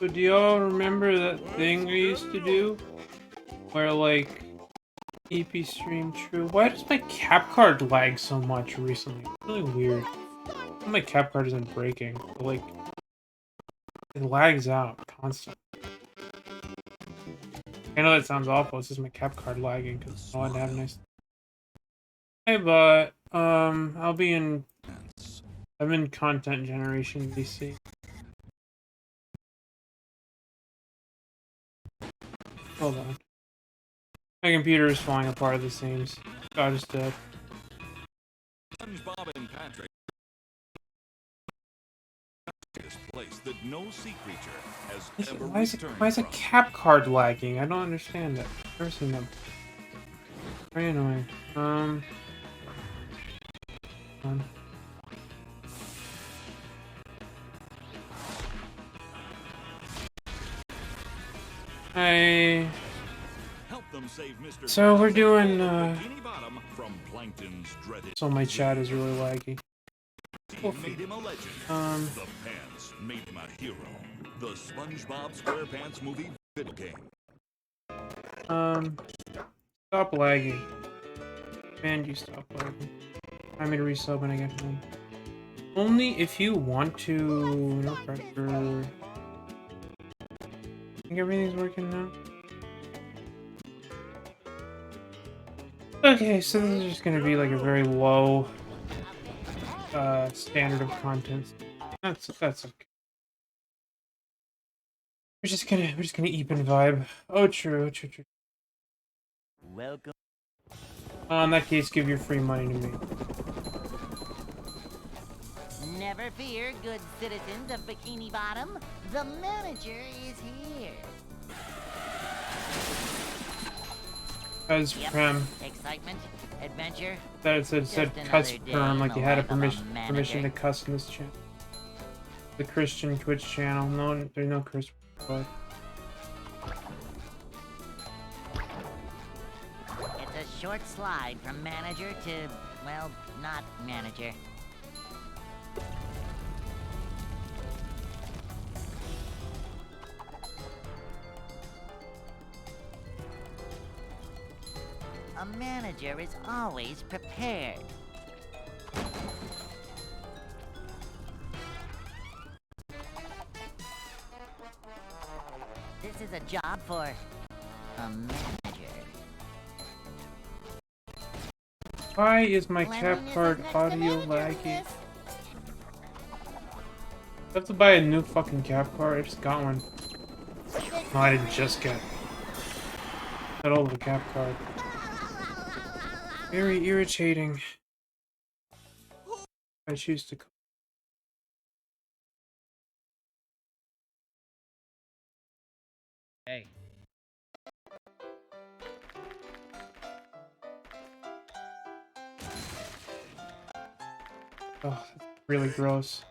So do y'all remember that thing we used to do? Where like EP stream true. Why does my cap card lag so much recently? It's really weird. My cap card isn't breaking, but like it lags out constantly. I know that sounds awful, it's just my cap card lagging because I wanted to have a nice. Hey but I'm in content generation DC. Hold on. My computer is falling apart at the seams. God is dead. SpongeBob and Patrick. This place that no sea creature has ever returned Why is a from. cap card lagging? I don't understand it. I've never seen them. Very annoying. Hey. Help them save Mr. So we're doing Bikini Bottom from Plankton's dreaded. so my chat is really laggy. Made him a legend. The pants made him a hero. The SpongeBob SquarePants movie video game. Stop lagging. Man, you stop lagging. I'm gonna resub when I get home. Only if you want to. No pressure. I think everything's working now. Okay, so this is just gonna be like a very low standard of content. That's okay. We're just gonna even vibe. Oh true. Welcome. In that case, give your free money to me. Never fear, good citizens of Bikini Bottom. The manager is here. As Prem. Excitement, adventure. That it said cuss perm, like you had a permission to cuss in this channel. The Christian Twitch channel. No, there's no curse word. It's a short slide from manager to, well, not manager. A manager is always prepared. This is a job for a manager. Why is my cap card audio laggy? I have to buy a new fucking cap card. I just got one. No, I didn't just get it. Got all of the cap card. Very irritating. I choose to. Hey. Oh, that's really gross.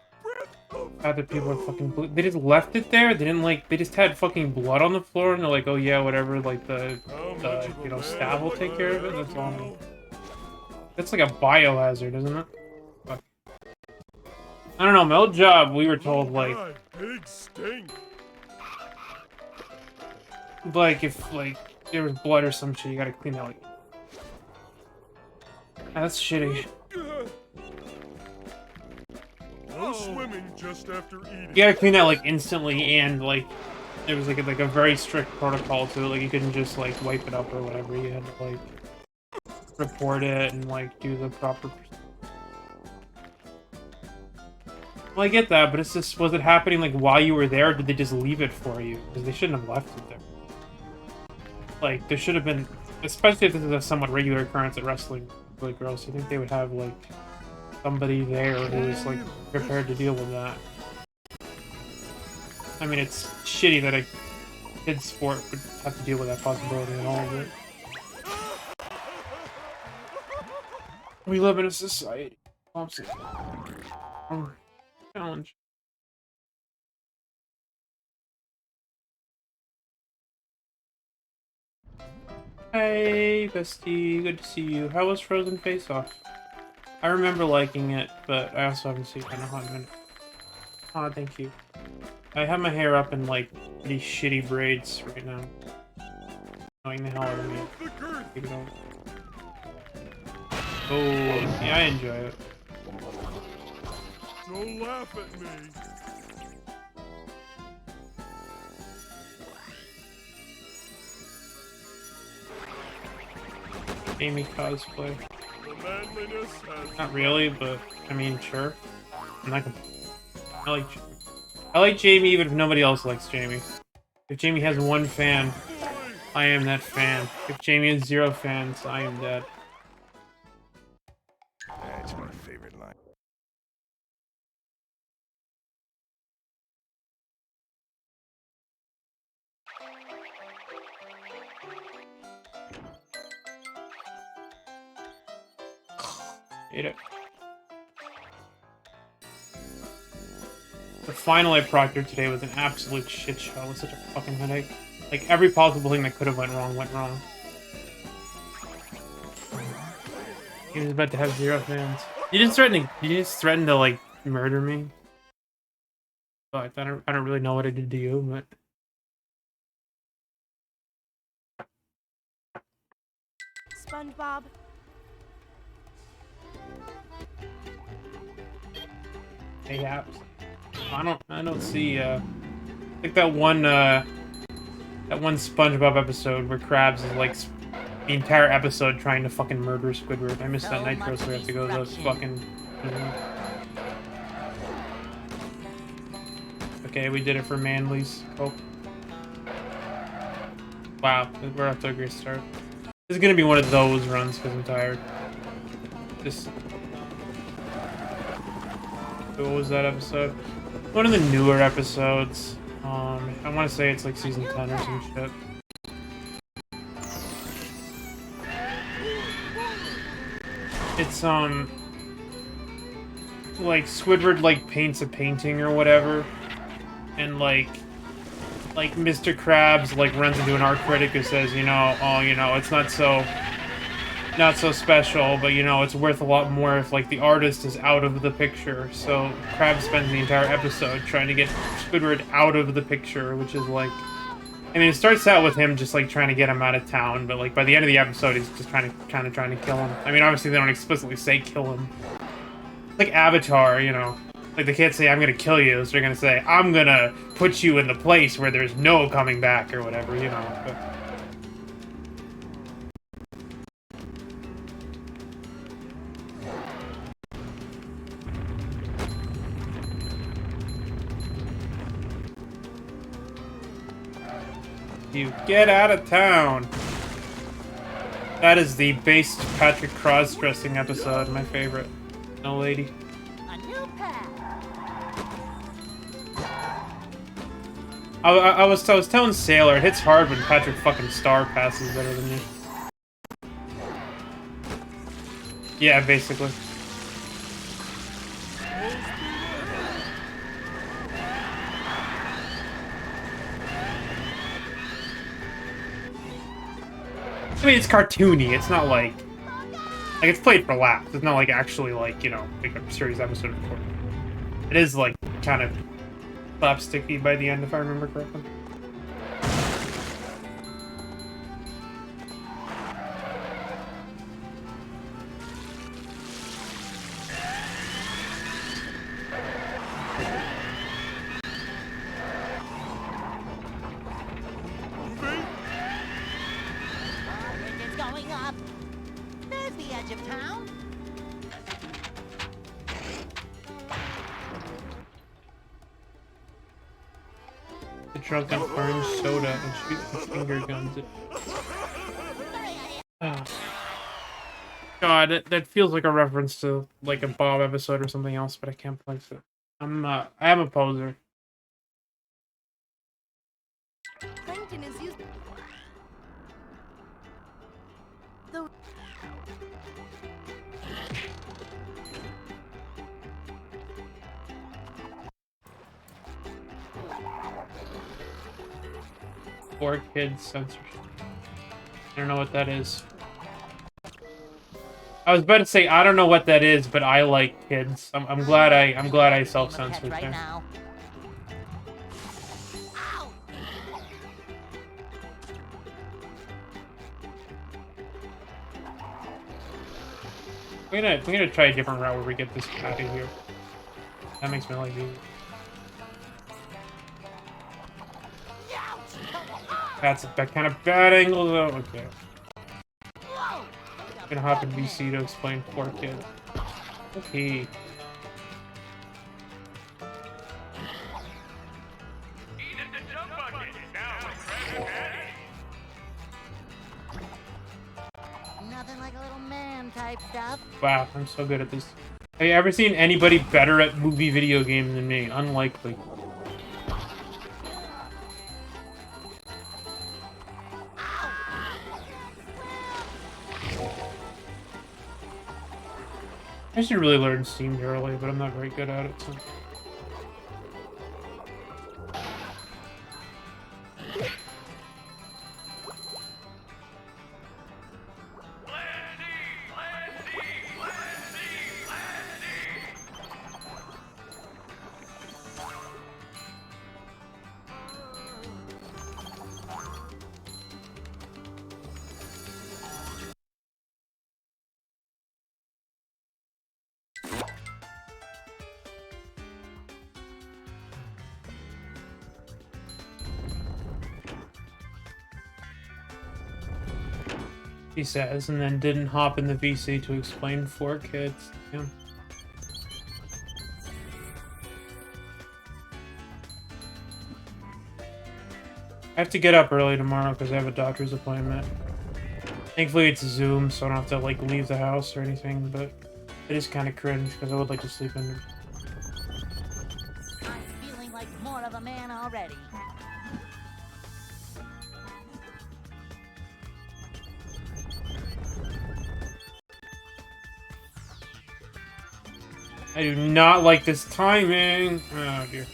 Other people are fucking they just left it there. They didn't like. They just had fucking blood on the floor, and they're like, "Oh yeah, whatever." Like the staff will take care of it. That's all. That's like a biohazard, isn't it? Fuck. I don't know. My old job, we were told like if like there was blood or some shit, you gotta clean that. Like, that's shitty. No swimming just after eating. You gotta clean that like instantly, and like there was like a very strict protocol to it. Like you couldn't just like wipe it up or whatever. You had to like report it and like do the proper. Well, I get that, but it's just, was it happening like while you were there, or did they just leave it for you? Because they shouldn't have left it there. Like there should have been, especially if this is a somewhat regular occurrence at wrestling. Really gross. You think they would have like somebody there who is like prepared to deal with that. I mean, it's shitty that a kid's sport would have to deal with that possibility and all of it. We live in a society. Challenge. Hey, bestie. Good to see you. How was Frozen Face Off? I remember liking it, but I also haven't seen it in a hot minute. Oh, thank you. I have my hair up in, like, pretty shitty braids right now. Annoying the hell out of me. Take it off. Oh, yeah, I enjoy it. Don't laugh at me. Amy cosplay. The manliness has... Not really, but, I mean, sure. I'm not gonna... I like Jamie even if nobody else likes Jamie. If Jamie has one fan, I am that fan. If Jamie has 0 fans, I am dead. That's my favorite line. Hate it. The final I proctored today was an absolute shit show. It was such a fucking headache. Like, every possible thing that could have went wrong, went wrong. He was about to have 0 fans. You just threatened to, like, murder me. But I don't really know what I did to you, but... SpongeBob. Hey, apps. I don't see, like that one SpongeBob episode where Krabs is, like, the entire episode trying to fucking murder Squidward. I missed that Nitro, so we have to go to those fucking... Okay, we did it for Manly's. Oh. Wow, we're off to a great start. This is gonna be one of those runs, because I'm tired. Just... What was that episode? One of the newer episodes. I want to say it's like season 10 or some shit. It's like Squidward like paints a painting or whatever, and like Mr. Krabs like runs into an art critic who says, you know, oh, you know, it's not so special, but you know, it's worth a lot more if like the artist is out of the picture. So Krabs spends the entire episode trying to get Squidward out of the picture, which is like, I mean, it starts out with him just like trying to get him out of town, but like by the end of the episode, he's just kind of trying to kill him. I mean, obviously they don't explicitly say kill him. It's like Avatar, you know, like they can't say I'm gonna kill you, so they're gonna say I'm gonna put you in the place where there's no coming back or whatever, you know. But, you get out of town. That is the based Patrick cross-dressing episode, my favorite. No lady. A new path. I was telling Sailor, it hits hard when Patrick fucking Star passes better than you. Yeah, basically. I mean, it's cartoony. It's not like it's played for laughs. It's not like actually like, you know, like a serious episode of course. It is like kind of slapsticky by the end, if I remember correctly. Bridge is going up. There's the edge of town. The drunk on orange soda and shoots with finger guns at... Oh. God, that feels like a reference to like a Bob episode or something else, but I can't place it. I am a poser. Plankton is used. The For kids censorship. I don't know what that is. I was about to say I don't know what that is, but I like kids. I'm glad I self-censored Right there. now. We're gonna try a different route where we get this out of here. That makes me like it. That's that kind of bad angle though. Okay. Gonna hop in VC to explain 4Kids. Okay. Nothing like a little man type stuff. Wow, I'm so good at this. Have you ever seen anybody better at movie video games than me? Unlikely. I should really learn Steam early, but I'm not very good at it, so... He says, and then didn't hop in the VC to explain 4Kids. Yeah. I have to get up early tomorrow because I have a doctor's appointment. Thankfully it's Zoom, so I don't have to like leave the house or anything, but it is kind of cringe because I would like to sleep in. I'm feeling like more of a man already. I do not like this timing. Oh dear.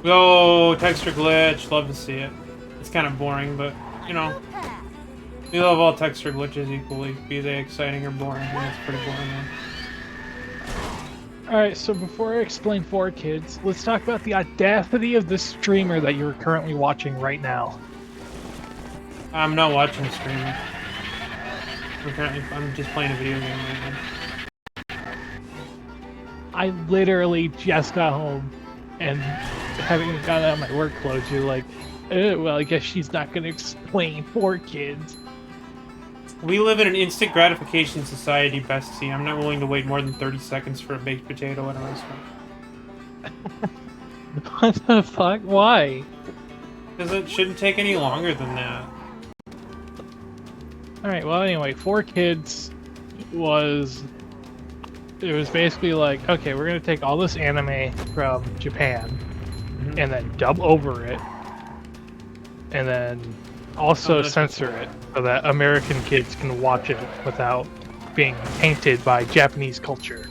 Go, texture glitch. Love to see it. It's kind of boring, but, you know. We love all texture glitches equally, be they exciting or boring. I think it's pretty boring, man. Alright, so before I explain 4Kids, let's talk about the audacity of the streamer that you're currently watching right now. I'm not watching the stream. I'm just playing a video game right now. I literally just got home, and having gotten out of my work clothes, you're like, well, I guess she's not going to explain 4Kids. We live in an instant gratification society, bestie. I'm not willing to wait more than 30 seconds for a baked potato at a restaurant. What the fuck? Why? Because it shouldn't take any longer than that. Alright, well anyway, 4Kids was... It was basically like, okay, we're going to take all this anime from Japan, and then dub over it, and then also censor it so that American kids can watch it without being tainted by Japanese culture.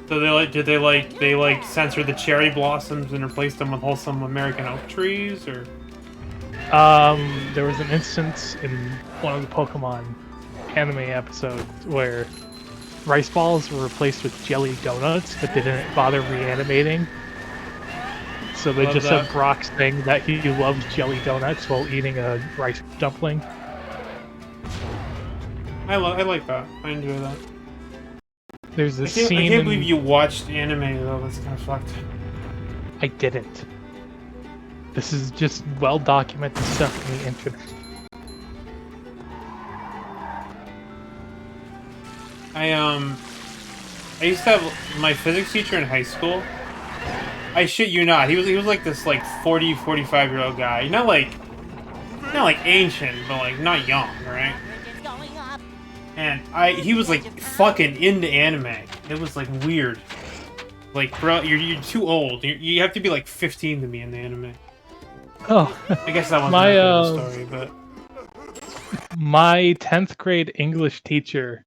So did they censor the cherry blossoms and replace them with wholesome American oak trees, or? There was an instance in one of the Pokemon anime episodes where rice balls were replaced with jelly donuts, but they didn't bother reanimating. So they just said Brock saying that he loves jelly donuts while eating a rice dumpling. I like that. I enjoy that. There's this scene. I can't believe you watched anime though. That's kind of fucked. I didn't. This is just well documented stuff on the internet. I used to have my physics teacher in high school. I shit you not. He was like this 40, 45-year-old guy. Not like not like ancient, but like not young, right? It's going up. And he was like fucking into anime. It was like weird. Like, bro, you're too old. You have to be like 15 to be in the anime. Oh, I guess that wasn't My, the story, but my 10th grade English teacher,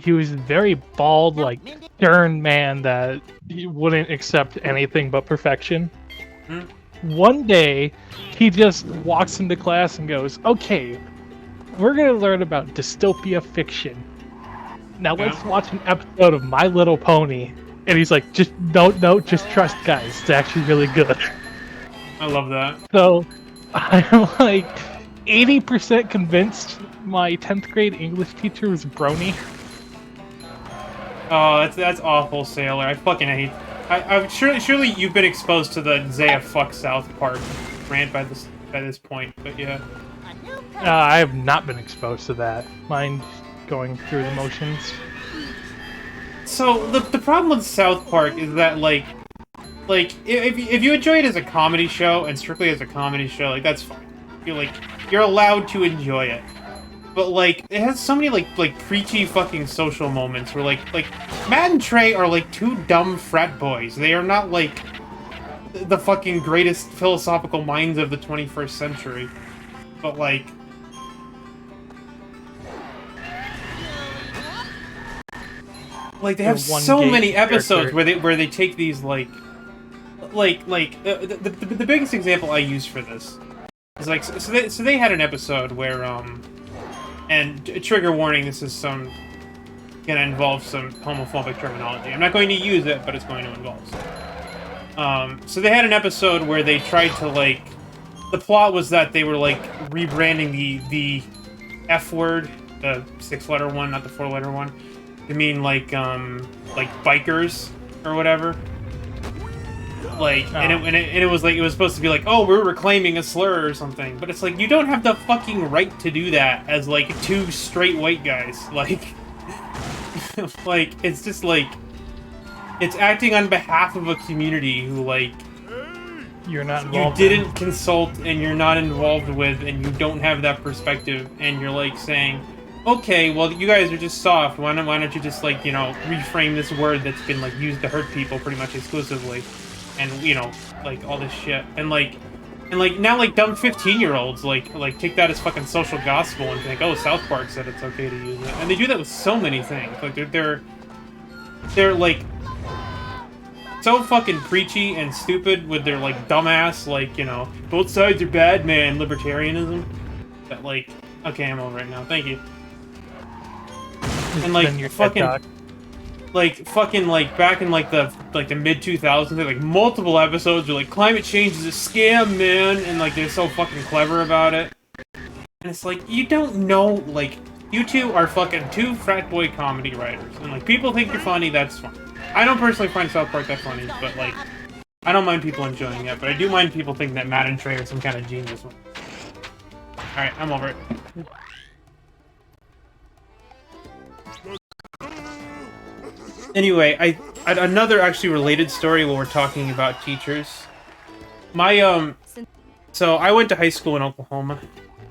he was very bald, like stern man that he wouldn't accept anything but perfection. Hmm. One day, he just walks into class and goes, "Okay, we're gonna learn about dystopia fiction. Now let's watch an episode of My Little Pony." And he's like, "Just no, just trust, guys. It's actually really good." I love that. So I'm like 80% convinced my 10th grade English teacher was Brony. Oh, that's awful, Sailor. I fucking hate. I'm surely you've been exposed to the Zaya fuck South Park rant by this point, but yeah. A new I have not been exposed to that. Mine's going through the motions. So the problem with South Park is that like if you enjoy it as a comedy show and strictly as a comedy show, like that's fine. You're allowed to enjoy it. But like it has so many like preachy fucking social moments where like Matt and Trey are like two dumb frat boys. They are not like the fucking greatest philosophical minds of the 21st century. But like they have The one so gay many episodes character. where they take these the biggest example I use for this is like so they had an episode where and trigger warning, this is gonna involve some homophobic terminology. I'm not going to use it, but it's going to involve some. So they had an episode where they tried to the plot was that they were like rebranding the F word, the 6-letter one, not the 4-letter one, to mean like bikers or whatever. And it was like it was supposed to be like, oh, we're reclaiming a slur or something, but it's like you don't have the fucking right to do that as like two straight white guys. Like it's just like it's acting on behalf of a community who You're not you involved. didn't consult and you're not involved with and you don't have that perspective, and you're like saying, okay, well you guys are just soft. Why don't you just reframe this word that's been used to hurt people pretty much exclusively, and all this shit, and now dumb 15-year-olds take that as fucking social gospel and think, oh, South Park said it's okay to use it, and they do that with so many things. They're so fucking preachy and stupid with their dumbass both sides are bad, man, libertarianism, that okay, I'm over it now, thank you. And Then your TED Talk. back in the mid 2000s, multiple episodes where climate change is a scam, man, and they're so fucking clever about it. And it's you don't know, you two are fucking two frat boy comedy writers, and people think you're funny, that's fine. I don't personally find South Park that funny, but I don't mind people enjoying it, but I do mind people thinking that Matt and Trey are some kind of genius. Alright, I'm over it. Anyway, another actually related story while we're talking about teachers. So I went to high school in Oklahoma,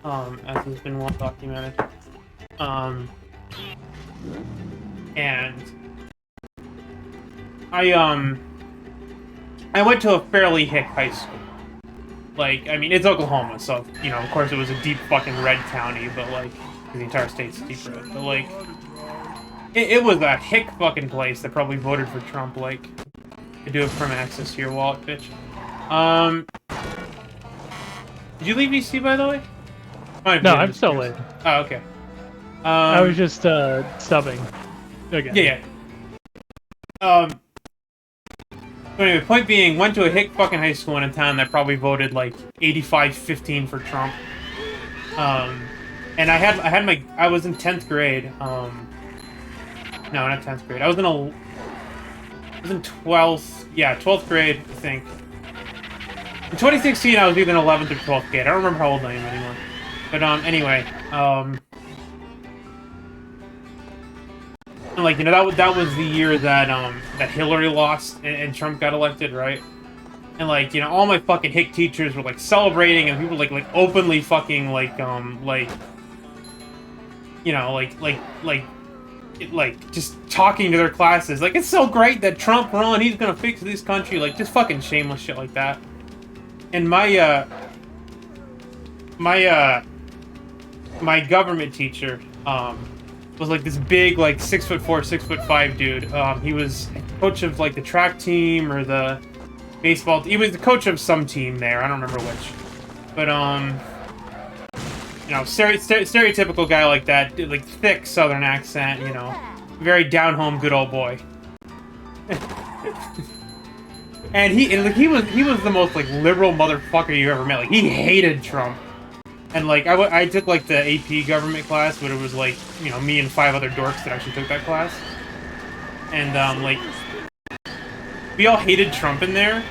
as has been well documented. And I went to a fairly hick high school. It's Oklahoma, so, of course it was a deep fucking red county, but, the entire state's deep red. But, it was a hick fucking place that probably voted for Trump, You do have permanent access to your wallet, bitch. Did you leave EC, by the way? No, I'm still in. Oh, okay. I was just subbing again. Yeah. But anyway, point being, went to a hick fucking high school in a town that probably voted 85-15 for Trump. And I was in 10th grade. No, not 10th grade. I was in 12th. Yeah, 12th grade, I think. In 2016, I was either in 11th or 12th grade. I don't remember how old I am anymore. But anyway, that was the year that that Hillary lost and Trump got elected, right? And like, you know, all my fucking hick teachers were like celebrating, and people like openly fucking like you know, like just talking to their classes. Like, it's so great that Trump won, he's gonna fix this country. Like, just fucking shameless shit like that. And my government teacher, was like this big, like 6'4", 6'5" dude. He was coach of like the track team or the baseball. He was the coach of some team there. I don't remember which. But you know, stereotypical guy like that, like thick Southern accent. You know, very down home, good old boy. And he was the most like liberal motherfucker you ever met. Like, he hated Trump. And like I took like the AP government class, but it was like, you know, me and 5 other dorks that actually took that class. And like we all hated Trump in there,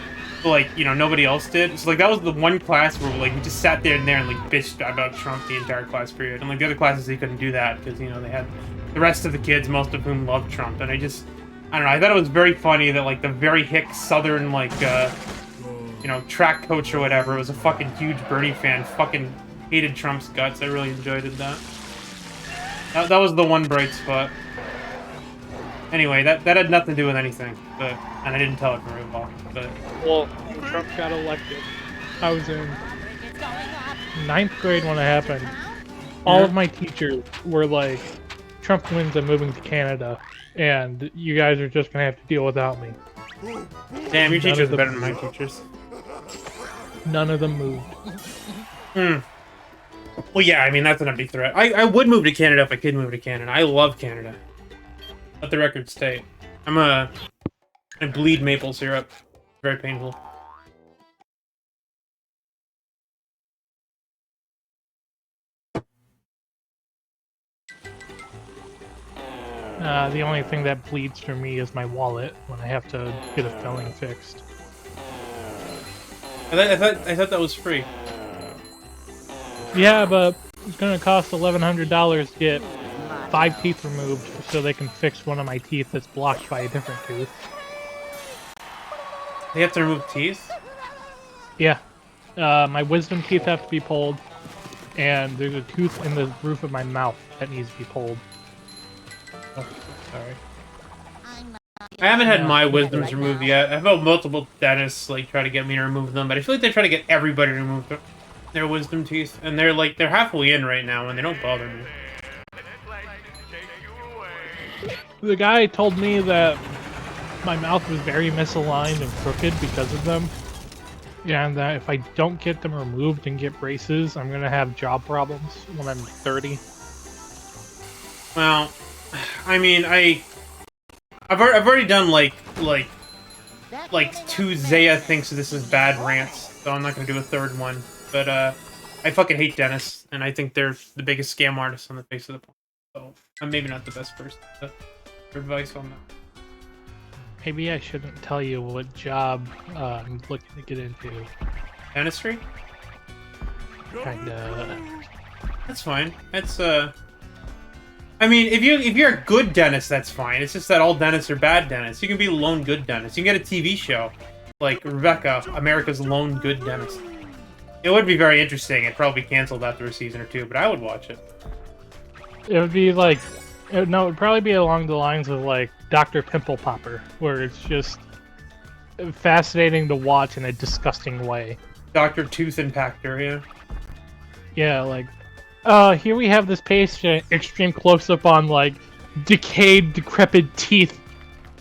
but like, you know, nobody else did. So like that was the one class where like we just sat there and like bitched about Trump the entire class period. And like the other classes, they couldn't do that because, you know, they had the rest of the kids, most of whom loved Trump. And I don't know, I thought it was very funny that like the very hick Southern like you know, track coach or whatever was a fucking huge Bernie fan, fucking hated Trump's guts. I really enjoyed that. That was the one bright spot. Anyway, that had nothing to do with anything, and I didn't tell it very well. But Well, when Trump got elected, I was in 9th grade when it happened. All of my teachers were like, Trump wins, I'm moving to Canada, and you guys are just gonna have to deal without me. Damn, your teachers are better than my teachers. None of them moved. Well, yeah, I mean, that's an empty threat. I would move to Canada if I could move to Canada. I love Canada. Let the record state. I bleed maple syrup. Very painful. The only thing that bleeds for me is my wallet when I have to get a filling fixed. I thought that was free. Yeah, but it's gonna cost $1,100 to get 5 teeth removed so they can fix one of my teeth that's blocked by a different tooth. They have to remove teeth? Yeah. My wisdom teeth have to be pulled, and there's a tooth in the roof of my mouth that needs to be pulled. Oh, sorry. I haven't had my wisdoms removed yet. I've had multiple dentists like try to get me to remove them, but I feel like they try to get everybody to remove their wisdom teeth, and they're halfway in right now, and they don't bother me. The guy told me that my mouth was very misaligned and crooked because of them, and that if I don't get them removed and get braces, I'm gonna have jaw problems when I'm 30. Well, I mean, I've already done like 2 Zaya thinks this is bad rants, so I'm not gonna do a 3rd one. But I fucking hate dentists, and I think they're the biggest scam artists on the face of the planet. So I'm maybe not the best person for advice on that. Maybe I shouldn't tell you what job I'm looking to get into. Dentistry? Kinda. That's fine. That's I mean, if you're a good dentist, that's fine. It's just that all dentists are bad dentists. You can be a lone good dentist. You can get a TV show like Rebecca, America's Lone Good Dentist. It would be very interesting. It'd probably be canceled after a season or 2, but I would watch it. It would be like, no, it'd probably be along the lines of like Dr. Pimple Popper, where it's just fascinating to watch in a disgusting way. Dr. Tooth Impactor, yeah. Yeah, like, here we have this patient, extreme close-up on like decayed, decrepit teeth,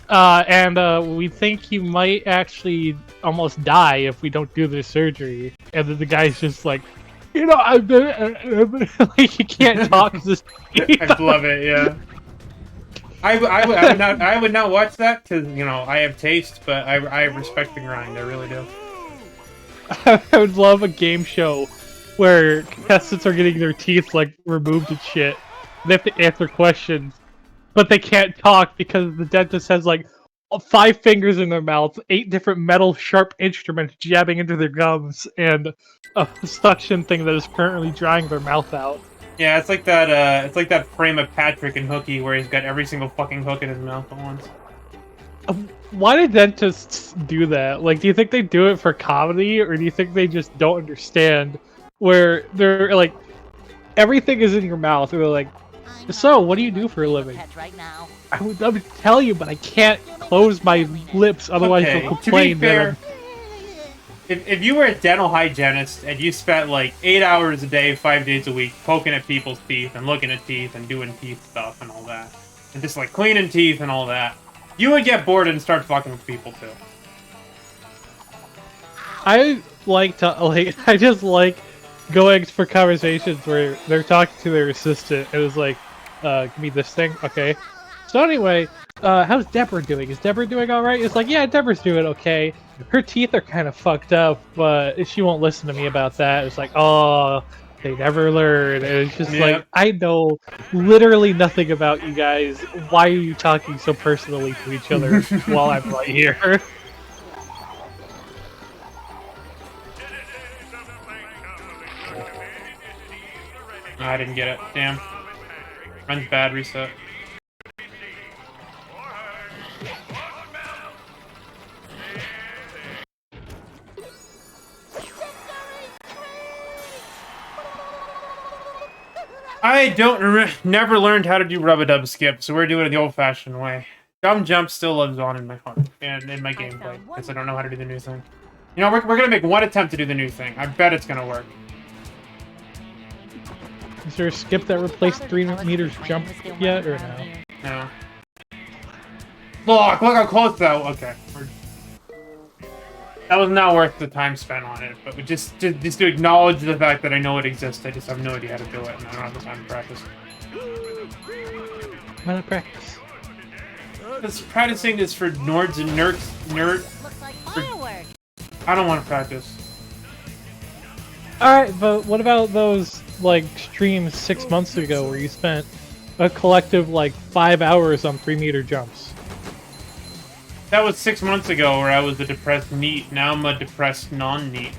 and we think he might actually almost die if we don't do this surgery. And then the guy's just like, you know, I've been like, he can't talk. This I'd love it, yeah. I would not watch that because, you know, I have taste, but I respect the grind. I really do. I would love a game show where contestants are getting their teeth like removed and shit. They have to answer questions, but they can't talk because the dentist has like 5 fingers in their mouth, 8 different metal sharp instruments jabbing into their gums, and a suction thing that is currently drying their mouth out. Yeah, it's like that frame of Patrick and Hooky where he's got every single fucking hook in his mouth at once. why do dentists do that? Like, do you think they do it for comedy, or do you think they just don't understand where they're like, everything is in your mouth? They're like, I'm so not what do you really do for a playing living? with pets right now. I would love to tell you, but I can't close my lips, otherwise Okay, they'll to be complain that fair, I'm... if you were a dental hygienist and you spent like 8 hours a day, 5 days a week, poking at people's teeth and looking at teeth and doing teeth stuff and all that, and just like cleaning teeth and all that, you would get bored and start fucking with people too. I like to, like, I just like going for conversations where they're talking to their assistant, and it's like, give me this thing, okay. So anyway, how's Deborah doing? Is Deborah doing alright? It's like, yeah, Deborah's doing okay. Her teeth are kind of fucked up, but she won't listen to me about that. It's like, oh, they never learn. And it's just like, I know literally nothing about you guys. Why are you talking so personally to each other while I'm right here? I didn't get it. Damn. Runs bad, reset. I never learned how to do rub-a-dub skip, so we're doing it the old-fashioned way. Dumb jump still lives on in my heart and in my gameplay, because I don't know how to do the new thing. You know, we're gonna make one attempt to do the new thing. I bet it's gonna work. Is there a skip that replaced 3 meters jump yet, or no? No. Look how close that was. Okay. That was not worth the time spent on it, but just to acknowledge the fact that I know it exists, I just have no idea how to do it, and I don't have the time to practice. Why not practice? Because practicing is for nerds and nerd. Looks like fireworks. I don't want to practice. Alright, but what about those, like, streams 6 months ago where you spent a collective, like, 5 hours on 3-meter jumps? That was 6 months ago where I was a depressed NEET. Now I'm a depressed non-NEET.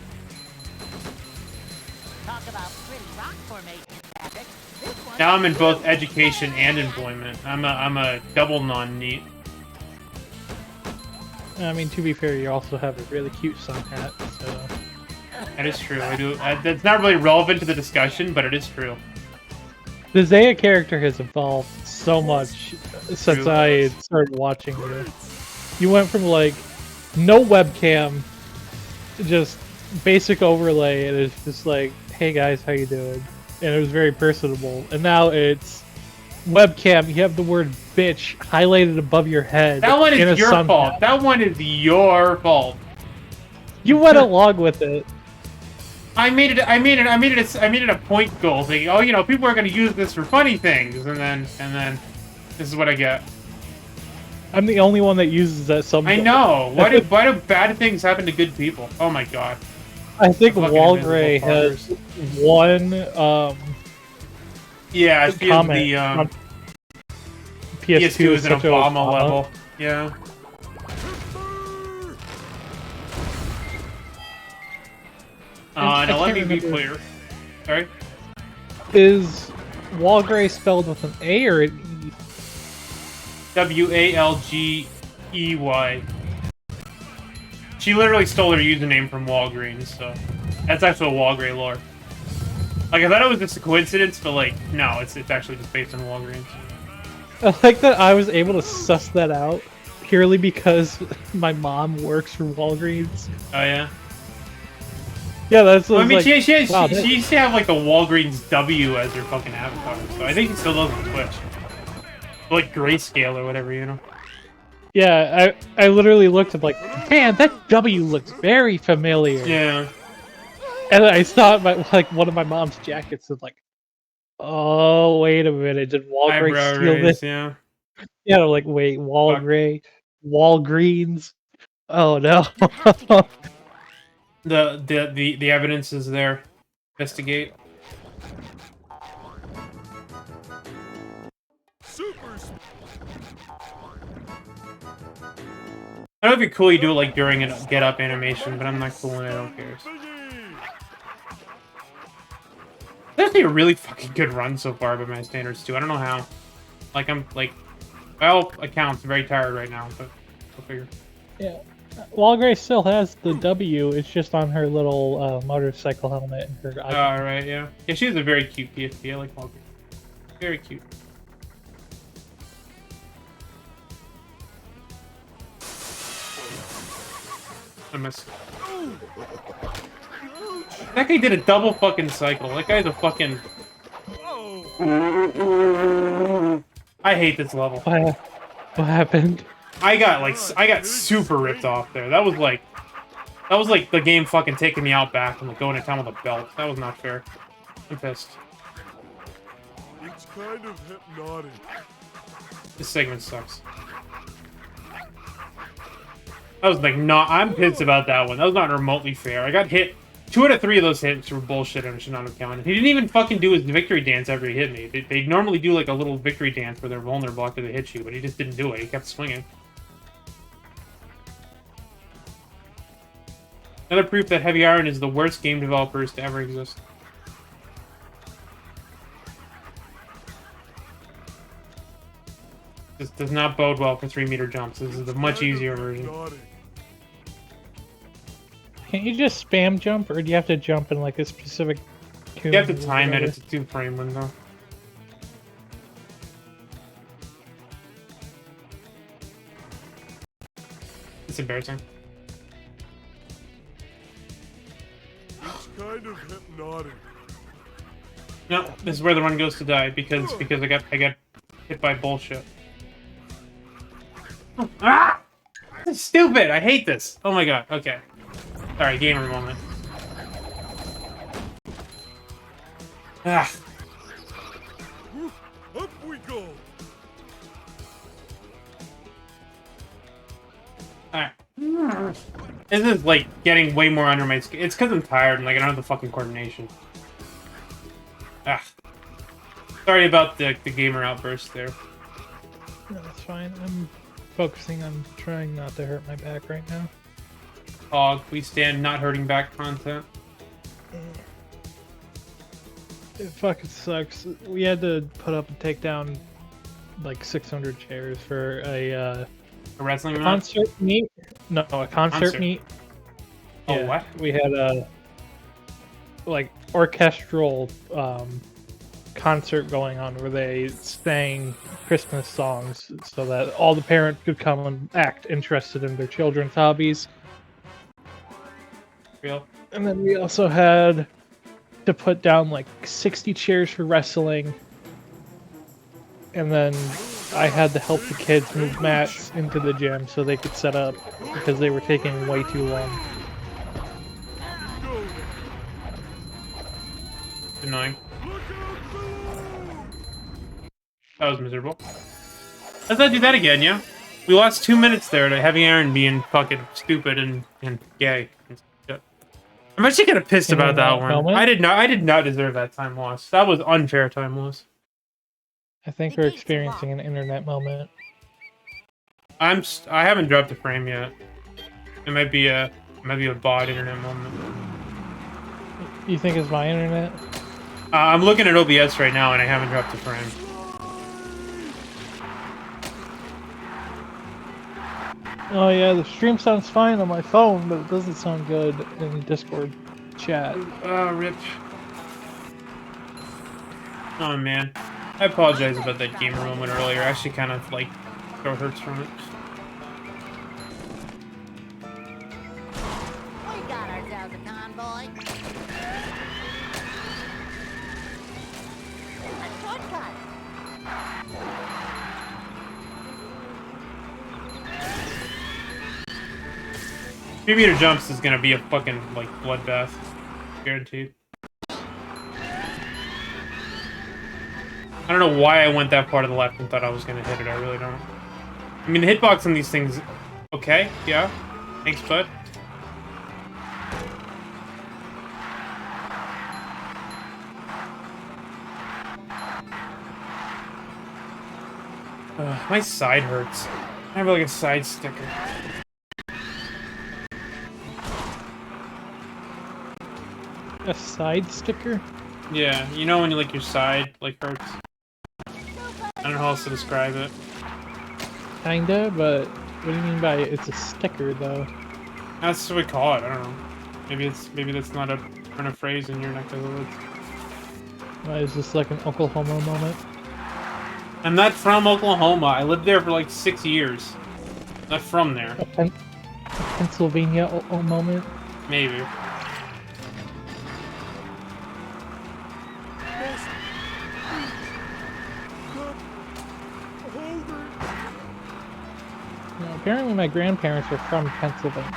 Talk about pretty rock formation, Patrick. This one Now I'm in both education and employment. I'm a double non-NEET. I mean, to be fair, you also have a really cute sun hat, so... That is true. I do. That's not really relevant to the discussion, but it is true. The Zaya character has evolved so much since True. I started watching you. You went from, like, no webcam, just basic overlay, and it's just like, hey guys, how you doing? And it was very personable. And now it's webcam, you have the word bitch highlighted above your head. That one in a is your sun fault. hat. That one is your fault. You went along with it. I made it a point goal, thinking, oh, you know, people are going to use this for funny things, and then, this is what I get. I'm the only one that uses that sometimes. I know. Why do bad things happen to good people? Oh my god. I think Fucking Walgray has invisible one Yeah, she is comment the on PS2 is an such a Obama level. Yeah. I Now let can't me be remember. clear. Sorry? Is Walgray spelled with an A or an E? Walgey. She literally stole her username from Walgreens, so that's actually Walgray lore. Like, I thought it was just a coincidence, but like, no, it's actually just based on Walgreens. I like that I was able to suss that out purely because my mom works for Walgreens. Oh yeah. Yeah, that's. Well, I mean, like, wow, she used to have like the Walgreens W as her fucking avatar, so I think he still does on Twitch. Like grayscale or whatever, you know. Yeah, I literally looked at like, man, that W looks very familiar. Yeah. And I saw it by like one of my mom's jackets and like, oh wait a minute, did Walgreens Eyebrow steal raise, this? yeah. Yeah, I'm like, wait, Walgray, Walgreens. Oh no. The evidence is there. Investigate. I know it'd be cool you do it like during a get up animation, but I'm not cool and I don't care. That's actually a really fucking good run so far by my standards too. I don't know how. Like I'm like, by all accounts, very tired right now, but I'll figure. Yeah. Walgrace still has the W. It's just on her little motorcycle helmet and her icon. Alright, yeah. Yeah, she has a very cute PFP. I like Walker. Very cute. I missed. That guy did a double fucking cycle. That guy's a fucking... I hate this level. What happened? I got super ripped off there. That was like the game fucking taking me out back and like going to town with a belt. That was not fair. I'm pissed. It's kind of hypnotic. This segment sucks. That was like not. I'm pissed about that one. That was not remotely fair. I got hit. 2 out of 3 of those hits were bullshit and should not have counted. He didn't even fucking do his victory dance after he hit me. They normally do like a little victory dance where they're vulnerable after they hit you, but he just didn't do it. He kept swinging. Another proof that Heavy Iron is the worst game developers to ever exist. This does not bode well for 3-meter jumps. This is the much easier version. Can't you just spam jump, or do you have to jump in like a specific? You have to time it. It's a 2-frame window. It's embarrassing. It's kind of hypnotic. No, this is where the run goes to die because I got hit by bullshit. Ah! This is stupid. I hate this. Oh my god. Okay. Sorry, gamer moment. Ah. Up we go. Alright. This is like getting way more under my skin. It's because I'm tired and like I don't have the fucking coordination. Ah. Sorry about the gamer outburst there. No, that's fine. I'm focusing on trying not to hurt my back right now. Hog, we stand not hurting back content. It fucking sucks. We had to put up and take down like 600 chairs for a wrestling match? concert meet. No, a concert meet. Oh, Yeah, what? We had a like orchestral concert going on where they sang Christmas songs so that all the parents could come and act interested in their children's hobbies. Real? And then we also had to put down like 60 chairs for wrestling. And then I had to help the kids move mats into the gym so they could set up because they were taking way too long. Annoying. That was miserable. Let's not do that again, yeah? We lost 2 minutes there to Heavy Iron being fucking stupid and gay. And shit. I'm actually kind of pissed about that one. Moment? I did not deserve that time loss. That was unfair time loss. I think we're experiencing an internet moment. I haven't dropped a frame yet. It might be a bot internet moment. You think it's my internet? I'm looking at OBS right now and I haven't dropped a frame. Oh yeah, the stream sounds fine on my phone, but it doesn't sound good in Discord chat. Rip. Oh man. I apologize about that gamer moment earlier. I actually kind of, like, throat hurts from it. We got ourselves a convoy. A shortcut. 3-meter jumps is gonna be a fucking, like, bloodbath. Guaranteed. I don't know why I went that far to the left and thought I was gonna hit it. I really don't. I mean, the hitbox on these things... Okay, yeah. Thanks, bud. My side hurts. I have, like, a side sticker. A side sticker? Yeah, you know when you, like, your side, like, hurts? I don't know how else to describe it. Kinda, but What do you mean by it's a sticker, though? That's what we call it. I don't know. Maybe that's not a turn of phrase in your neck of the woods. Why is this like an Oklahoma moment? I'm not from Oklahoma. I lived there for like 6 years. Not from there. A Pennsylvania moment? Maybe. No, apparently my grandparents are from Pennsylvania.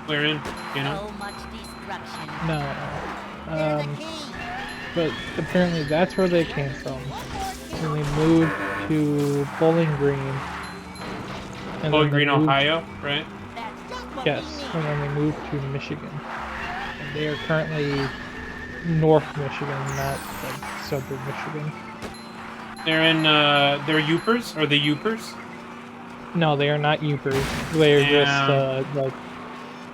Where in? You know? So much destruction. No. They're the key. But apparently that's where they came from. And they moved to Bowling Green. And Bowling then they Green, moved- Ohio, right? That's just what Yes, we need. and then they moved to Michigan. And they are currently North Michigan, not like Southern Michigan. They're in, they're Yoopers? Or the Yoopers? No, they are not Yoopers. They are just like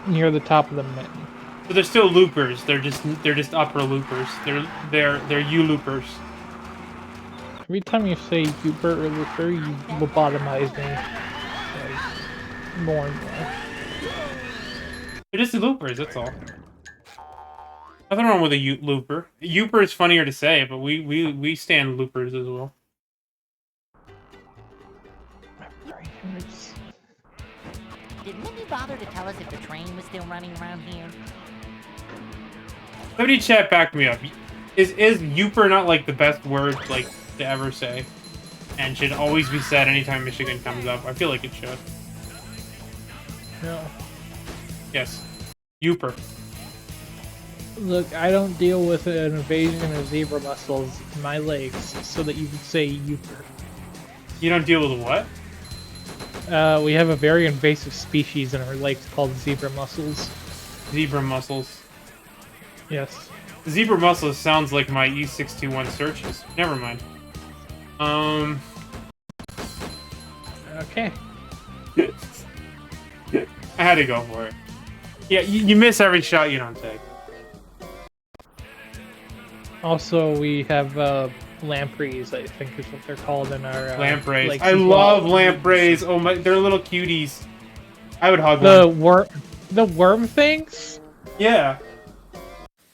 near the top of the mountain. But they're still loopers. They're just upper loopers. They're U-loopers. Every time you say Yooper or Looper, you lobotomize me. Like, more and more. They're just loopers, that's all. Nothing wrong with a looper. Youper is funnier to say, but we stand loopers as well. My brain hurts. Did Mindy bother to tell us if the train was still running around here? Somebody chat back me up. Is Youper not like the best word like to ever say? And should always be said anytime Michigan comes up? I feel like it should. No. Yes. Youper. Look, I don't deal with an invasion of zebra mussels in my legs so that you can say Yooper. You don't deal with what? We have a very invasive species in our lakes called zebra mussels. Zebra mussels. Yes. Zebra mussels sounds like my E621 searches. Never mind. Okay. I had to go for it. Yeah, you miss every shot you don't take. Also, we have lampreys, I think is what they're called in our Lampreys. lakes I as love well. lampreys. Oh my, they're little cuties. I would hug The one. worm things Yeah.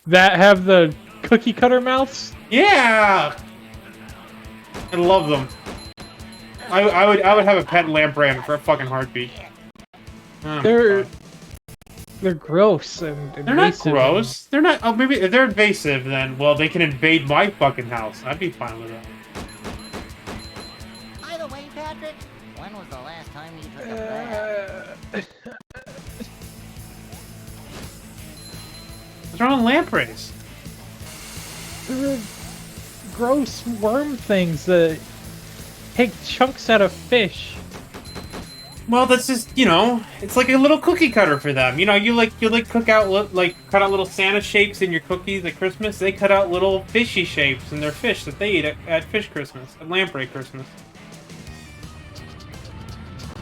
that have the cookie cutter mouths. Yeah. I love them. I would have a pet lamprey for a fucking heartbeat. Oh my God. They're gross and They're not invasive gross. They're not. Oh, maybe if they're invasive. Then well, they can invade my fucking house. I'd be fine with that. By the way, Patrick, when was the last time you took a bath? What's wrong with lampreys? They're gross worm things that take chunks out of fish. Well, that's just, you know, it's like a little cookie cutter for them. You know, you cook out cut out little Santa shapes in your cookies at Christmas. They cut out little fishy shapes in their fish that they eat at fish Christmas, at lamprey Christmas.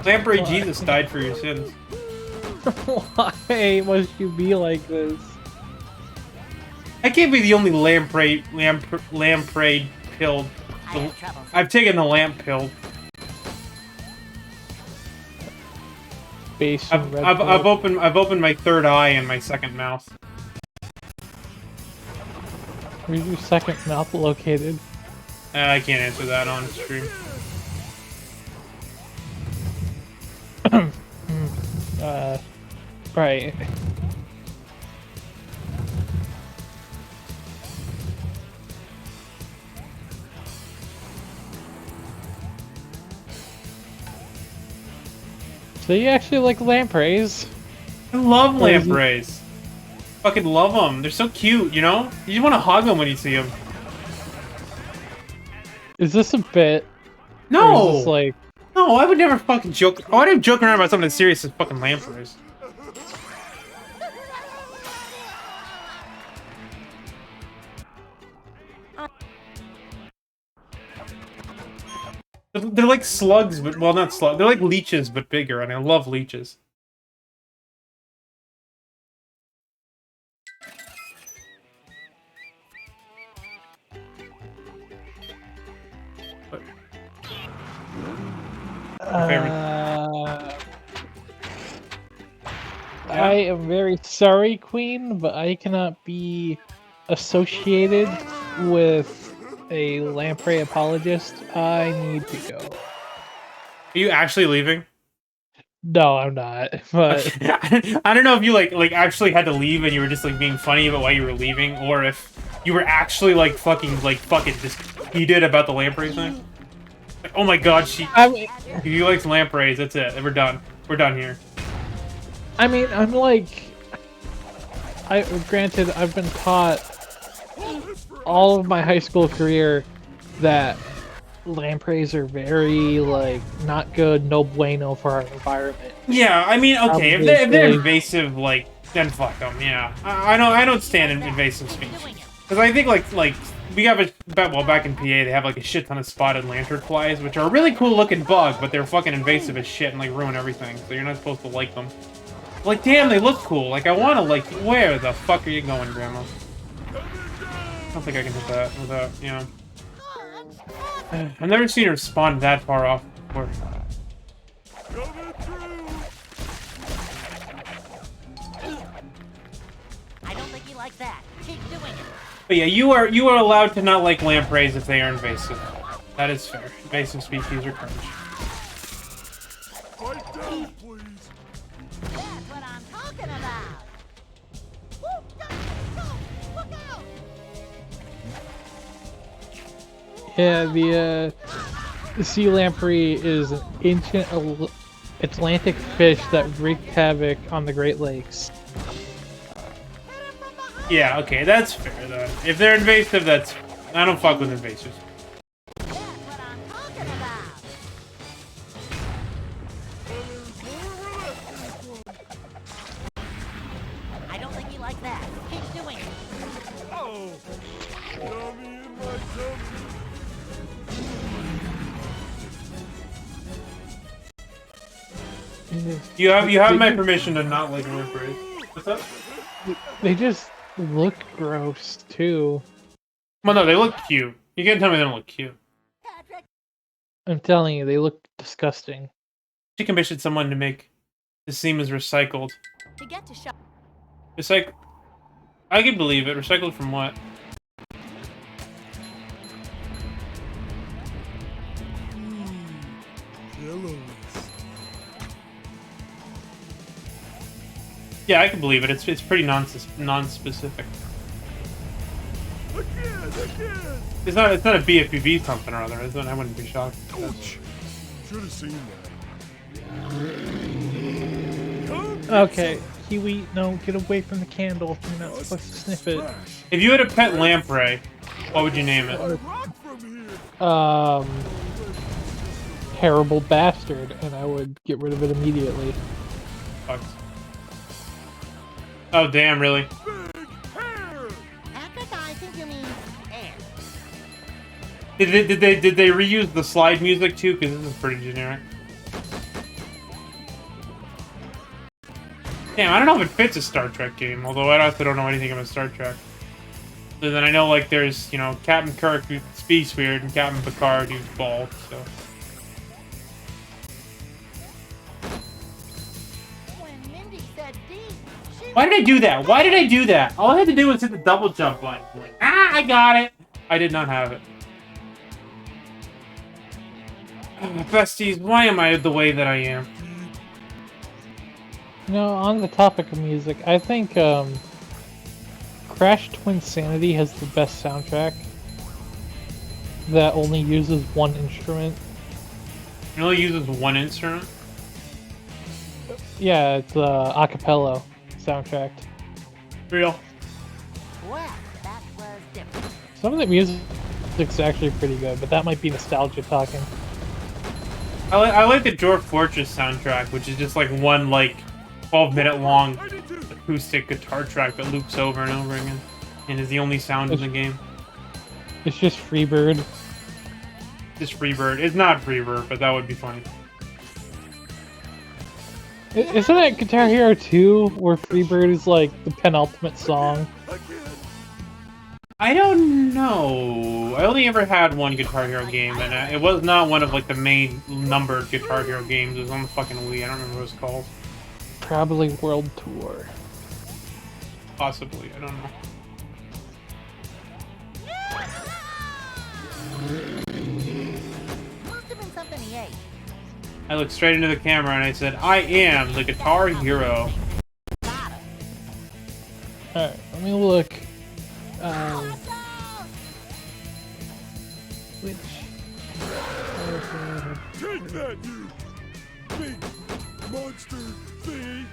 Lamprey Jesus died for your sins. Why must you be like this? I can't be the only lamprey pilled. I have trouble. I've taken the lamp pill. Base I've opened my third eye and my second mouth. Where's your second mouth located? I can't answer that on stream. Right. So you actually like lampreys? I love Or is it- lampreys. Fucking love them. They're so cute, you know? You just want to hug them when you see them. Is this a bit? Or No! is this like... No, I would never fucking joke. Oh, I didn't joke around about something as serious as fucking lampreys. They're like slugs, but well, not slugs. They're like leeches, but bigger, and I love leeches. Favorite. I am very sorry, Queen, but I cannot be associated with a lamprey apologist. I need to go. Are you actually leaving? No, I'm not. But Okay. I don't know if you like actually had to leave and you were just like being funny about why you were leaving, or if you were actually like fucking just heated about the lamprey thing. Like, oh my god, I mean, if you likes lampreys, that's it. We're done. We're done here. I mean, I'm like, granted, I've been taught all of my high school career that lampreys are very, like, not good, no bueno for our environment. Yeah, I mean, okay, if they're Obviously. invasive, like, then fuck them. Yeah, I don't stand in invasive species because I think like we have back in PA they have like a shit ton of spotted lanternflies, which are a really cool looking bug, but they're fucking invasive as shit and like ruin everything. So you're not supposed to like them. Like, damn, they look cool. Like, I want to like. Where the fuck are you going, Grandma? I don't think I can hit that without, you know. I've never seen her spawn that far off before. Coming through. I don't think he likes that. Keep doing it. But yeah, you are allowed to not like lampreys if they are invasive. That is fair. Invasive species are cringe. Fight down, please. That's what I'm talking about. Woo, go, look out. Yeah, the sea lamprey is an ancient Atlantic fish that wreaked havoc on the Great Lakes. Yeah, okay, that's fair then. If they're invasive, that's... I don't fuck with invasives. That's what I'm talking about. I don't think he likes that. Keep doing it. Oh, yummy in my tummy. You have my permission to not like lampreys. What's up? They just look gross too. Well, no, they look cute. You can't tell me they don't look cute. Patrick, I'm telling you, they look disgusting. She commissioned someone to make the seam is recycled. To get to shop. Recycle. I can believe it. Recycled from what? Yellow. Yeah, I can believe it. It's pretty non-specific. Again. It's not a BFPV something or other, is it? I wouldn't be shocked. Ouch. Should have seen that. Okay, Kiwi, no, get away from the candle. You're not supposed to sniff it. If you had a pet lamprey, what would you name it? Rock from here. Terrible bastard, and I would get rid of it immediately. Fuck. Oh damn! Really? Big hair. Patrick, I think you mean air. Did they reuse the slide music too? Because this is pretty generic. Damn, I don't know if it fits a Star Trek game. Although I also don't know anything about Star Trek. So then I know like there's Captain Kirk who speaks weird and Captain Picard who's bald. So. When Mindy said D, she Why did I do that? Why did I do that? All I had to do was hit the double jump button. Like, I got it. I did not have it. Besties, why am I the way that I am? On the topic of music, I think Crash Twinsanity has the best soundtrack that only uses one instrument. It only uses one instrument? Yeah, it's a cappella soundtrack. Real. well, that was different. Some of the music's actually pretty good, but that might be nostalgia talking. I like the Dwarf Fortress soundtrack, which is just like one 12-minute long acoustic guitar track that loops over and over again, and is the only sound in the game. It's just Freebird. Just Freebird. It's not Freebird, but that would be funny. Isn't it Guitar Hero 2 where Freebird is like the penultimate song? I don't know. I only ever had one Guitar Hero game, and it was not one of the main numbered Guitar Hero games. It was on the fucking Wii. I don't remember what it was called. Probably World Tour. Possibly, I don't know. Must have been something he ate. I looked straight into the camera and I said, I am the Guitar Hero. Alright, let me look. Which... Take that, you big monster thingy.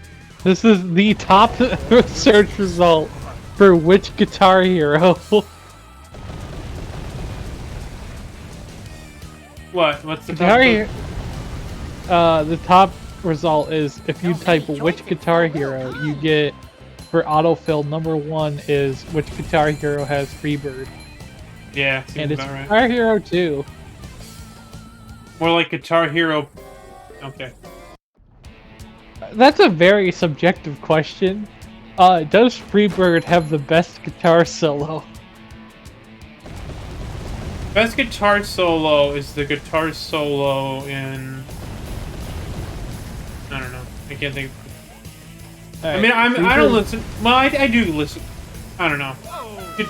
This is the top search result for which Guitar Hero. What? What's the Guitar top? Hero. The top result is if you type which Guitar Hero, you get for autofill number 1 is which Guitar Hero has Freebird. Yeah, seems And it's about right. Guitar Hero 2. More like Guitar Hero. Okay. That's a very subjective question. Does Freebird have the best guitar solo? Best guitar solo is the guitar solo in. I don't know. I can't think. I mean, I don't listen. Well, I do listen. I don't know.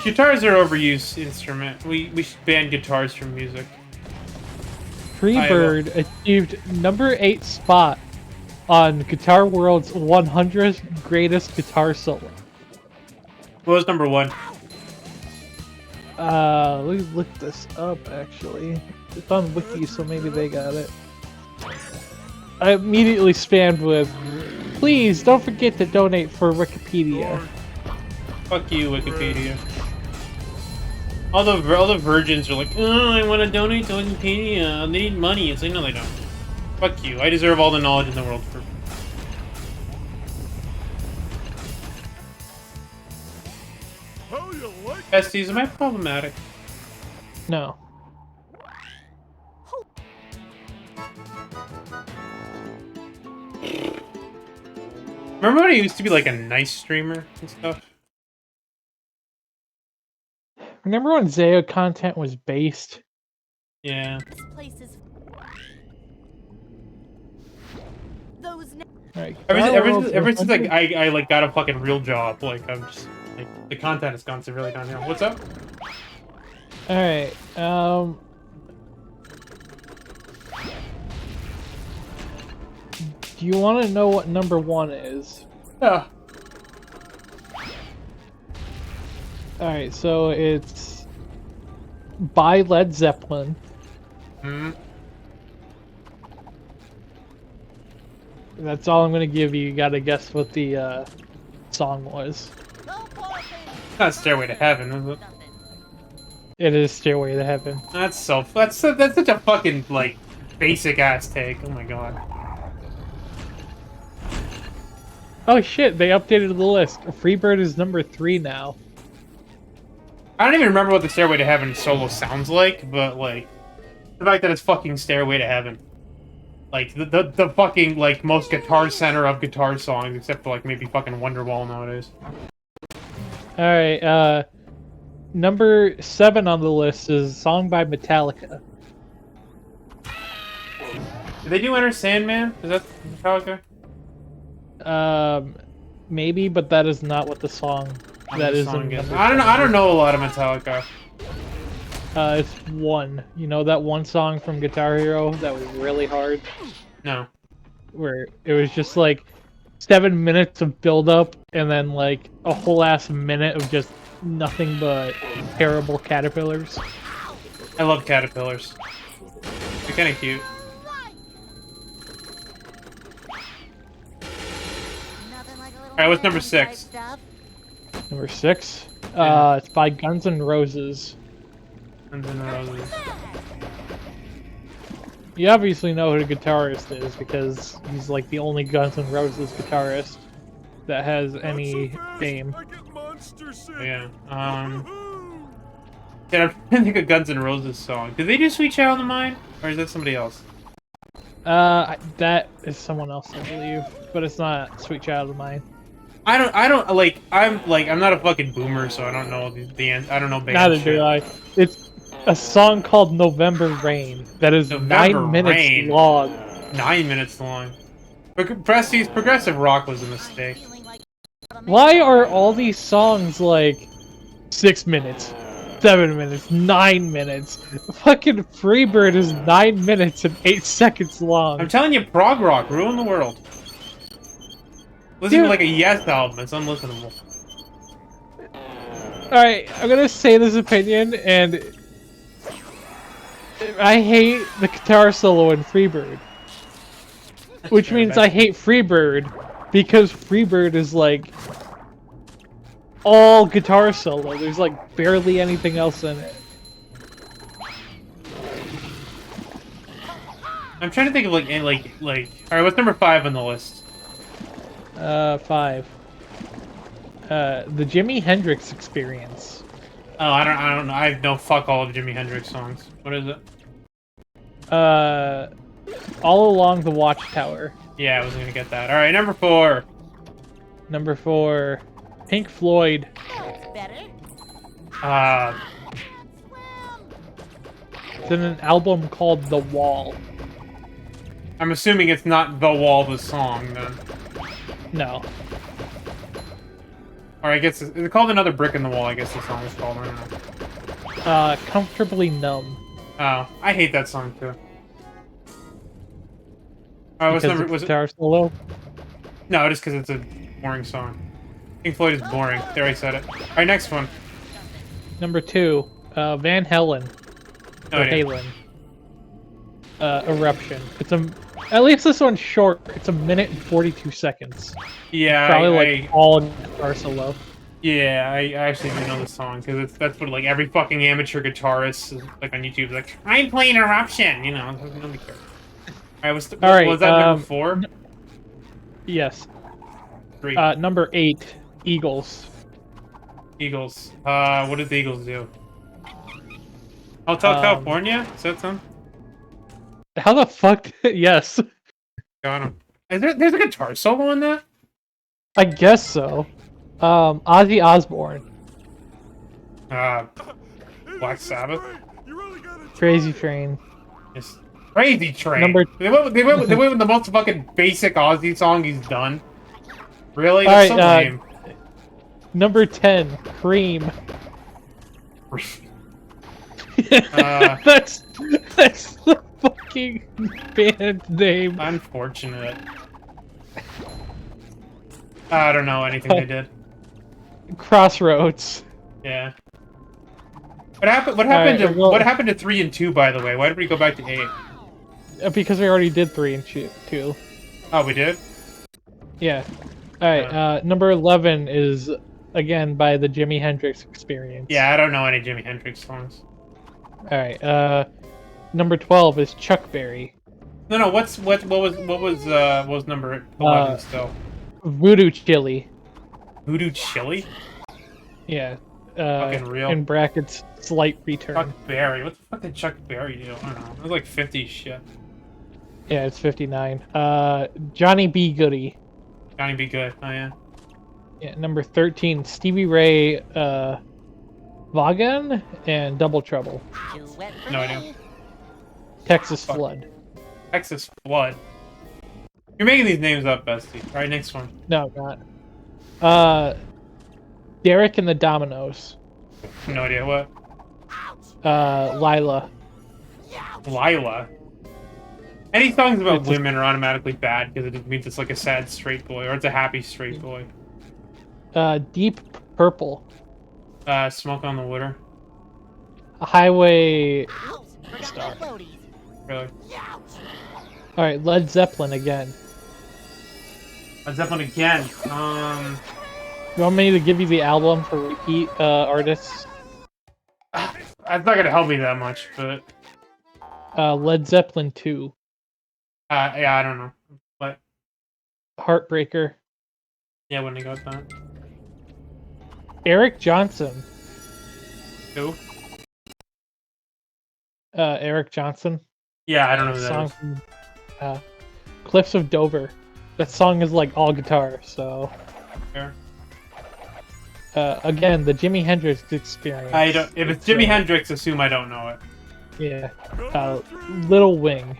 Guitars are overused instrument. We should ban guitars from music. Freebird achieved number 8 spot on Guitar World's 100th greatest guitar solo. What was number 1? Let me look this up actually. It's on Wiki, so maybe they got it. I immediately spammed with, please don't forget to donate for Wikipedia. Fuck you, Wikipedia. All the virgins are like, oh, I want to donate to Wikipedia. They need money. It's like, no, they don't. Fuck you. I deserve all the knowledge in the world for. How you like Besties, am I problematic? No. Remember when I used to be like a nice streamer and stuff? Remember when Zayo content was based? Yeah. This place is... Those... Alright, Ever since like I like got a fucking real job, like I'm just like the content has gone severely downhill. What's up? Alright, do you want to know what number 1 is? Yeah. Alright, so it's by Led Zeppelin. Hmm. That's all I'm gonna give you. You gotta guess what the song was. Not Stairway to Heaven, is it? It is Stairway to Heaven. That's such a fucking like basic ass take. Oh my god. Oh shit, they updated the list. Freebird is number 3 now. I don't even remember what the Stairway to Heaven solo sounds like, but like the fact that it's fucking Stairway to Heaven. Like the fucking like most guitar center of guitar songs, except for like maybe fucking Wonderwall nowadays. Alright, number 7 on the list is a song by Metallica. Did they do Enter Sandman? Is that Metallica? Maybe, but that is not what the song that is in number I don't know a lot of Metallica. It's 1. You know that one song from Guitar Hero that was really hard? No. Where it was just like 7 minutes of build up and then like a whole ass minute of just nothing but terrible caterpillars. I love caterpillars. They're kind of cute. Alright, what's number 6? Number 6? Yeah. It's by Guns N' Roses. Guns N' Roses. You obviously know who the guitarist is because he's like the only Guns N' Roses guitarist that has any fame. I get monster sick. Yeah. Woohoo! Yeah, I'm trying to think of Guns N' Roses song. Did they do Sweet Child of Mine? Or is that somebody else? That is someone else, I believe, but it's not Sweet Child of Mine. I'm not a fucking boomer, so I don't know the end. I don't know band Neither shit. do I. It's a song called November Rain that is November 9 minutes Rain. long. 9 minutes long. Progressive rock was a mistake. Feeling like Why are all these songs like 6 minutes, 7 minutes, 9 minutes? Fucking Freebird is 9 minutes and 8 seconds long. I'm telling you, prog rock ruined the world. Listen to Dude. like a Yes album. It's unlistenable. Alright, I'm gonna say this opinion, and I hate the guitar solo in Freebird. Which fair, means but- I hate Freebird, because Freebird is like all guitar solo. There's like barely anything else in it. I'm trying to think of like. All right, what's number 5 on the list? 5. The Jimi Hendrix Experience. Oh, I don't know. I have no fuck all of Jimi Hendrix songs. What is it? All Along the Watchtower. Yeah, I wasn't gonna get that. All right, number 4. Number 4, Pink Floyd. that's better. It's in an album called The Wall. I'm assuming it's not The Wall, the song, then. No. Or I guess, is it called Another Brick in the Wall? I guess the song is called, I don't know. Comfortably Numb. Oh, I hate that song, too. Alright, what's Because number, the was it? guitar solo. No, just because it's a boring song. Pink Floyd is boring. There, I said it. Alright, next one. Number 2, Van Halen. No Or idea. Halen. Eruption. At least this one's short. It's 1 minute and 42 seconons. Yeah, Probably like all guitar solo. yeah, I actually do know the song, because that's what, like, every fucking amateur guitarist, like, on YouTube is like, I'm playing Eruption, you know, nobody cares. Alright, Alright, was that number 4? Yes. 3. Number 8, Eagles. Eagles. What did the Eagles do? Hotel California? Is that some? How the fuck? Yes. Got him. There's a guitar solo in that? I guess so. Ozzy Osbourne. Black Sabbath? You really gotta Crazy Train. Yes. Crazy Train. Number- They went with the most fucking basic Ozzy song he's done. Really? That's so Alright, lame. Number 10, Cream. That's the fucking band name. Unfortunate. I don't know anything they did. Crossroads. Yeah. What happened to 3 and 2, by the way? Why did we go back to 8? Because we already did 3 and 2. Oh, we did? Yeah. Alright, number 11 is, again, by the Jimi Hendrix Experience. Yeah, I don't know any Jimi Hendrix songs. Alright, number 12 is Chuck Berry. No, what was number 11 still? Voodoo Chili. Voodoo Chili? Yeah. Fucking real. In brackets, Slight Return. Chuck Berry. What the fuck did Chuck Berry do? I don't know. It was like 50 shit. Yeah, it's 59. Johnny B. Goody. Johnny Be Good. Oh, yeah. Yeah, number 13, Stevie Ray, Vaughan, and Double Trouble. Too wet for No me. idea. Texas Fuck. Flood. Texas Flood. You're making these names up, Bestie. Alright, next one. No, not. Derek and the Dominoes. No idea what. Lila. Lila. Any songs about women are automatically bad because it means it's like a sad straight boy or it's a happy straight boy. Deep Purple. Smoke on the Water. Highway. Ouch, forgot Star. my floaties. Really. Alright, Led Zeppelin again. Led Zeppelin again. You want me to give you the album for repeat artists? That's not gonna help me that much, but Led Zeppelin 2. yeah, I don't know. But Heartbreaker. yeah, when they got that. Eric Johnson. Who? Eric Johnson. Yeah, I don't know who that Song is. from Cliffs of Dover. That song is like all guitar, so. Fair. Again, the Jimi Hendrix Experience. I don't. If it's Jimi Hendrix, assume I don't know it. Yeah. Little Wing.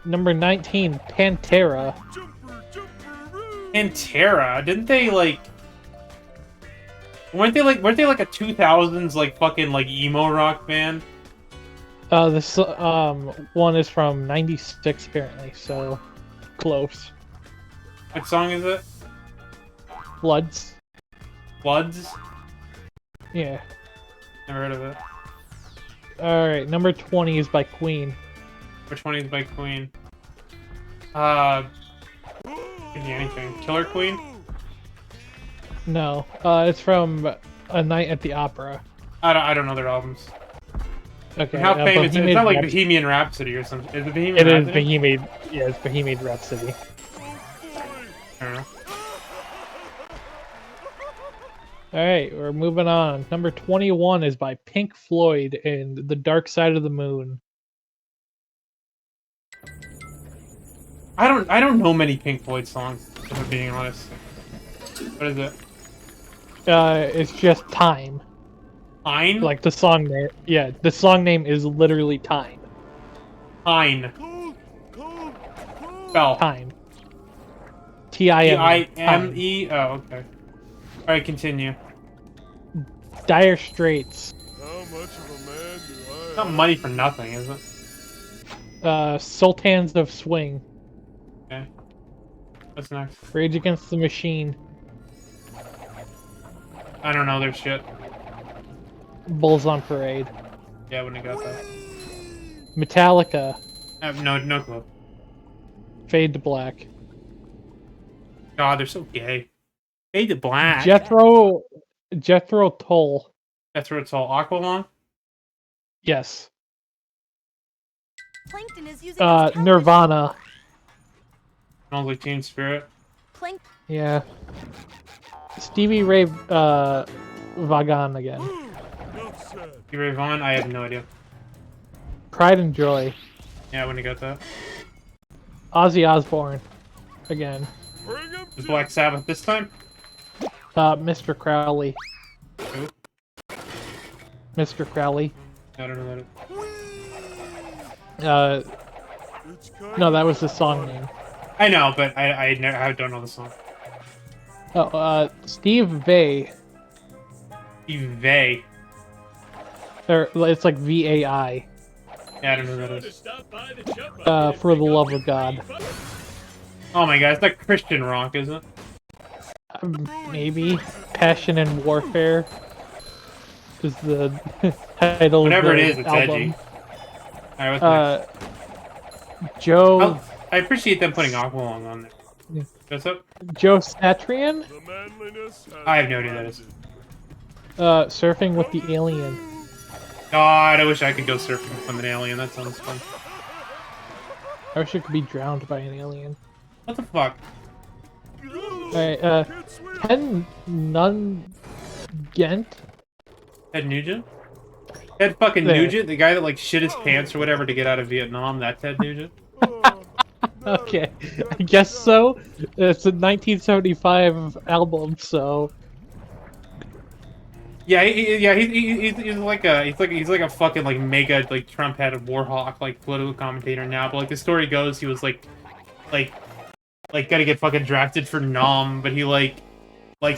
Number 19, Pantera. Jumper, jumper, Pantera, didn't they like? Weren't they like a 2000s like fucking like emo rock band? This one is from 96 apparently, so close. What song is it? Floods. Floods? Yeah. Never heard of it. Alright, number 20 is by Queen. Which one is by Queen? Could be anything. Killer Queen? No, it's from A Night at the Opera. I don't know their albums. Okay. How famous? It's Bohemian not like Rhapsody. Bohemian Rhapsody or something. Is it Bohemian It is Rhapsody? Bohemian. Yeah, it's Bohemian Rhapsody. I don't know. Alright, we're moving on. Number 21 is by Pink Floyd and The Dark Side of the Moon. I don't know many Pink Floyd songs, if I'm being honest. What is it? It's just Time. Pine? Like the song name. Yeah, the song name is literally Time. Pine. cold, cold, cold. Spell. Time. Time. Time. Oh, okay. Alright, continue. Dire Straits. How much of a man do I It's not have? money for nothing, is it? Sultans of Swing. Okay. What's next? Rage Against the Machine. I don't know their shit. Bulls on Parade. Yeah, I wouldn't have got that. Metallica. I have no clue. Fade to Black. God, they're so gay. Fade to Black. Jethro Tull. That's where it's all Aqualung. Yes. Plankton is using its television. Nirvana. Smells like Teen Spirit. Plank Yeah. Stevie Ray Vaughan again. Enough said. Ray Vaughan? I have no idea. Pride and Joy. Yeah, I wouldn't have got that. Ozzy Osbourne again. Bring him Is to Black Sabbath this time? Mr. Crowley. Who? Mr. Crowley. I don't know that. It's kind No, that was the song name. I know, but I don't know the song. Oh, Steve Vai. Steve Vai. Or it's like VAI. Yeah, I don't know who that is. For the Love of God. Oh my god, it's like Christian rock, isn't it? Maybe Passion and Warfare is the title. Whatever of the it is, it's album. edgy. Alright, what's next? Joe Oh, I appreciate them putting Aqualung on there. Yeah. What's up? Joe Satrian. The manliness has I have no idea who that is. Surfing with the Alien. God, I wish I could go surfing with an alien. That sounds fun. I wish I could be drowned by an alien. What the fuck? Alright, Ted Nugent. Ted Nugent? Ted fucking There. Nugent? The guy that like shit his pants or whatever to get out of Vietnam? That Ted Nugent? Okay, I guess so. It's a 1975 album, so Yeah, he's like a fucking like mega like Trump-headed warhawk like political commentator now. But like the story goes, he was like gotta get fucking drafted for Nam, but he like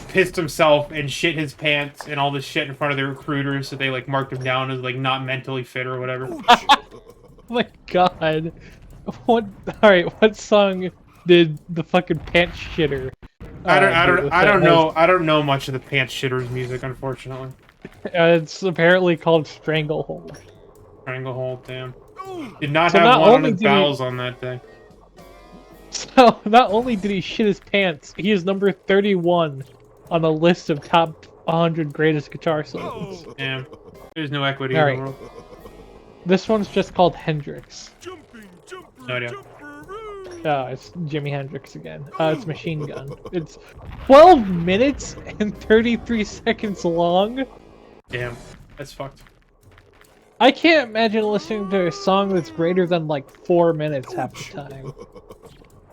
pissed himself and shit his pants and all this shit in front of the recruiters, so they like marked him down as like not mentally fit or whatever. oh my god. What? All right, what song did the fucking pants shitter? I don't know much of the pants shitters music, unfortunately. It's apparently called Stranglehold. Stranglehold, damn. Did not So have not one on only his did he- bowels on that day. So not only did he shit his pants, he is number 31 on the list of top 100 greatest guitar solos. Damn. There's no equity All in the right. world. This one's just called Hendrix. Jumping, jumper, No idea. jumperoo. It's Jimi Hendrix again. It's Machine Gun. It's 12 minutes and 33 seconds long. Damn. That's fucked. I can't imagine listening to a song that's greater than like 4 minutes half the time.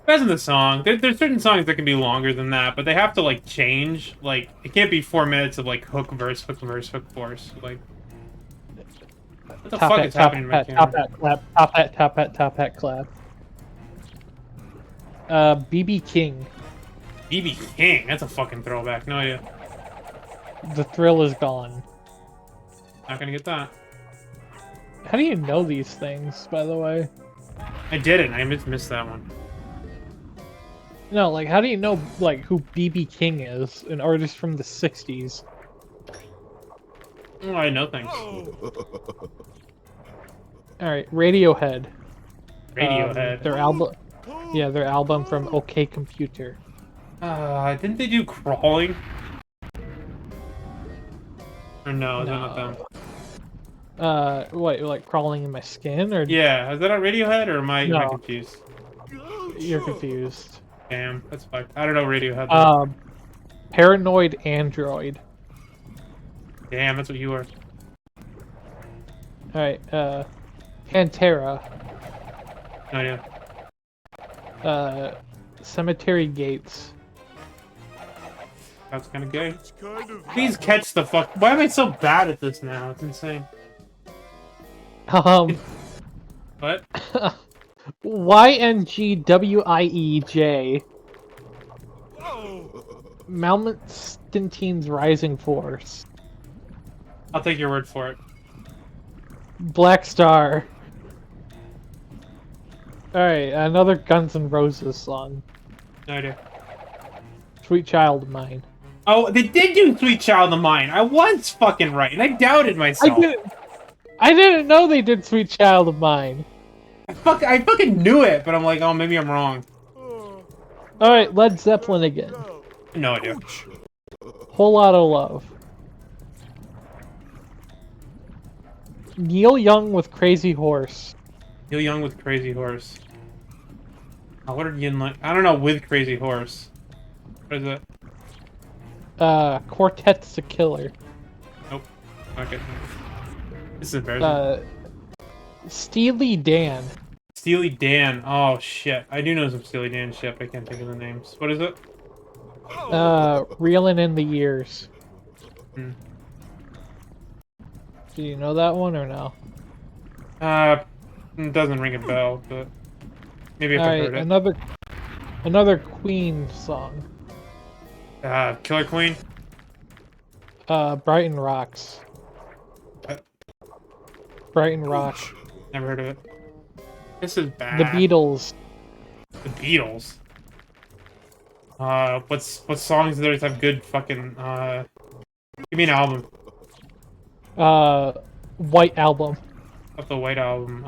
Depends on the song. There's certain songs that can be longer than that, but they have to like change. Like it can't be 4 minutes of like hook verse, hook verse, hook verse. Like what the fuck is happening to my camera? Top hat, clap. BB King. BB King. That's a fucking throwback. No idea. The Thrill Is Gone. Not gonna get that. How do you know these things, by the way? I didn't. I missed that one. No, like, how do you know, like, who BB King is? An artist from the 60s. Oh, I know things. Alright, Radiohead. Radiohead. Their album... Yeah, their album from OK Computer. Didn't they do Crawling? Or no, is that not No. them? What, like, Crawling in My Skin? Or Yeah, is that on Radiohead, or am I No. confused? You're confused. Damn, that's fucked. I don't know Radiohead. Though. Paranoid Android. Damn, that's what you are. Alright, Pantera. No idea. Cemetery Gates. That's kind of gay. It's kind of. Please catch the fuck. Why am I so bad at this now? It's insane. What? YNGWIEJ. Oh, Malmsten's Rising Force. I'll take your word for it. Black Star. Alright, another Guns N' Roses song. No idea. Sweet Child of Mine. Oh, they did do Sweet Child of Mine. I was fucking right, and I doubted myself. I didn't know they did Sweet Child of Mine. I fucking knew it, but I'm like, oh, maybe I'm wrong. Alright, Led Zeppelin again. No idea. Whole Lotta Love. Neil Young with Crazy Horse. Neil Young with Crazy Horse. Oh, what are you like? I don't know. With Crazy Horse. What is it? Quartet's the Killer. Nope. Okay. This is embarrassing. Steely Dan. Steely Dan. Oh shit. I do know some Steely Dan shit. But I can't think of the names. What is it? Reelin' in the Years. Hmm. Do you know that one or no? It doesn't ring a bell, but maybe if I heard it. Another Queen song. Killer Queen. Brighton Rocks. What? Brighton Rock. Never heard of it. This is bad. The Beatles. The Beatles. What songs there have good fucking give me an album. White Album. Of the White Album.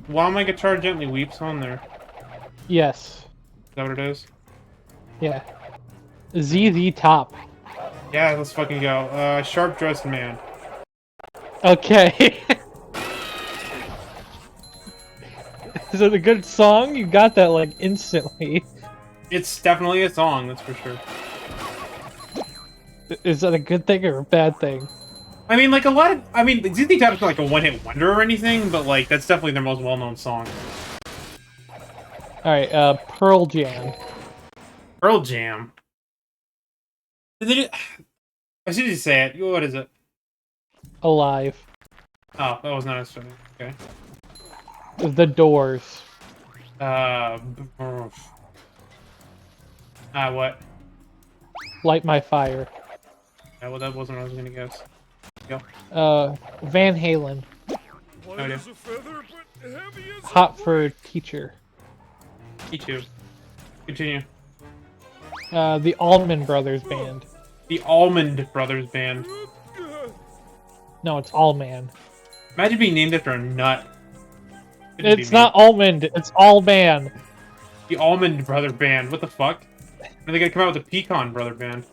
While My Guitar Gently Weeps on there. Yes. Is that what it is? Yeah. ZZ Top. Yeah, let's fucking go. Sharp Dressed Man. Okay. Is it a good song? You got that like instantly. It's definitely a song, that's for sure. Is that a good thing or a bad thing? I mean, like, ZZ Top is not like a one-hit wonder or anything, but, like, that's definitely their most well-known song. Alright, Pearl Jam. Pearl Jam. Did they do... I should just say it. What is it? Alive. Oh, that was not as funny. Okay. The Doors. What? Light My Fire. Yeah, well, that wasn't what I was gonna guess. Go. Van Halen. light idea. as a feather, but heavy as a Hot for Teacher. Me too. Continue. The Allman Brothers Band. The Almond Brothers Band. No, it's Allman. Imagine being named after a nut. Couldn't be It's me. not Almond, it's Allman. The Almond Brother Band. What the fuck? Are they gonna come out with the Pecan Brother Band?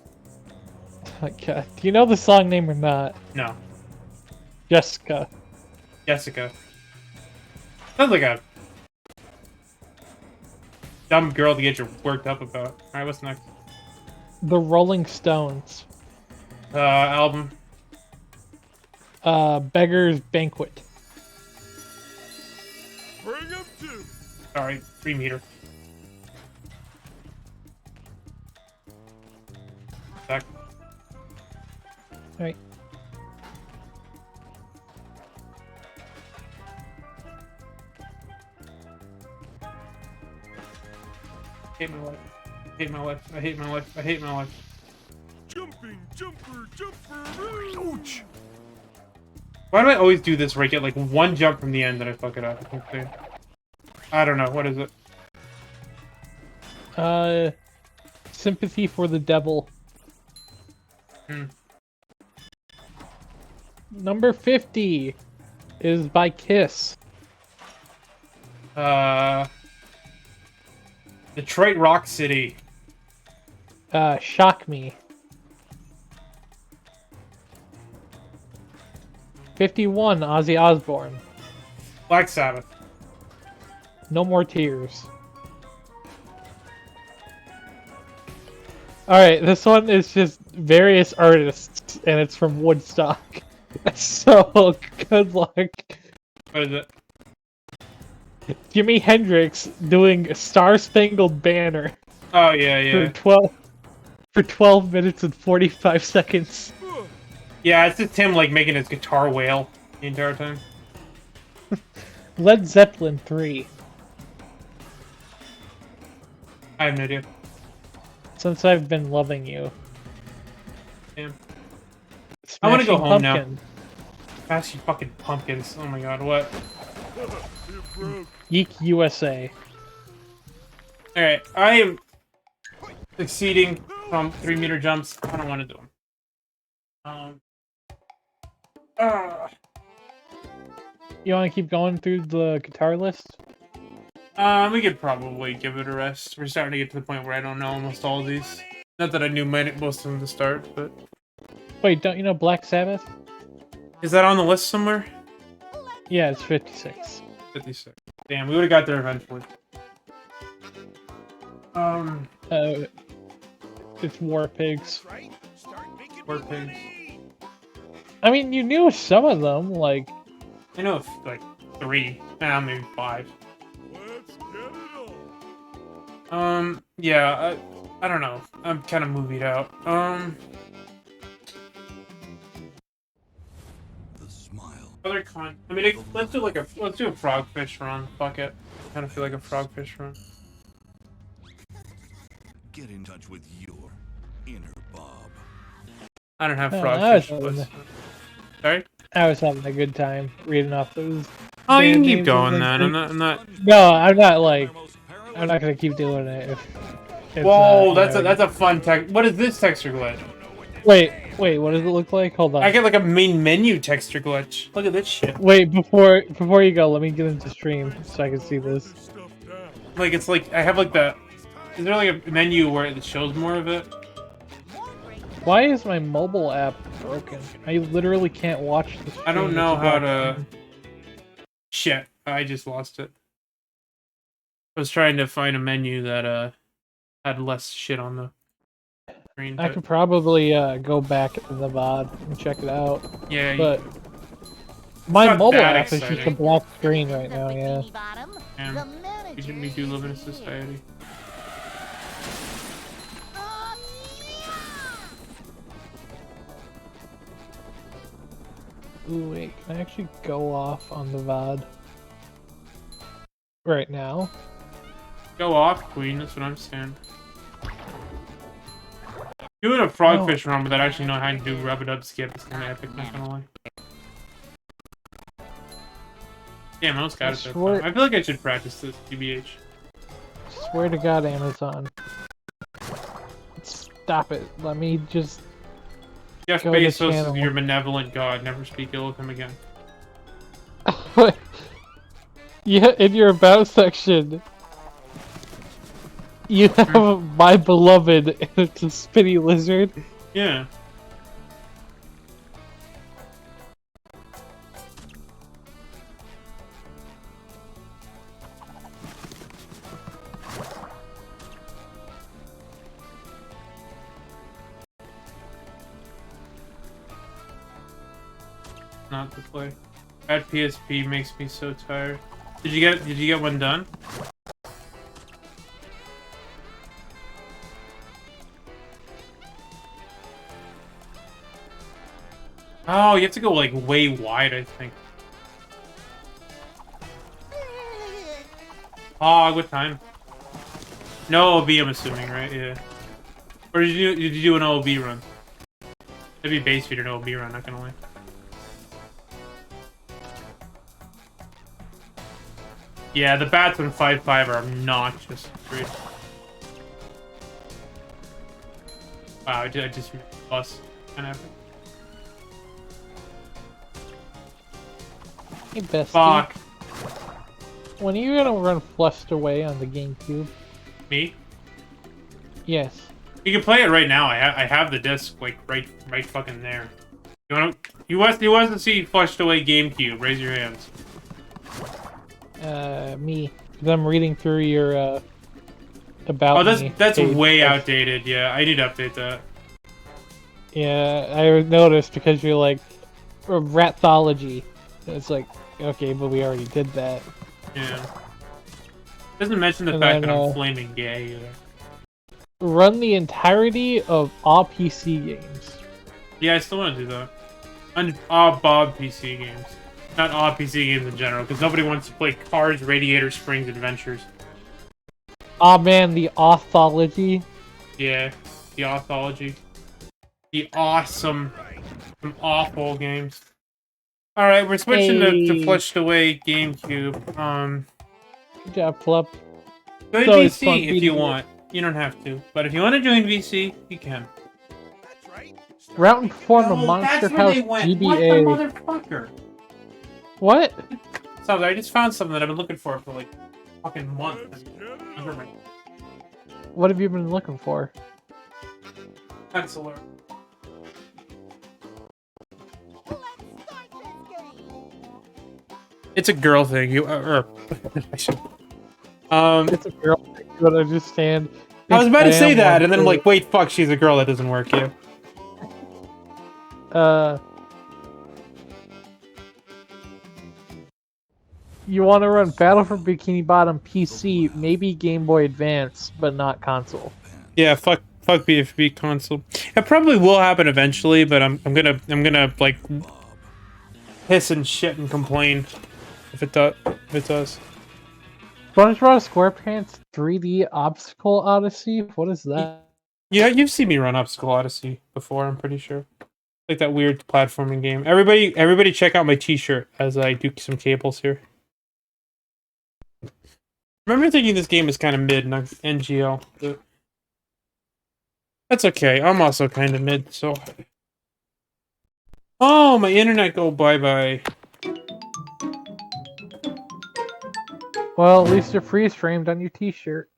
Oh my god. Do you know the song name or not? No. Jessica. Jessica. Sounds like a dumb girl to get you worked up about. Alright, what's next? The Rolling Stones. Album. Beggar's Banquet. bring him to. Sorry, 3 meter. Back. Alright. hate my life. I hate my life. I hate my life. I hate my life. Jumping, jumper, jumper. Ouch. Why do I always do this where I get like one jump from the end and I fuck it up? Okay. I don't know. What is it? Sympathy for the Devil. Number 50 is by Kiss. Detroit Rock City. Shock Me. 51, Ozzy Osbourne. Black Sabbath. No More Tears. Alright, this one is just various artists, and it's from Woodstock. So, good luck. What is it? Jimi Hendrix doing Star Spangled Banner Oh yeah, yeah. for 12 minutes and 45 seconds. Yeah, it's just him like making his guitar wail the entire time. Led Zeppelin 3. I have no idea. Since I've Been Loving You. Damn. I want to go Smashing home now. Pumpkins. Ask you fucking pumpkins. Oh my god, what? It broke. Geek USA. Alright, I am succeeding from 3-meter jumps. I don't want to do them. You want to keep going through the guitar list? We could probably give it a rest. We're starting to get to the point where I don't know almost all of these. Not that I knew most of them to start, but... Wait, don't you know Black Sabbath? Is that on the list somewhere? Yeah, it's 56. 56. Damn, we would have got there eventually. It's War Pigs. Right? Start making War me Pigs. money. I mean, you knew some of them, like... I know like 3. Nah, maybe 5. Let's get it on. Yeah, I don't know. I'm kind of movied out. The smile. Other con. I mean, let's do a frogfish run. Fuck it. I kind of feel like a frogfish run. Get in touch with your inner Bob. I don't have Oh, frogfish. that was- But... Sorry. I was having a good time reading off those. Oh, you can band keep names going and then. things. I'm not. No, I'm not like. I'm not gonna keep doing it. If it's Whoa, not, that's a fun text. What is this texture glitch? Wait, what does it look like? Hold on. I get like a main menu texture glitch. Look at this shit. Wait, before you go, let me get into stream so I can see this. Stuff down. Like it's like I have like the. Is there like a menu where it shows more of it? Why is my mobile app broken? I literally can't watch the stream. I don't know It's how broken. to. Shit, I just lost it. I was trying to find a menu that had less shit on the screen. I But could probably go back in the VOD and check it out, yeah, but my not mobile that app is just a exciting. black screen right now. The Yeah. Bikini Bottom, And the manager we do live in a is society. Oh, Ooh, wait, can I actually go off on the VOD right now? Go off, Queen. That's what I'm saying. Doing a frogfish run without actually knowing how to do rub-a-dub skip is kind of epic, not gonna lie. Damn, I almost got I it that swear- time. I feel like I should practice this, TBH. Swear to God, Amazon. Stop it. Let me just... Jeff Go to Bezos channel. is your benevolent god. Never speak ill of him again. Yeah, in your about section, you have my beloved, and it's a spinny lizard. Yeah. Not to play. Bad PSP makes me so tired. Did you get one done? Oh, you have to go like way wide, I think. Ah, what time? No OB, I'm assuming, right? Yeah. Or did you do an OB run? That'd be base feed or no OB run, not gonna lie. Yeah, the bats on 5-5 are obnoxious. Great. Wow, I just bust. Kind of. Hey, bestie. Fuck. When are you gonna run Flushed Away on the GameCube? Me? Yes. You can play it right now. I have the disc like right fucking there. You want to see Flushed Away GameCube? Raise your hands. Me. 'Cause I'm reading through your about. Oh, me that's page. way outdated. Yeah, I need to update that. Yeah, I noticed because you're like Ratthology. It's like, okay, but we already did that. Yeah. Doesn't mention the And fact then, that I'm flaming gay either. Run the entirety of all PC games. Yeah, I still want to do that. And all Bob PC games. Not all PC games in general, because nobody wants to play Cars, Radiator Springs Adventures. Oh man, the Authology. Yeah, the Authology. The awesome, some awful games. Alright, we're switching to Flushed Away GameCube. Good job, Plup. Join So it's fun VC if you beating want. You don't have to. But if you want to join VC, you can. That's right. Route and perform a Oh, Monster that's where House they went. GBA. What the motherfucker? What? So I just found something that I've been looking for like fucking months. Let's get it Never on. mind. What have you been looking for? Penciler. Let's start this game. It's a girl thing. You I should. It's a girl. I don't understand. I was about to say am that, one and then I'm too. like, wait, fuck, she's a girl. That doesn't work. Yeah. You want to run Battle for Bikini Bottom PC, maybe Game Boy Advance, but not console. Yeah. Fuck BFB console. It probably will happen eventually, but I'm gonna like piss and shit and complain if it does. SpongeBob SquarePants 3D Obstacle Odyssey? What is that? Yeah, you've seen me run Obstacle Odyssey before. I'm pretty sure. Like that weird platforming game. Everybody, check out my T-shirt as I do some cables here. I remember thinking this game is kind of mid, not NGL. But that's okay. I'm also kind of mid, so. Oh, my internet go bye-bye. Well, at least they're freeze framed on your T-shirt.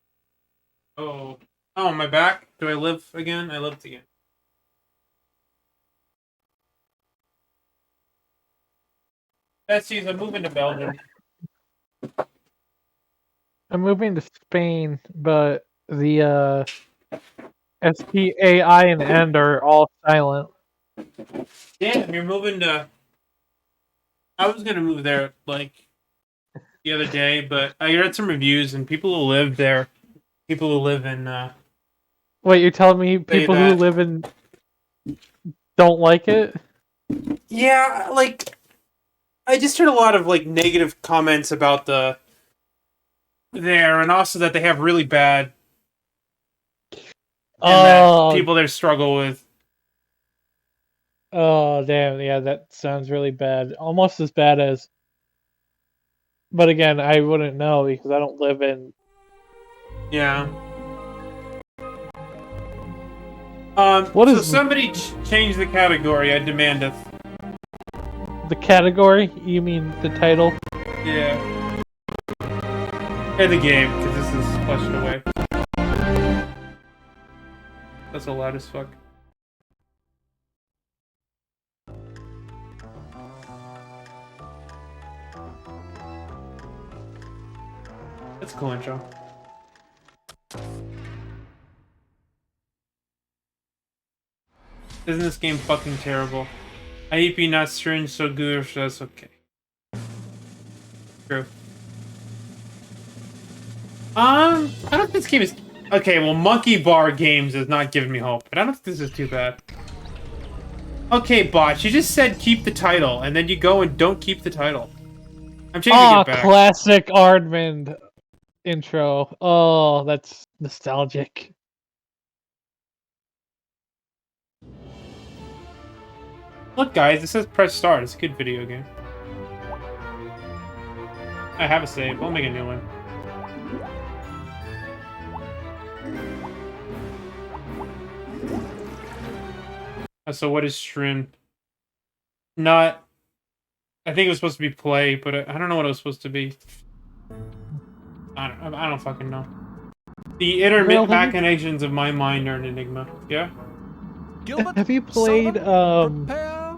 Oh, my back. Do I live again? I lived again. Betsy, I'm moving to Belgium. I'm moving to Spain, but the SPAI and N are all silent. Damn, you're moving to. I was gonna move there like the other day, but I read some reviews and people who live there, people who live in. Wait, you're telling me people who that. live in don't like it? Yeah, like I just heard a lot of like negative comments about the there, and also that they have really bad. And that people there struggle with. Oh, damn. Yeah, that sounds really bad. Almost as bad as... But again, I wouldn't know because I don't live in... Yeah. What so is- somebody change the category, I demandeth. The category? You mean the title? Yeah. And the game, because this is flushed away. That's so loud as fuck. That's a cool intro. Isn't this game fucking terrible? I hate being not strange, so good, so that's okay. True. I don't think this game is... Okay, well, Monkey Bar Games is not giving me hope, but I don't think this is too bad. Okay, Botch, you just said keep the title, and then you go and don't keep the title. I'm changing it back. Classic Ardmond. intro. Oh, that's nostalgic. Look, guys, it says press start. It's a good video game. I have a save. I'll make a new one. So what is shrimp? Not... I think it was supposed to be play, but I don't know what it was supposed to be. I don't fucking know. The intermittent machinations of my mind are an enigma. Yeah? Gilbert, Have you played Sullivan, prepare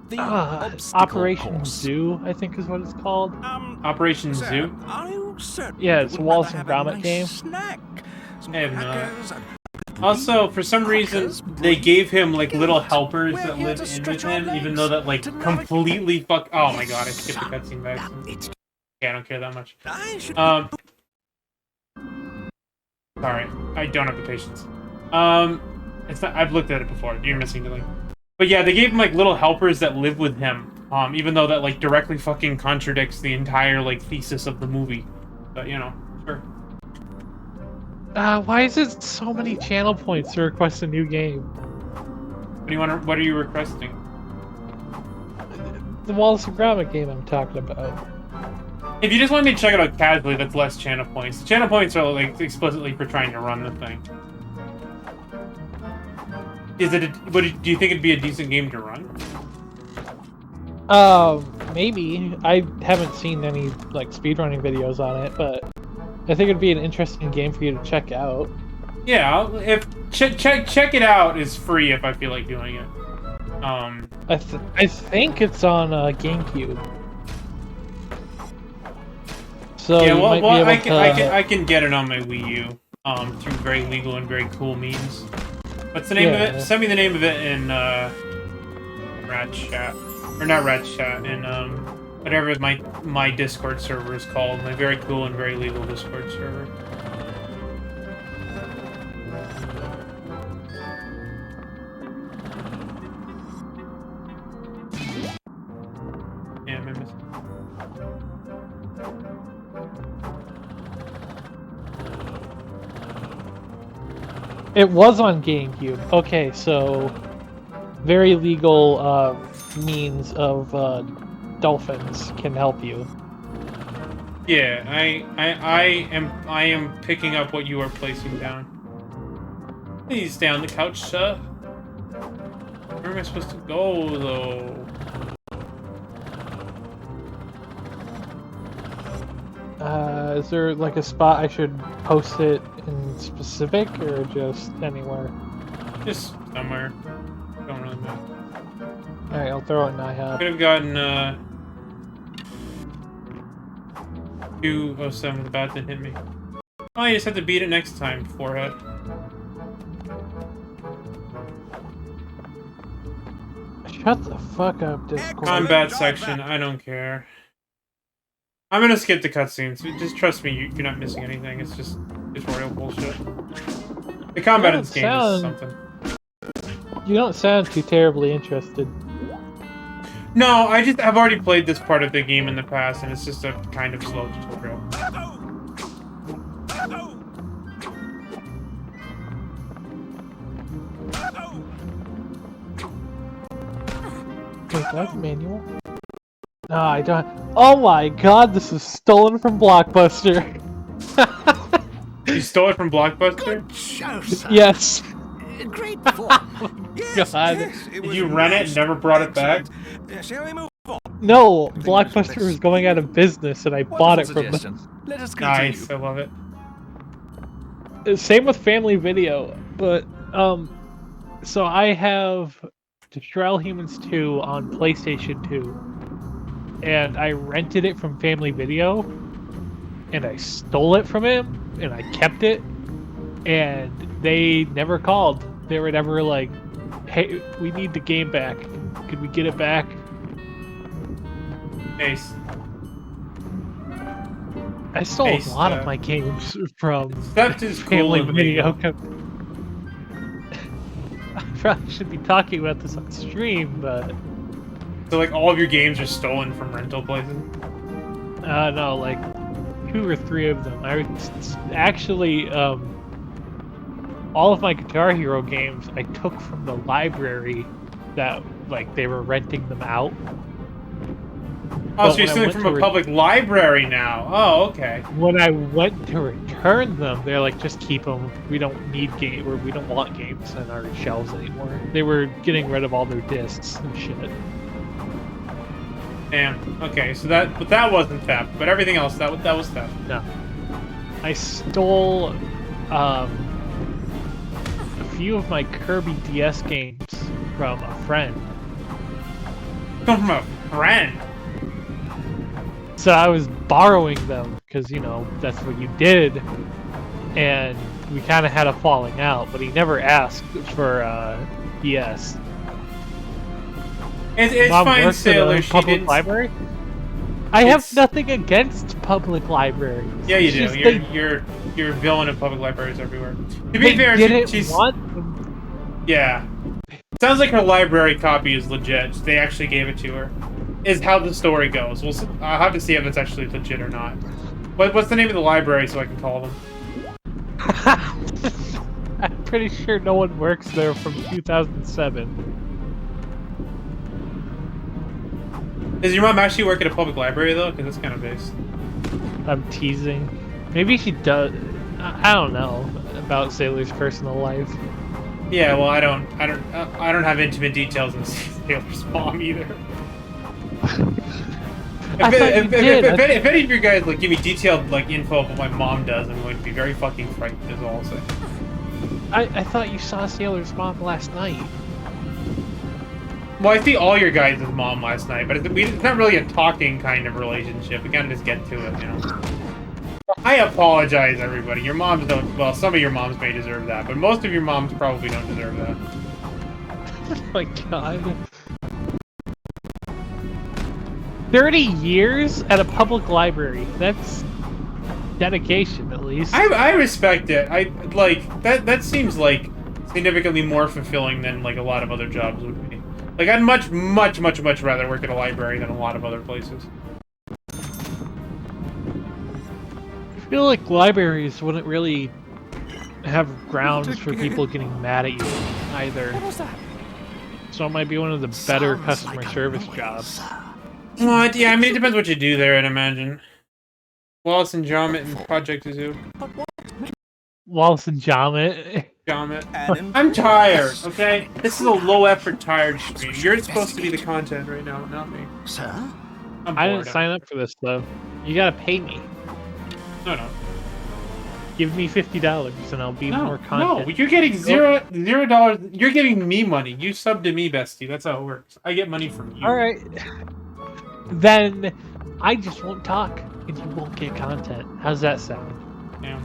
the obstacle Operation course. Zoo? I think is what it's called. Operation sir, Zoo? Are you certain Yeah, you it's a would Wallace rather and have a Gromit nice game. Snack, some I have not. crackers and Also, for some reason, they gave him, like, little helpers We're that here live to in stretch with our him, even legs though that, like, to navigate- completely fuck... Oh my god, I skipped the cutscene by accident. It's Yeah, I don't care that much. I should Sorry, I don't have the patience. It's not... I've looked at it before. You're missing nothing. But yeah, they gave him, like, little helpers that live with him, even though that, like, directly fucking contradicts the entire, like, thesis of the movie. But, you know, sure. Why is it so many channel points to request a new game? What are you requesting? The Wallace and Gromit game I'm talking about. If you just want me to check it out casually, that's less channel points. The channel points are, like, explicitly for trying to run the thing. Is it? Do you think it'd be a decent game to run? Maybe. I haven't seen any like speedrunning videos on it, but I think it'd be an interesting game for you to check out. Yeah, if check it out is free if I feel like doing it. I think it's on GameCube. So Yeah, you might be able I can get it on my Wii U through very legal and very cool means. What's the name of it? Send me the name of it in Rat Chat, or not Rat Chat, in whatever my Discord server is called. My very cool and very legal Discord server. Yeah, I missed. It was on GameCube. Okay, so very legal means of dolphins can help you. Yeah, I am picking up what you are placing down. Please stay on the couch, sir. Where am I supposed to go, though? Is there like a spot I should post it in specific, or just anywhere? Just somewhere. Don't really know. Alright, I'll throw it in IHOP. Could have gotten 207 the bat didn't hit me. Oh, you just have to beat it next time, forehead. Shut the fuck up, Discord. Combat section, I don't care. I'm gonna skip the cutscenes. Just trust me, you're not missing anything. It's just tutorial bullshit. The combat in this game is something. You don't sound too terribly interested. No, I've already played this part of the game in the past, and it's just a kind of slow tutorial. Wait, do I have a manual? No, I don't. Oh my god, this is stolen from Blockbuster. You stole it from Blockbuster? show, sir. Yes. Great form. Yes, God. yes, it Did was you rent it and never brought it back? excellent. Shall we move on? No, Blockbuster was going out of business, and I bought it from them. Let us continue. Nice, I love it. Same with Family Video, but so I have Destroy All Humans 2 on PlayStation 2, and I rented it from Family Video, and I stole it from him, and I kept it, and they never called. They were never like, "Hey, we need the game back. Could we get it back?" Nice. I stole Hey, a lot of my games from Theft is cool Family and Video. legal. I probably should be talking about this on stream, but So like all of your games are stolen from rental places? no, like 2 or 3 of them. I actually, all of my Guitar Hero games I took from the library that, like, they were renting them out. Oh, But so you're when I stealing went from to a public library now. Oh, okay. When I went to return them, they're like, just keep them. We don't need game, or we don't want games on our shelves anymore. They were getting rid of all their discs and shit. Damn. Okay, so that wasn't theft, but everything else that was theft. No. I stole a few of my Kirby DS games from a friend. Come from a friend. So I was borrowing them because, you know, that's what you did, and we kind of had a falling out. But he never asked for DS. It's Mom fine, works at Sailor. a She public didn't. library. I have It's- nothing against public libraries. Yeah, you It's do. just You're a villain of public libraries everywhere. To be they fair, didn't she's want them. yeah. Sounds like her library copy is legit. They actually gave it to her. Is how the story goes. I'll have to see if it's actually legit or not. What's the name of the library so I can call them? I'm pretty sure no one works there from 2007. Does your mom actually work at a public library though? Because that's kind of based. I'm teasing. Maybe she does. I don't know about Sailor's personal life. Yeah, well, I don't have intimate details on Sailor's mom either. If any of you guys like give me detailed like info of what my mom does, I'm going to be very fucking frightened. Is all I'll say. I thought you saw Sailor's mom last night. Well, I see all your guys' mom last night, but it's not really a talking kind of relationship. We kind of just get to it, you know. I apologize, everybody. Your moms don't. Well, some of your moms may deserve that, but most of your moms probably don't deserve that. Oh my god. 30 years at a public library. That's dedication, at least. I respect it. I like that. That seems like significantly more fulfilling than like a lot of other jobs would be. Like I'd much rather work at a library than a lot of other places. I feel like libraries wouldn't really have grounds for people getting mad at you either. So it might be one of the better customer service jobs. What? Yeah, I mean it depends what you do there. I'd imagine. Wallace and Gromit and Project Zoo. Wallace and Gromit. Gromit. I'm tired. Okay, this is a low-effort tired stream. You're supposed to be the content right now, not me. Sir? I'm I bored. didn't sign up for this though. You gotta pay me. No. Give me $50 and I'll be more content. No, you're getting $0. You're giving me money. You sub to me, bestie. That's how it works. I get money from you. Alright. Then I just won't talk and you won't get content. How's that sound? Yeah.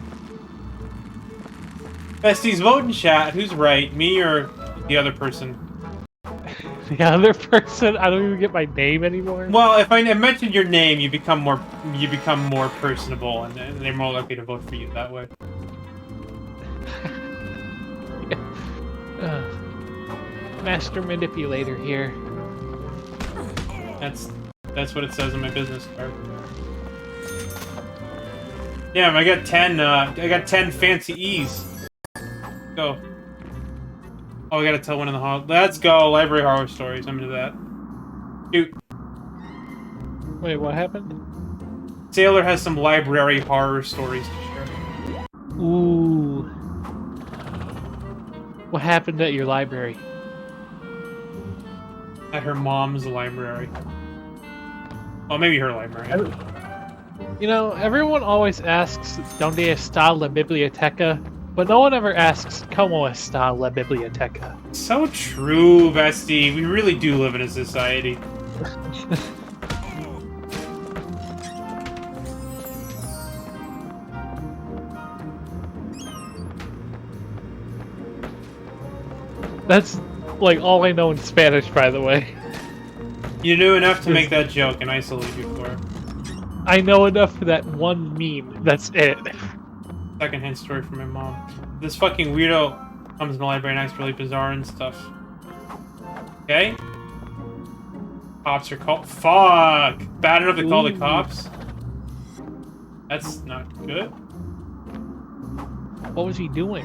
Besties, vote in chat. Who's right, me or the other person? The other person? I don't even get my name anymore. Well, if I mention your name, you become more personable, and they're more likely to vote for you that way. Master manipulator here. That's what it says on my business card. Yeah, I got 10. I got 10 fancy E's. Go. Oh, I gotta tell one in the hall. Let's go. Library horror stories. I'm into that. Shoot. Wait, what happened? Sailor has some library horror stories to share. Ooh. What happened at your library? At her mom's library. Oh, maybe her library. You know, everyone always asks, ¿Dónde está la biblioteca? But no one ever asks, ¿Cómo está la biblioteca? So true, bestie. We really do live in a society. That's, like, all I know in Spanish, by the way. You knew enough to make that joke, and I salute you for it. I know enough for that one meme. That's it. Secondhand story from my mom. This fucking weirdo comes in the library and acts really bizarre and stuff. Okay? Cops are called. Fuck! Bad enough to call the cops? That's not good. What was he doing?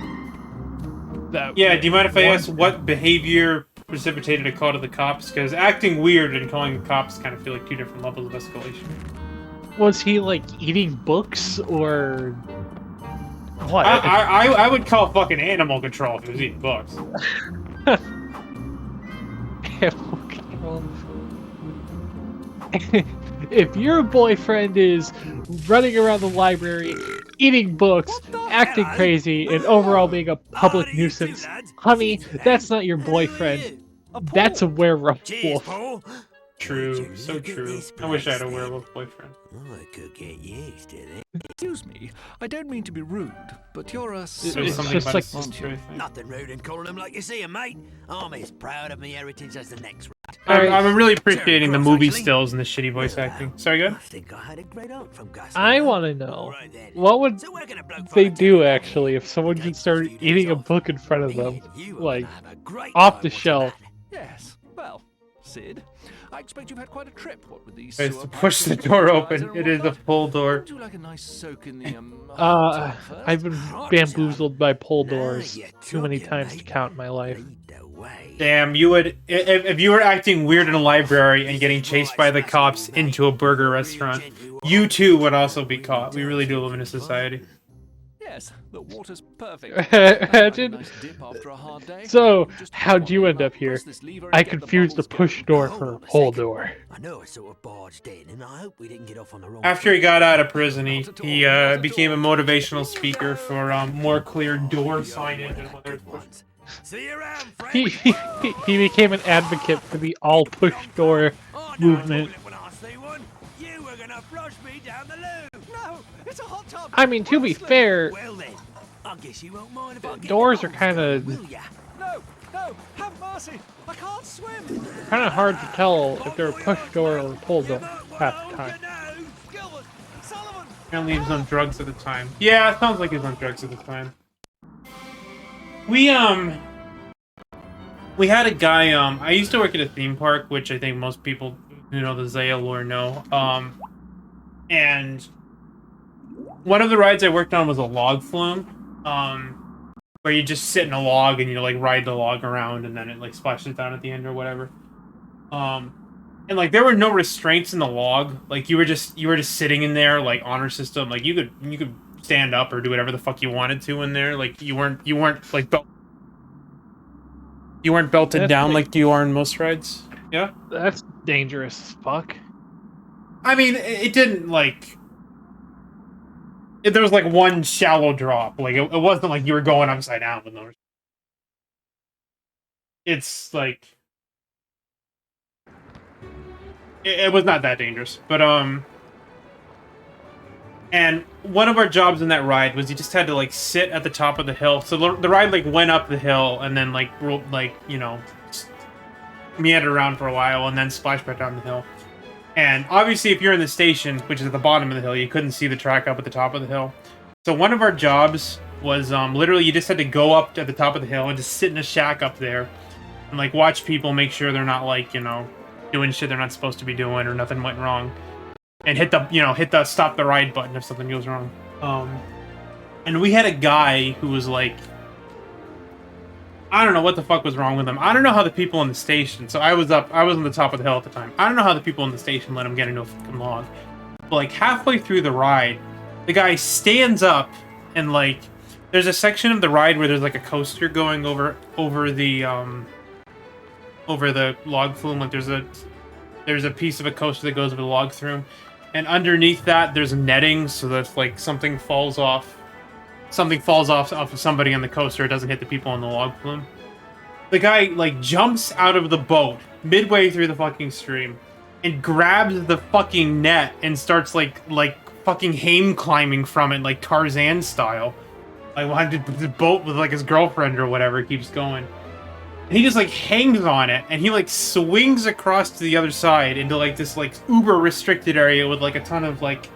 That Yeah, do you mind if I one- ask what behavior precipitated a call to the cops? Because acting weird and calling the cops kind of feel like two different levels of escalation. Was he like eating books or what? I would call fucking animal control if he was eating books. If your boyfriend is running around the library, eating books, acting crazy, and overall being a public nuisance, honey, that's not your boyfriend. That's a werewolf. Cheers, Paul. True, so true. I wish I had a werewolf boyfriend. I could get used to it. Excuse me, I don't mean to be rude, but you're a There's It's something just about like- his sister, I think. Nothing rude in calling them like you see 'em, mate. I'm as proud of my heritage as the next rat. I'm really appreciating the Cross, movie actually. stills and the shitty voice acting. Sorry, I go. think I had a great aunt from Gus. I want to know, Right then. what would So where can a bloke they find a do town? actually if someone just started eating a book in front of them, Me and you are like gonna have a great off time the watching shelf? that. Yes, well, Sid, I expect you've had quite a trip, what with these Guys, sewer to pipes push the and door fertilizer open. and It is a whatnot. full door. Would you like a nice soak in the hot tub first? I've been bamboozled by pull doors you too many took it, times to mate. count in my life. Lead the way. Damn, you would if you were acting weird in a library and getting chased by the cops into a burger restaurant. You too would also be caught. We really do live in a society. Yes, the water's perfect. Imagine. Nice dip after a hard day. So, Just how'd pop you it end up here? press this lever and I get the confused the bubbles push going. door Hold for on a pull second. door. I know I sort of barged in, and I hope we didn't get off on the wrong. After he foot. got out of prison, he became a motivational speaker for more clear door signage and whether it's Once. See you around, Frank. He became an advocate for the all push door Oh, no, movement. When I see one, you were gonna flush me down the loo. No, it's a hot tub. I mean, to be fair, Well then, I guess you won't mind if I get doors the are kinda- balls going, will ya? No, no, have mercy. I can't swim. kind of hard to tell if they're a push door or a pull door half the time. Gilbert, Sullivan. apparently he was on drugs at the time. Yeah, it sounds like he was on drugs at the time. We had a guy, I used to work at a theme park, which I think most people who know the Zaya lore know. And one of the rides I worked on was a log flume, where you just sit in a log and you like ride the log around and then it like splashes down at the end or whatever. And like there were no restraints in the log. Like you were just sitting in there like honor system. Like you could stand up or do whatever the fuck you wanted to in there. Like you weren't like you weren't belted That's down like- like you are in most rides. Yeah. That's dangerous as fuck. I mean, it didn't like. There was like one shallow drop. Like it wasn't like you were going upside down with no. It's like it was not that dangerous, but and one of our jobs in that ride was you just had to like sit at the top of the hill. So the ride like went up the hill and then like meandered around for a while and then splashed back down the hill. And obviously, if you're in the station, which is at the bottom of the hill, you couldn't see the track up at the top of the hill. So one of our jobs was literally you just had to go up to the top of the hill and just sit in a shack up there and like watch people, make sure they're not like doing shit they're not supposed to be doing or nothing went wrong, and hit the stop the ride button if something goes wrong. And we had a guy who was like, I don't know what the fuck was wrong with him. I don't know how the people in the station. So I was on the top of the hill at the time. I don't know how the people in the station let him get into a fucking log. But like halfway through the ride, the guy stands up and like there's a section of the ride where there's like a coaster going over the log flume. Like there's a piece of a coaster that goes over the log flume, and underneath that there's netting so that like something falls off of somebody on the coaster. It doesn't hit the people on the log flume. The guy like jumps out of the boat midway through the fucking stream and grabs the fucking net and starts like fucking hame climbing from it like Tarzan style. Like wanted the boat with like his girlfriend or whatever keeps going. And he just like hangs on it and he like swings across to the other side into like this like uber restricted area with like a ton of like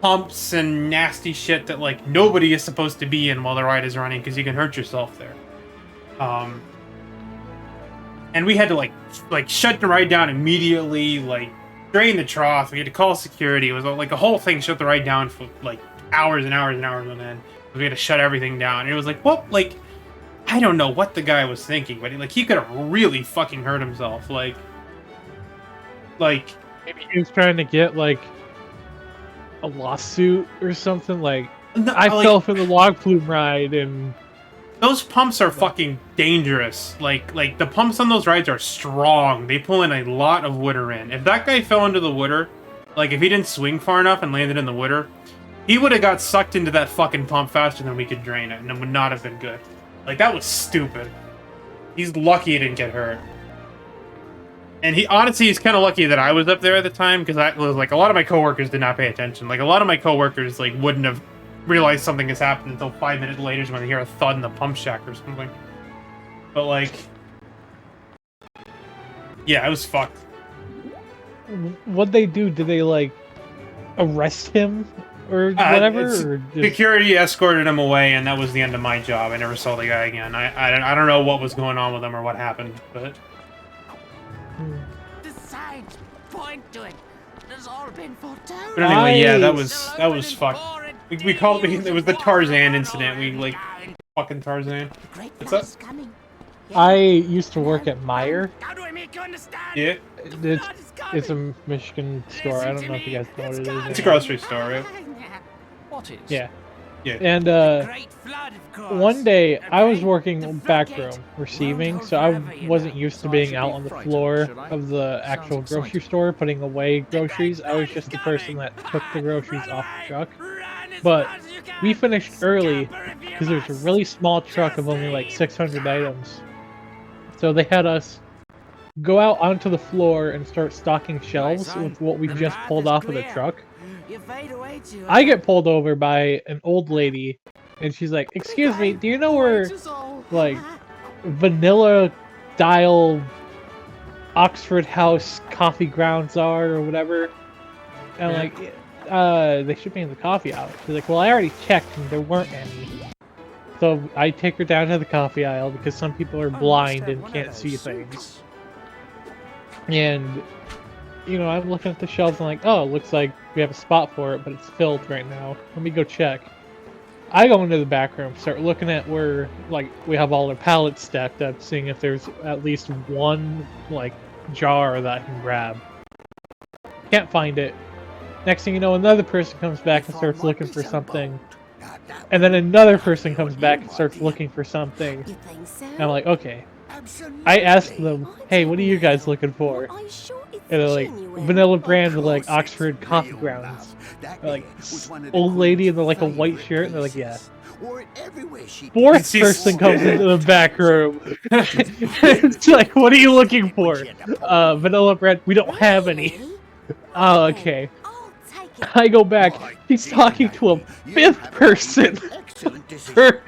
pumps and nasty shit that like nobody is supposed to be in while the ride is running because you can hurt yourself there. And we had to like shut the ride down immediately, like drain the trough. We had to call security. It was like a whole thing shut the ride down for like hours and hours and hours on end. We had to shut everything down. And it was like, what? Like, I don't know what the guy was thinking, but he could have really fucking hurt himself. Like maybe he was trying to get like a lawsuit or something. Like, no, I fell from the log flume ride, and those pumps are fucking dangerous. Like the pumps on those rides are strong. They pull in a lot of water in. If that guy fell into the water, like if he didn't swing far enough and landed in the water, he would have got sucked into that fucking pump faster than we could drain it, and it would not have been good. Like, that was stupid. He's lucky he didn't get hurt. And he's kind of lucky that I was up there at the time, because I was like, a lot of my coworkers did not pay attention. Like, a lot of my coworkers, like, wouldn't have realized something has happened until 5 minutes later when they hear a thud in the pump shack or something. But, like, yeah, it was fucked. what'd they do? Did they, like, arrest him? Or whatever? Or just... Security escorted him away, and that was the end of my job. I never saw the guy again. I don't know what was going on with him or what happened, but... The signs point to it. There's all been foretold. But anyway, yeah, that was fucked. We called it was the Tarzan incident. We, like, fucking Tarzan. What's up? I used to work at Meijer. Yeah. It's a Michigan store. I don't know if you guys know what it is. It's a grocery store, right? What is? Yeah. Yeah. And one day I was working back room receiving, so I wasn't used to being out on the floor of the actual grocery store putting away groceries. I was just the person that took the groceries off the truck. But we finished early because there's a really small truck of only like 600 items. So they had us go out onto the floor and start stocking shelves with what we just pulled off of the truck. I get pulled over by an old lady, and she's like, "Excuse me, do you know where, like, vanilla dial Oxford House coffee grounds are, or whatever?" And I'm like, they should be in the coffee aisle. She's like, "Well, I already checked, and there weren't any." So I take her down to the coffee aisle, because some people are blind and can't see things. And, you know, I'm looking at the shelves and like, oh, it looks like we have a spot for it, but it's filled right now. Let me go check. I go into the back room, start looking at where, like, we have all our pallets stacked up, seeing if there's at least one, like, jar that I can grab. Can't find it. Next thing you know, another person comes back and starts looking for something. And then another person comes back and starts looking for something. And I'm like, okay. I asked them, hey, what are you guys looking for? And they're like, vanilla brand with like Oxford coffee grounds. They're like, old lady in like a white shirt, and they're like, yeah. Fourth person comes into the back room. It's like, what are you looking for? Vanilla bread. We don't have any. Oh, okay. I go back. He's talking to a fifth person for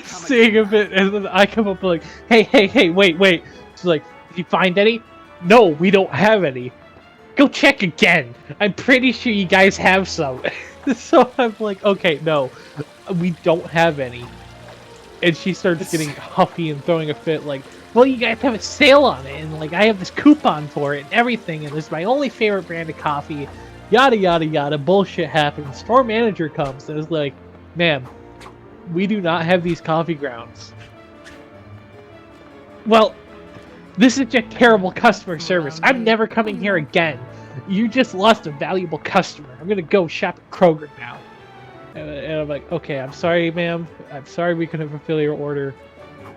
seeing a bit, and then I come up like, hey, wait. She's like, did you find any? No, we don't have any. Go check again. I'm pretty sure you guys have some. So I'm like, okay, no, we don't have any. And she starts getting huffy and throwing a fit, like, well, you guys have a sale on it, and like, I have this coupon for it and everything, and this is my only favorite brand of coffee. Yada yada yada, bullshit happens. Store manager comes and is like, ma'am, we do not have these coffee grounds. Well, this is just terrible customer service. I'm never coming here again. You just lost a valuable customer. I'm gonna go shop at Kroger now. And I'm like, okay, I'm sorry, ma'am. I'm sorry we couldn't fulfill your order.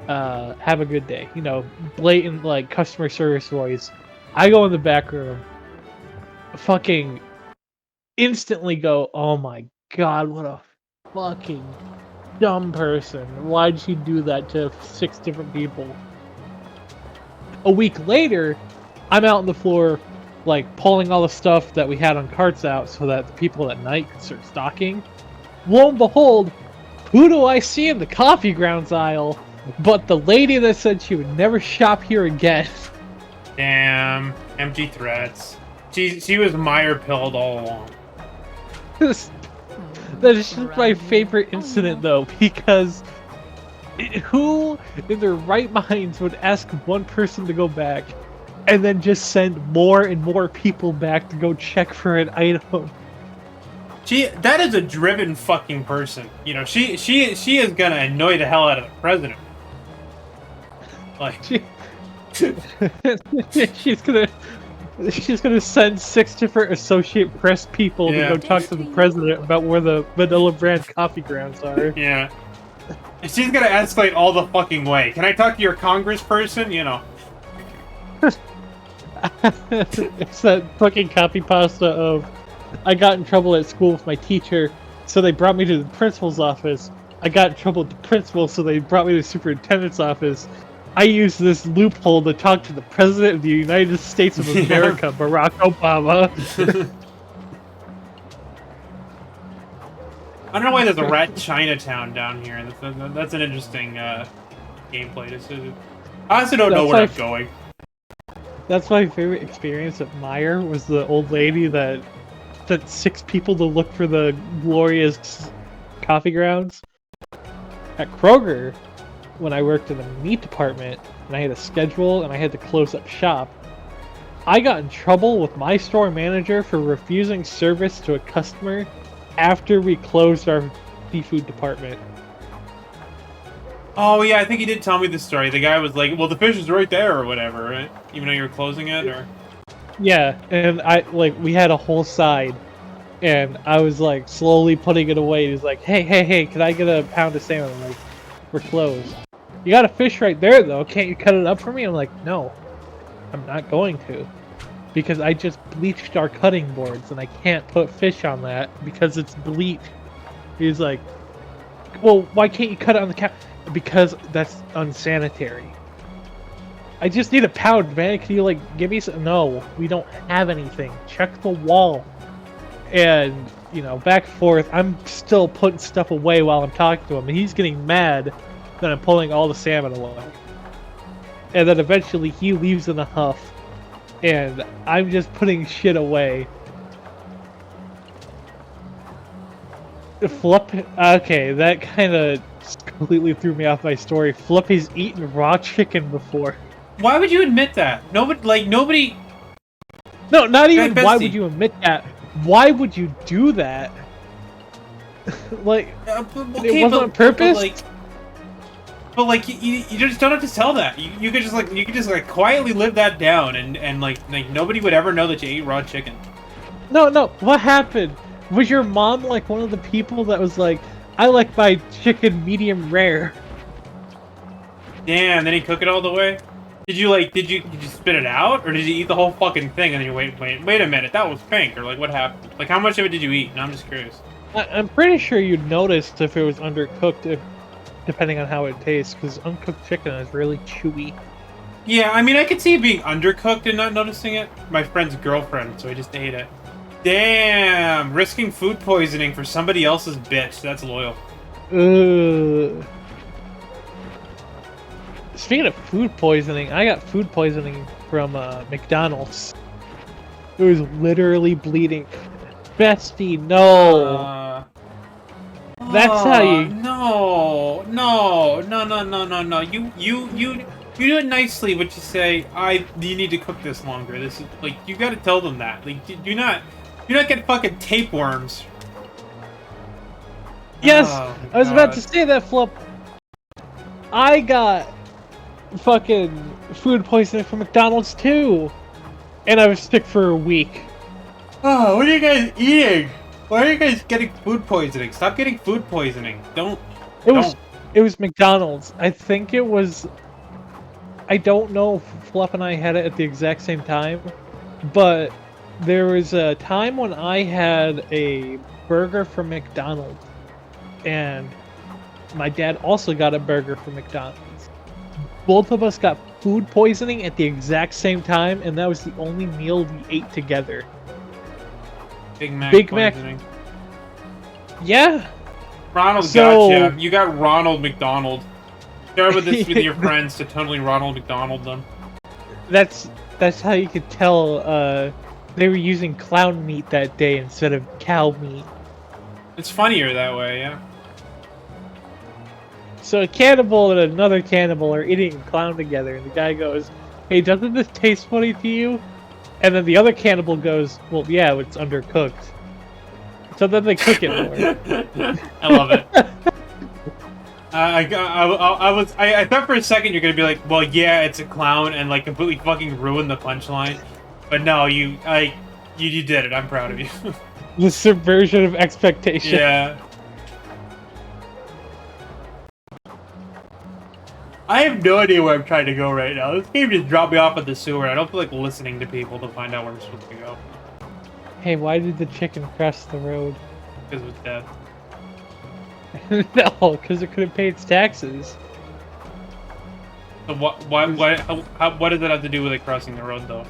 Have a good day. You know, blatant, like, customer service voice. I go in the back room. Fucking instantly go, oh my god, what a fucking dumb person. Why'd she do that to 6 different people? A week later, I'm out on the floor, like, pulling all the stuff that we had on carts out so that the people at night could start stocking. Lo and behold, who do I see in the coffee grounds aisle but the lady that said she would never shop here again? Damn, empty threats. She was Meijer pilled all along. That is just my favorite incident, though, because who in their right minds would ask one person to go back and then just send more and more people back to go check for an item. That is a driven fucking person. You know, she is gonna annoy the hell out of the president. Like, she's gonna send 6 different Associate Press people Yeah. to go talk to the president about where the vanilla brand coffee grounds are. yeah. She's gonna escalate all the fucking way. Can I talk to your congressperson? You know. It's that fucking copy pasta of, I got in trouble at school with my teacher, so they brought me to the principal's office. I got in trouble with the principal, so they brought me to the superintendent's office. I used this loophole to talk to the President of the United States of America, Barack Obama. I don't know why there's a rat Chinatown down here. That's an interesting gameplay decision. I also don't know where I'm going. That's my favorite experience at Meyer, was the old lady that sent 6 people to look for the glorious coffee grounds. At Kroger, when I worked in the meat department, and I had a schedule and I had to close up shop, I got in trouble with my store manager for refusing service to a customer after we closed our seafood department. Oh yeah, I think you did tell me the story. The guy was like, "Well, the fish is right there," or whatever, right? Even though you were closing it, or Yeah, and we had a whole side, and I was like slowly putting it away. He's like, hey, can I get a pound of salmon? I'm like, we're closed. You got a fish right there though, can't you cut it up for me? I'm like, no, I'm not going to. Because I just bleached our cutting boards and I can't put fish on that because it's bleached. He's like, well, why can't you cut it on the counter? Because that's unsanitary. I just need a pound, man. Can you give me some? No, we don't have anything. Check the wall. And, back and forth, I'm still putting stuff away while I'm talking to him, and he's getting mad that I'm pulling all the salmon away. And then eventually he leaves in a huff, and I'm just putting shit away. Okay, that kind of completely threw me off my story. Flippy's eaten raw chicken before. why would you admit that? Nobody. No, not even Bestie. why would you admit that. Why would you do that? Okay, it wasn't on purpose? But you just don't have to tell that. You could just quietly live that down, and nobody would ever know that you ate raw chicken. No, what happened? Was your mom one of the people that was like, I like my chicken medium rare? Damn, then he cook it all the way? Did you spit it out, or did you eat the whole fucking thing and then you wait a minute, that was pink, or what happened? How much of it did you eat? No, I'm just curious. I'm pretty sure you'd noticed if it was undercooked, depending on how it tastes, because uncooked chicken is really chewy. Yeah, I mean, I could see it being undercooked and not noticing it. My friend's girlfriend, so I just ate it. Damn, risking food poisoning for somebody else's bitch. That's loyal. Speaking of food poisoning, I got food poisoning from McDonald's. It was literally bleeding. Bestie, no. That's how you. No. You do it nicely, but you say, you need to cook this longer. This is you got to tell them that. Do not get fucking tapeworms. Yes, Oh, I was about God. to say that, Flip. I got fucking food poisoning from McDonald's too, and I was sick for a week. Oh, what are you guys eating? Why are you guys getting food poisoning? Stop getting food poisoning. It was McDonald's. I think it was. I don't know if Fluff and I had it at the exact same time, but there was a time when I had a burger from McDonald's, and my dad also got a burger from McDonald's. Both of us got food poisoning at the exact same time, and that was the only meal we ate together. Big Mac Mac. poisoning. Yeah. Ronald gotcha. You got Ronald McDonald. Share with this with your friends to totally Ronald McDonald them. That's how you could tell they were using clown meat that day instead of cow meat. It's funnier that way, yeah. So a cannibal and another cannibal are eating clown together, and the guy goes, hey, doesn't this taste funny to you? And then the other cannibal goes, well, yeah, it's undercooked. So then they cook it more. I love it. I thought for a second you're gonna be like, well, yeah, it's a clown, and like completely fucking ruin the punchline. But no, you did it. I'm proud of you. The subversion of expectation. Yeah. I have no idea where I'm trying to go right now. This game just dropped me off at the sewer. I don't feel like listening to people to find out where I'm supposed to go. Hey, why did the chicken cross the road? Because it was dead. No, because it couldn't pay its taxes. So what does that have to do with it crossing the road, though?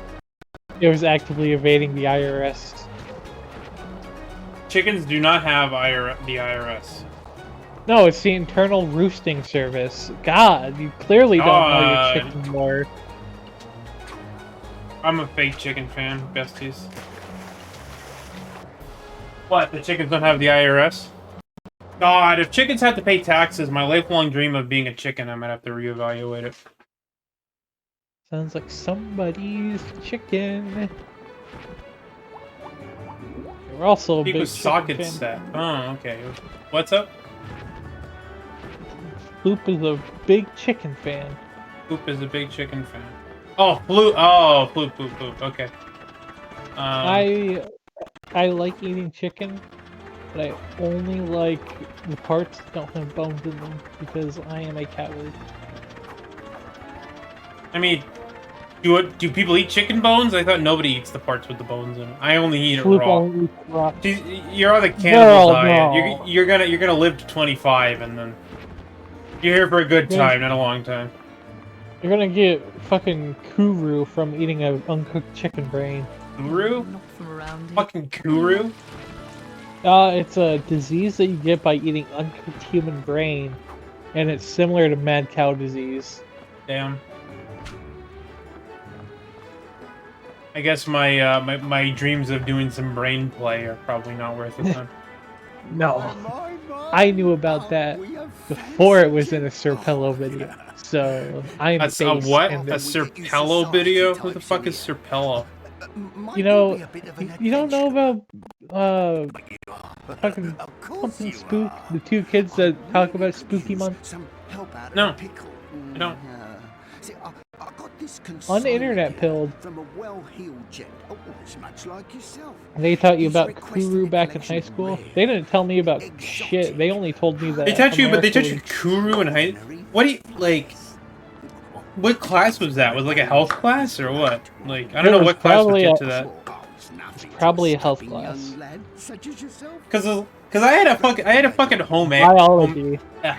It was actively evading the IRS. Chickens do not have the IRS. No, it's the Internal Roosting Service. God, you clearly don't know your chicken lore. I'm a fake chicken fan, besties. What, the chickens don't have the IRS? God, if chickens had to pay taxes, my lifelong dream of being a chicken, I might have to reevaluate it. Sounds like somebody's chicken. We're also a big chicken socket fan. set. Oh, okay. What's up? Floop is a big chicken fan. Floop is a big chicken fan. Oh, Floop. Oh, Floop. Okay. I like eating chicken, but I only like the parts that don't have bones in them because I am a coward. I mean, do people eat chicken bones? I thought nobody eats the parts with the bones in them. I only eat it Floop raw. only eats raw. You're on the cannibal diet. No. You're gonna live to 25, and then you're here for a good time, not a long time. You're gonna get fucking kuru from eating an uncooked chicken brain. Kuru? Fucking kuru? It's a disease that you get by eating uncooked human brain, and it's similar to mad cow disease. Damn. I guess my dreams of doing some brain play are probably not worth it then. No. I knew about that before it was in a Serpello video, so I'm based a what? in A this. Serpello video? Who the fuck is Serpello? You know, you don't know about fucking Pumpkin Spook, the two kids that talk about Spooky Month? No, I don't. On the internet pilled. From a well-heeled gent, almost much like yourself. They taught you about Kuru back in high school? They didn't tell me about shit. They only told me that. They taught you, but they taught America you Kuru in high. What do you like? What class was that? Was it like a health class or what? Like I don't know what class would get to that. was probably a health class. Because I had a fucking home ec. Biology. I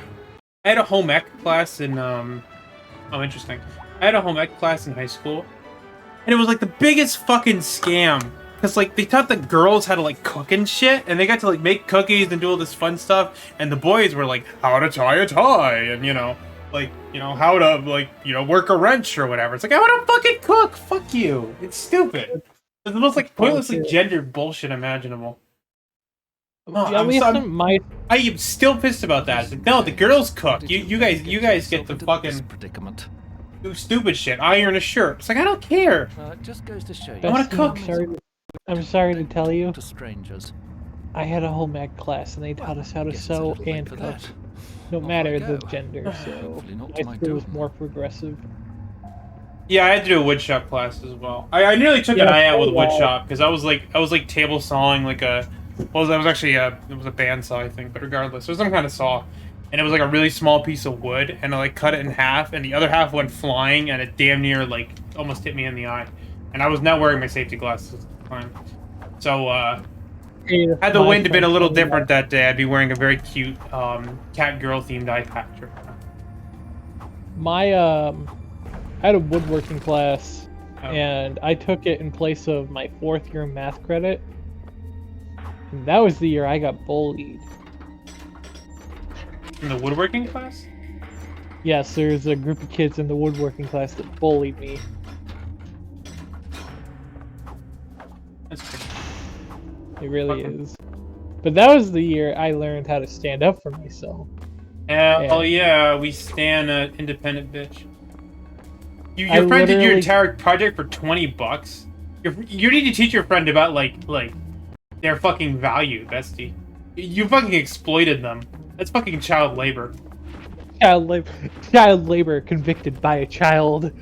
had a home ec class in Oh, interesting. I had a home ec class in high school, and it was like the biggest fucking scam. Cause like they taught the girls how to like cook and shit, and they got to like make cookies and do all this fun stuff, and the boys were like how to tie a tie, and how to like work a wrench or whatever. It's like I want to fucking cook. Fuck you. It's stupid. It's the most like pointlessly gendered bullshit imaginable. Oh, At least in my I am still pissed about that. It's like, no, the girls cook. You guys get the fucking predicament. do stupid shit. Iron a shirt. It's like I don't care. It just goes to show you. I wanna cook. I'm sorry to tell you, To strangers. I had a home ec class and they taught us how to Guess it's a sew little late and for cook. that. No Off I matter the go. gender, so Hopefully not my to my school was doom. more progressive. Yeah, I had to do a wood shop class as well. I nearly took an eye out with wood shop because I was like table sawing like a it was a band saw I think, but regardless, it was some kind of saw, and it was like a really small piece of wood, and I like cut it in half, and the other half went flying, and it damn near like almost hit me in the eye, and I was not wearing my safety glasses at the time, so had the wind been a little different that day, I'd be wearing a very cute cat girl themed eye patch. I had a woodworking class, Oh. and I took it in place of my 4th year math credit. And that was the year I got bullied. In the woodworking class? Yes, there's a group of kids in the woodworking class that bullied me. That's good. It really is. But that was the year I learned how to stand up for myself. Hell yeah, we stand an independent bitch. your I friend did your literally- entire project for $20. You need to teach your friend about like their fucking value, bestie. You fucking exploited them. That's fucking child labor. Child labor convicted by a child.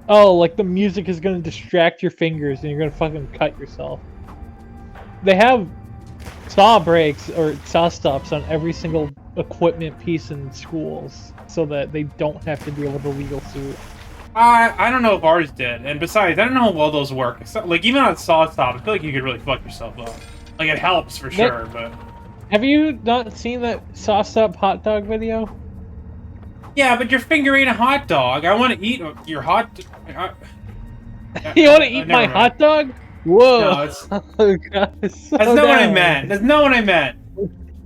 Oh, like the music is gonna distract your fingers and you're gonna fucking cut yourself. They have saw breaks or saw stops on every single equipment piece in schools so that they don't have to deal with a legal suit. I don't know if ours did, and besides, I don't know how well those work. So, like even on saw stop, I feel like you could really fuck yourself up. Like it helps for sure, but Have you not seen that saw stop hot dog video? yeah, but your finger ain't a hot dog. I want to eat your hot. You want to eat my never mind. hot dog? Whoa! No, it's- Oh, God, That's not what I meant. That's not what I meant.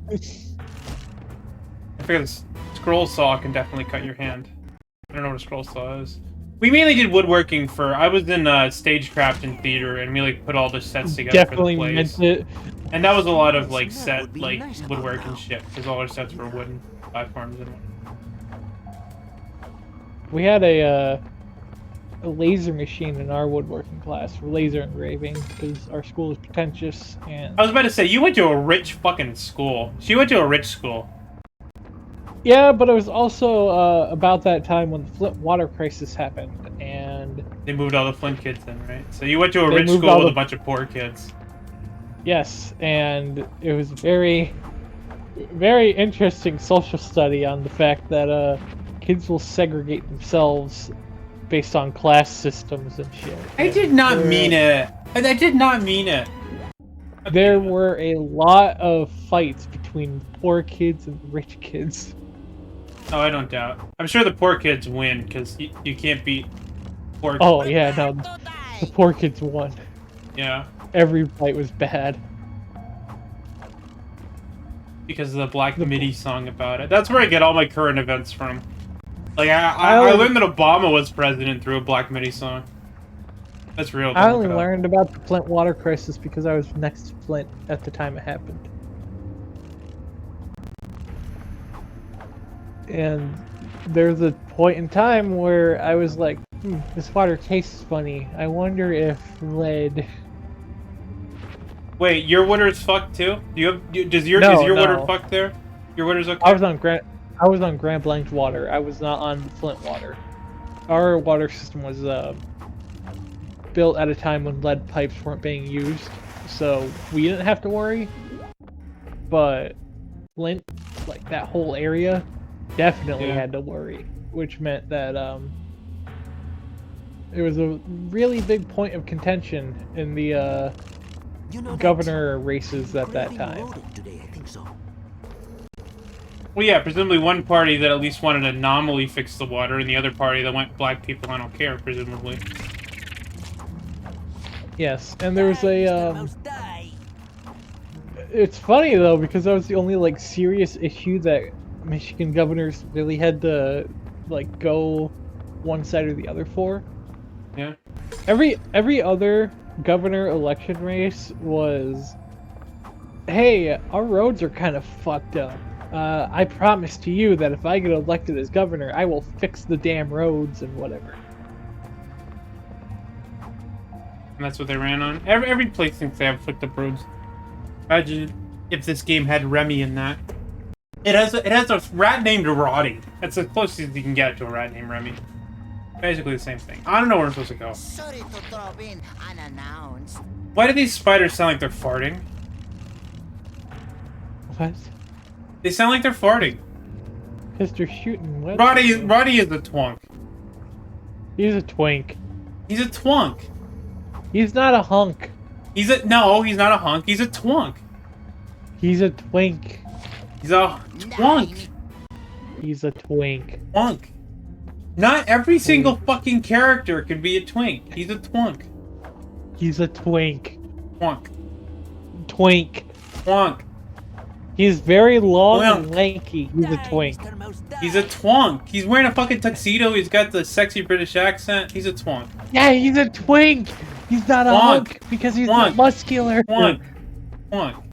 I figure this scroll saw can definitely cut your hand. I don't know what a scroll saw is. We mainly did woodworking for. I was in stagecraft and theater, and we like put all the sets together Definitely for the plays. meant it. And that was a lot of like set like woodworking shit because all our sets were wooden platforms and. We had a laser machine in our woodworking class for laser engraving because our school is pretentious and. I was about to say you went to a rich fucking school. She went to a rich school. Yeah, but it was also about that time when the Flint water crisis happened, and They moved all the Flint kids in, right? So you went to a They rich moved school all with the- a bunch of poor kids. yes, and it was very, very interesting social study on the fact that kids will segregate themselves based on class systems and shit. I did not mean it. I did not mean it. There were a lot of fights between poor kids and rich kids. Oh, I don't doubt. I'm sure the poor kids win because you can't beat poor. Oh yeah, no, the poor kids won. Yeah, Every fight was bad. because of the Black MIDI song about it. That's where I get all my current events from. Like I learned that Obama was president through a Black MIDI song. That's real. I don't only look it up. learned about the Flint water crisis because I was next to Flint at the time it happened. And there's a point in time where I was like, this water tastes funny. I wonder if lead. Wait, your water's fucked too? Does your No, is your water no. fucked there? Your water's okay. I was on Grand Blanc water. I was not on Flint water. Our water system was built at a time when lead pipes weren't being used, so we didn't have to worry. But Flint, like that whole area, definitely Yeah. had to worry, which meant that it was a really big point of contention in the You know, governor races at that time. Today, I think so. Well, yeah, presumably one party that at least wanted to nominally fix the water, and the other party that went black people, I don't care, presumably. Yes, and there was a Almost die. it's funny though because that was the only like serious issue that Michigan governors really had to like go one side or the other for. Yeah. Every other governor election race was, hey, our roads are kind of fucked up. I promise to you that if I get elected as governor, I will fix the damn roads and whatever. And that's what they ran on. Every place thinks they have flicked up roads. Imagine if this game had Remy in that. It has a rat named Roddy. That's the closest you can get to a rat named Remy. Basically the same thing. I don't know where I'm supposed to go. Sorry to drop in unannounced. Why do these spiders sound like they're farting? What? They sound like they're farting. Because they're shooting. What? Roddy is a twunk. He's a twink. He's a twunk. He's not a hunk. He's not a hunk. He's a twunk. He's a twink. He's a twunk. He's a twink. Twunk. Not every single fucking character can be a twink. He's a twunk. He's a twink. Twunk. Twink. Twunk. He's very long Well- and lanky. He's a twink. He's a twunk. He's wearing a fucking tuxedo. He's got the sexy British accent. He's a twunk. Yeah, he's a twink. He's not a Twonk. hunk because he's not Twonk. muscular. Twunk. Twunk.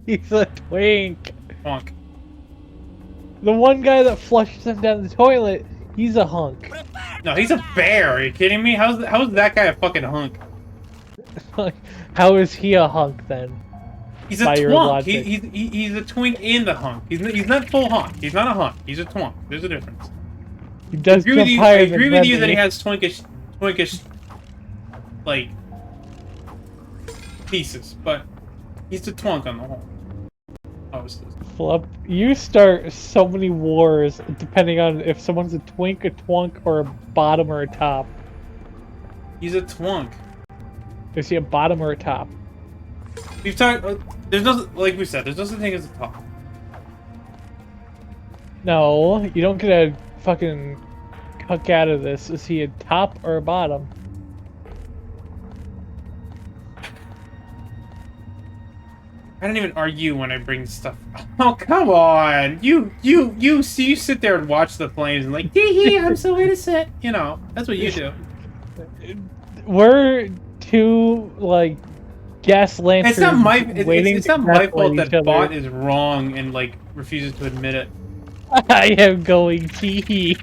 He's a twink. Twunk. The one guy that flushes him down the toilet, he's a hunk. No, he's a bear. Are you kidding me? How's that guy a fucking hunk? How is he a hunk then? He's a By your twunk. logic. He's a twink and a hunk. He's not full hunk. He's not a hunk. He's a twunk. There's a difference. He does I jump higher agree than with you that Remy. he has twinkish, like, pieces, but he's a twunk on the whole. Obviously. Flip, you start so many wars depending on if someone's a twink, a twunk, or a bottom or a top. He's a twunk. Is he a bottom or a top? We've talked. There's no, like we said, there's no such thing as a top. No, you don't get a fucking cuck out of this. Is he a top or a bottom? I don't even argue when I bring stuff. Oh, come on! You sit there and watch the flames and like, hee hee, I'm so innocent. You know, that's what you do. We're two like gas lanterns. It's not my waiting it's to not my gaslight fault each that other. Bot is wrong and like refuses to admit it. I am going tee.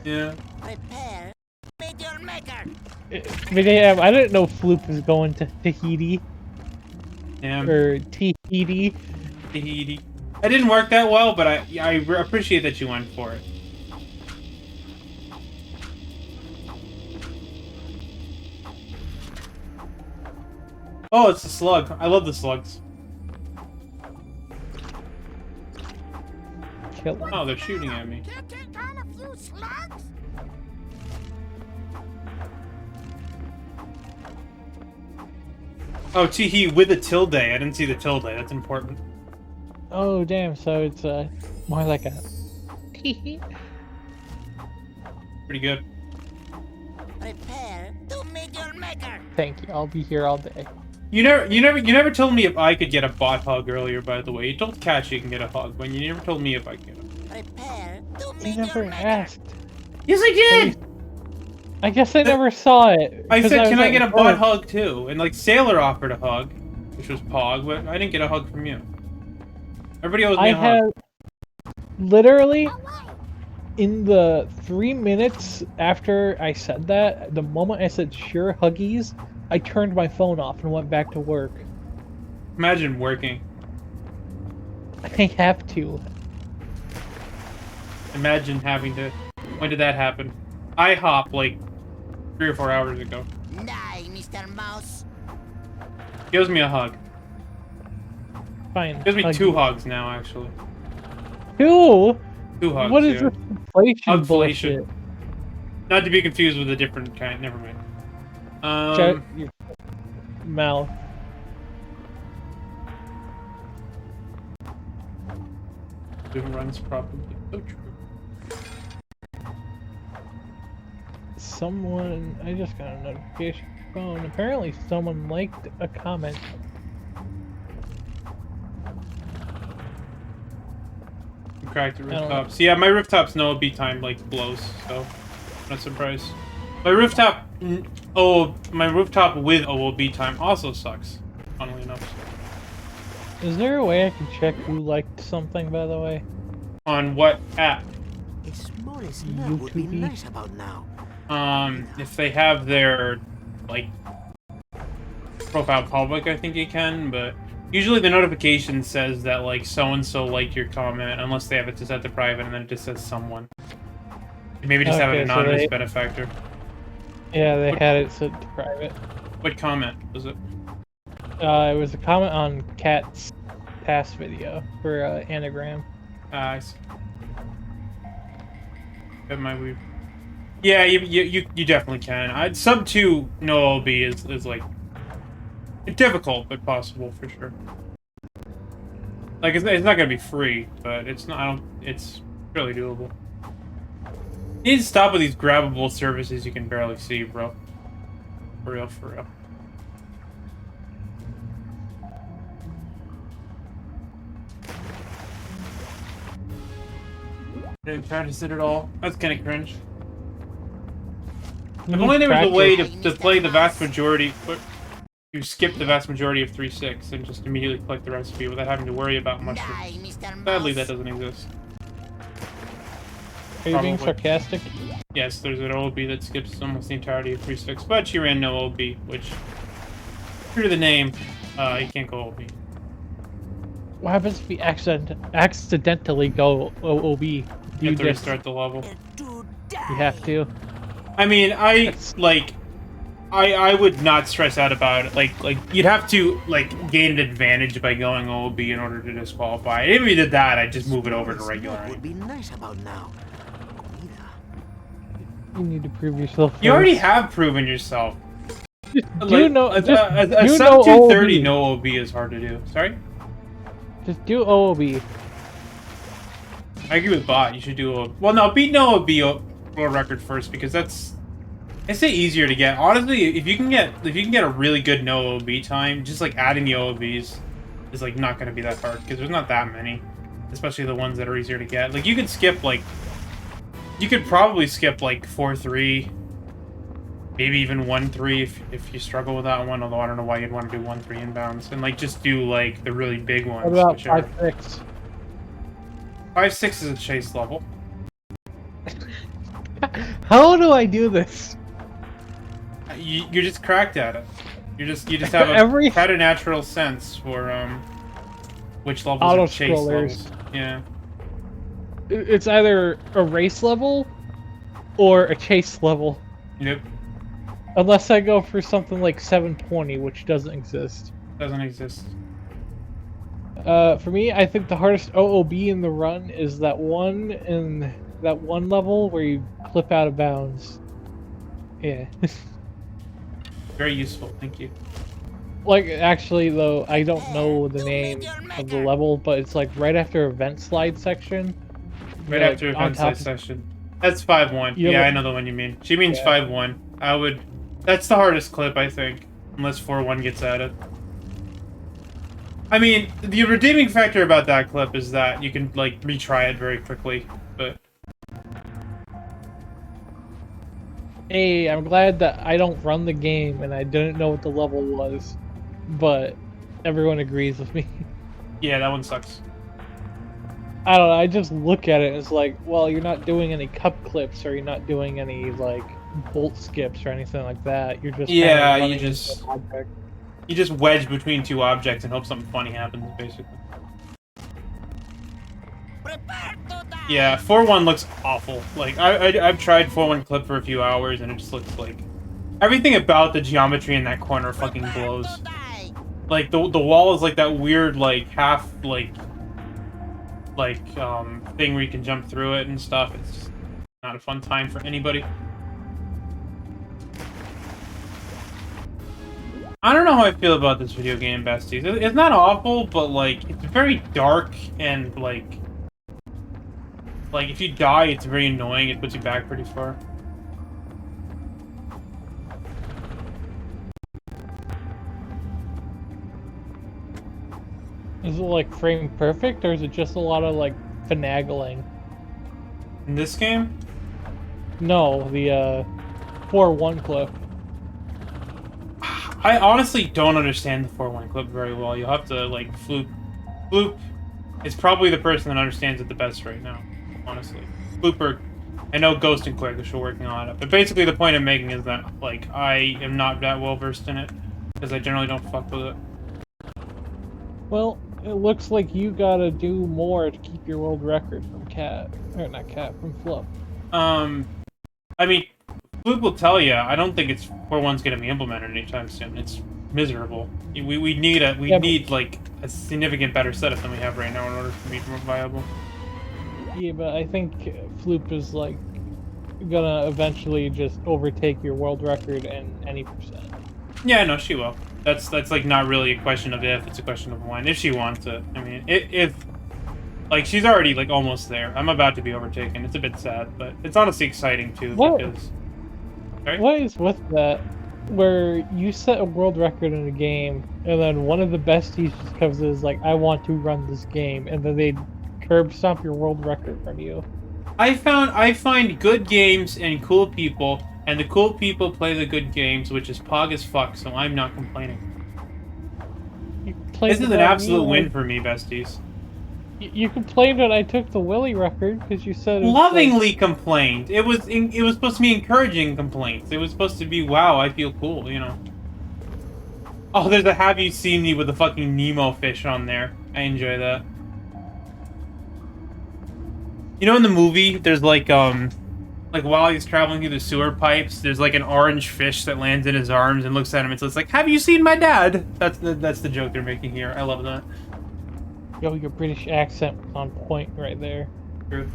Yeah. Prepare Major Maker. Damn, I didn't know Floop was going to Tahiti Yeah. or Tahiti. Tahiti. It didn't work that well, but I appreciate that you went for it. Oh, it's a slug. I love the slugs. Kill him. Oh, they're shooting at me. Can't take on a few slugs? Oh, Teehee with a tilde. I didn't see the tilde. That's important. Oh damn! So it's more like a. Pretty good. Prepare to Major Maker. Thank you. I'll be here all day. You never told me if I could get a bot hug earlier. By the way, you told Cat she can get a hug, but you never told me if I could. Prepare to You Major never Maker. asked. Yes, I did. I guess I never saw it. I 'cause said, was can I at get a bot work. hug too? And like Sailor offered a hug, which was Pog, but I didn't get a hug from you. Everybody owes me I a hug. have literally in the 3 minutes after I said that, the moment I said sure huggies, I turned my phone off and went back to work. Imagine working. I have to. Imagine having to. When did that happen? IHOP like 3 or 4 hours ago. Die, Mr. Mouse. Gives me a hug. Fine. Gives me hug 2 you. hugs now, actually. 2? 2 hugs. What is yeah. this inflation Hugflation. bullshit? Not to be confused with a different kind. Never mind. Shut your mouth. Doom runs properly. So true. Someone, I just got a notification on my phone. Apparently someone liked a comment. You cracked the I don't rooftops. Yeah, my rooftops no beat time like blows, so I'm not surprised. My rooftop, my rooftop with OOB time also sucks. Funnily enough. Is there a way I can check who liked something, by the way? On what app? A small smell would be YouTube-y? nice about now. If they have their like profile public, I think you can, but usually the notification says that like so and so liked your comment, unless they have it to set to private, and then it just says someone. Maybe just have an Okay, so anonymous they- benefactor. Yeah, they had it set to private. What comment was it? It was a comment on Cat's past video for anagram. I see. That might be. Yeah, you definitely can. Sub 2 no OB is like difficult but possible for sure. Like it's not gonna be free, but it's not. It's fairly doable. You need to stop with these grabbable services you can barely see, bro. For real, for real. Didn't try to sit at all. That's kind of cringe. If only there was a way to play the vast majority. What? you skip the vast majority of 3.6 and just immediately click the recipe without having to worry about much. Die, Mr. Sadly, that Mouse. doesn't exist. Are you being Probably. sarcastic? Yes, there's an OOB that skips almost the entirety of 3.6, but she ran no OOB, which, true to the name, you can't go OOB. What happens if you accidentally go OOB? Do You you have to just restart the level. you have to? I mean, I would not stress out about it. Like you'd have to gain an advantage by going OOB in order to disqualify. If you did that, I'd just move it over to regular. What would be nice about now? You need to prove yourself. You already first. have proven yourself. Do know a do sub know 230 OOB. no OOB is hard to do. Sorry, Just do OOB. I agree with Bot. You should do OOB. Well, no, beat no OOB world record first because that's. I say easier to get. Honestly, if you can get a really good no OOB time, just adding the OOBs is not going to be that hard because there's not that many, especially the ones that are easier to get. You could skip you could probably skip 4-3, maybe even 1-3 if you struggle with that one. Although I don't know why you'd want to do 1-3 inbounds and just do the really big ones. What about which are- 5-6? 5-6 is a chase level. How do I do this? You're just cracked at it. You just have had a natural sense for which levels are chase Auto-scrollers. levels. Yeah. It's either a race level or a chase level. Yep. Unless I go for something like 720, which doesn't exist. Doesn't exist. For me, I think the hardest OOB in the run is that one level where you flip out of bounds. Yeah. Very useful. Thank you. Actually, though, I don't know the name of the level, but it's right after event slide section. Right You're, after on event top side session. That's 5-1. Yeah, Yeah, but- I know the one you mean. She means Yeah. 5-1. That's the hardest clip, I think. Unless 4-1 gets added. I mean, the redeeming factor about that clip is that you can, retry it very quickly. But Hey, I'm glad that I don't run the game and I didn't know what the level was, but everyone agrees with me. yeah, that one sucks. I don't know, I just look at it and it's well, you're not doing any cup clips or you're not doing any, bolt skips or anything like that. You're just Yeah, kinda you running just- into an object. You just wedge between two objects and hope something funny happens, basically. Yeah, 4-1 looks awful. I've tried 4-1 clip for a few hours and it just looks everything about the geometry in that corner fucking blows. The wall is that weird half thing where you can jump through it and stuff. It's just not a fun time for anybody. I don't know how I feel about this video game, besties. It's not awful, but it's very dark and if you die, it's very annoying. It puts you back pretty far. Is it frame perfect or is it just a lot of finagling? In this game, No, the 4-1 clip. I honestly don't understand the 4-1 clip very well. You'll have to Floop. Floop is probably the person that understands it the best right now. Honestly, Flooper. I know Ghost and Quick are still working on it, but basically the point I'm making is that I am not that well versed in it because I generally don't fuck with it. Well, it looks like you gotta do more to keep your world record from from Fluff. I mean, Floop will tell you. I don't think it's 4-1's gonna be implemented anytime soon. It's miserable. We need a significant better setup than we have right now in order to be more viable. Yeah, but I think Floop is gonna eventually just overtake your world record in any percent. Yeah, no, she will. That's not really a question of if, it's a question of when. If she wants it. I mean, if she's already almost there. I'm about to be overtaken. It's a bit sad, but it's honestly exciting too What? because. Right? What is with that? Where you set a world record in a game, and then one of the besties just comes and is I want to run this game, and then they curb stomp your world record from you. I find good games and cool people, and the cool people play the good games, which is pog as fuck. So I'm not complaining. complained. This is an about absolute me, win for me, besties. You complained that I took the Willy record because you said it was Lovingly complained. It was supposed to be encouraging complaints. It was supposed to be, wow, I feel cool, you know. Oh, there's a have you seen me with a fucking Nemo fish on there. I enjoy that. You know in the movie, there's like while he's traveling through the sewer pipes, there's like an orange fish that lands in his arms and looks at him and says like, have you seen my dad? That's the joke they're making here. I love that. Yo, your British accent was on point right there. True.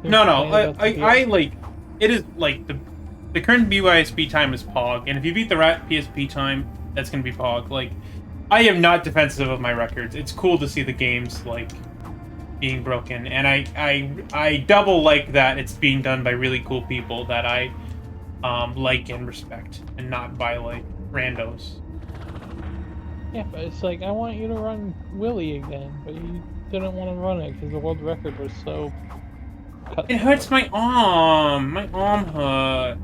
They're No, complaining about the I like, it is like the current BYSP time is Pog, and if you beat the Rat PSP time, that's gonna be Pog. Like, I am not defensive of my records. It's cool to see the games like being broken, and I double like that it's being done by really cool people that I like and respect, and not by like randos. Yeah, but it's like, I want you to run Willy again, but you didn't want to run it because the world record was so cut. It hurts my arm. My arm hurt.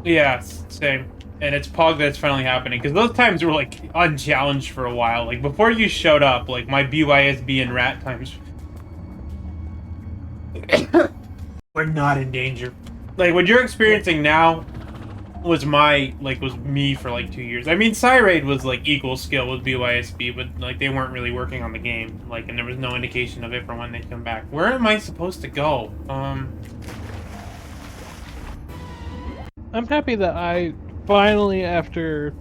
Yeah, same. And it's Pog that's finally happening, because those times were like unchallenged for a while. Like before you showed up, like my BYSB and Rat times were not in danger. Like what you're experiencing now was me for like 2 years. I mean, Cyraid was like equal skill with BYSB, but like they weren't really working on the game. Like, and there was no indication of it for when they'd come back. Where am I supposed to go? I'm happy that I finally, after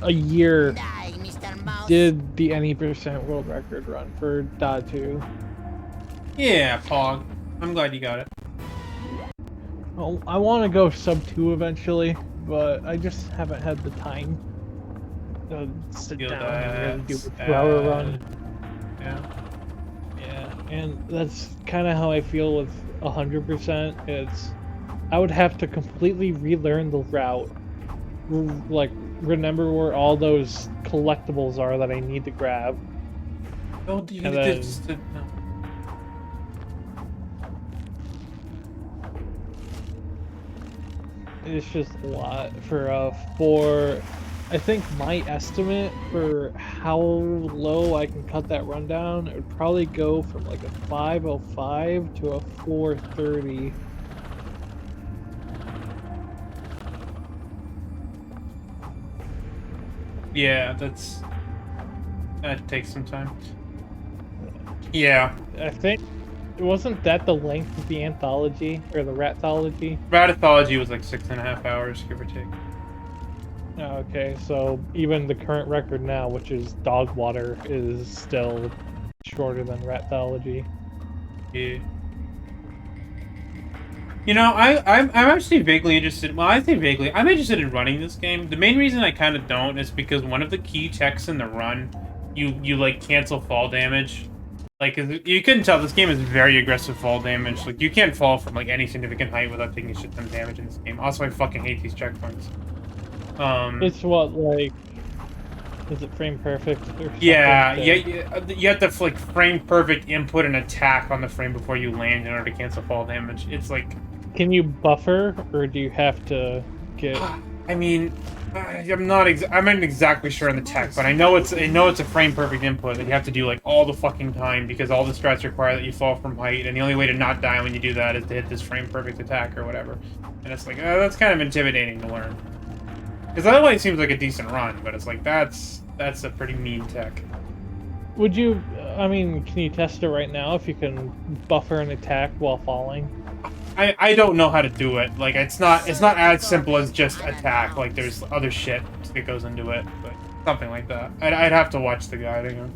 a year, Die, Mr. Mouse. did the any percent world record run for Da2. Yeah, Pog. I'm glad you got it. Well, I want to go sub 2 eventually, but I just haven't had the time to sit Feel down and really do the that, 2-hour run. Yeah. Yeah, and that's kind of how I feel with 100%. It's, I would have to completely relearn the route, like remember where all those collectibles are that I need to grab. Oh, you And did then- just no. It's just a lot for I think my estimate for how low I can cut that rundown, it would probably go from like a 505 to a 430. Yeah, that takes some time. Yeah. I think, wasn't that the length of the anthology or the Ratthology? Ratithology was like 6.5 hours, give or take. Okay, so even the current record now, which is Dogwater, is still shorter than Ratthology. Yeah. You know, I'm actually vaguely interested. Well, I say vaguely. I'm interested in running this game. The main reason I kind of don't is because one of the key checks in the run, you like cancel fall damage. Like, you couldn't tell, this game is very aggressive fall damage. Like, you can't fall from like any significant height without taking a shit ton of damage in this game. Also, I fucking hate these checkpoints. It's what, like, is it frame perfect or something? Yeah, you have to like frame perfect input and attack on the frame before you land in order to cancel fall damage. It's like, Can you buffer, or do you have to get? I mean, I'm not exactly sure on the tech, but I know it's a frame perfect input that you have to do like all the fucking time because all the strats require that you fall from height, and the only way to not die when you do that is to hit this frame perfect attack or whatever. And it's like, that's kind of intimidating to learn. Because otherwise it seems like a decent run, but it's like that's a pretty mean tech. Would you? I mean, can you test it right now if you can buffer an attack while falling? I don't know how to do it. Like it's not as simple as just attack. Like there's other shit that goes into it, but something like that. I'd have to watch the guide again.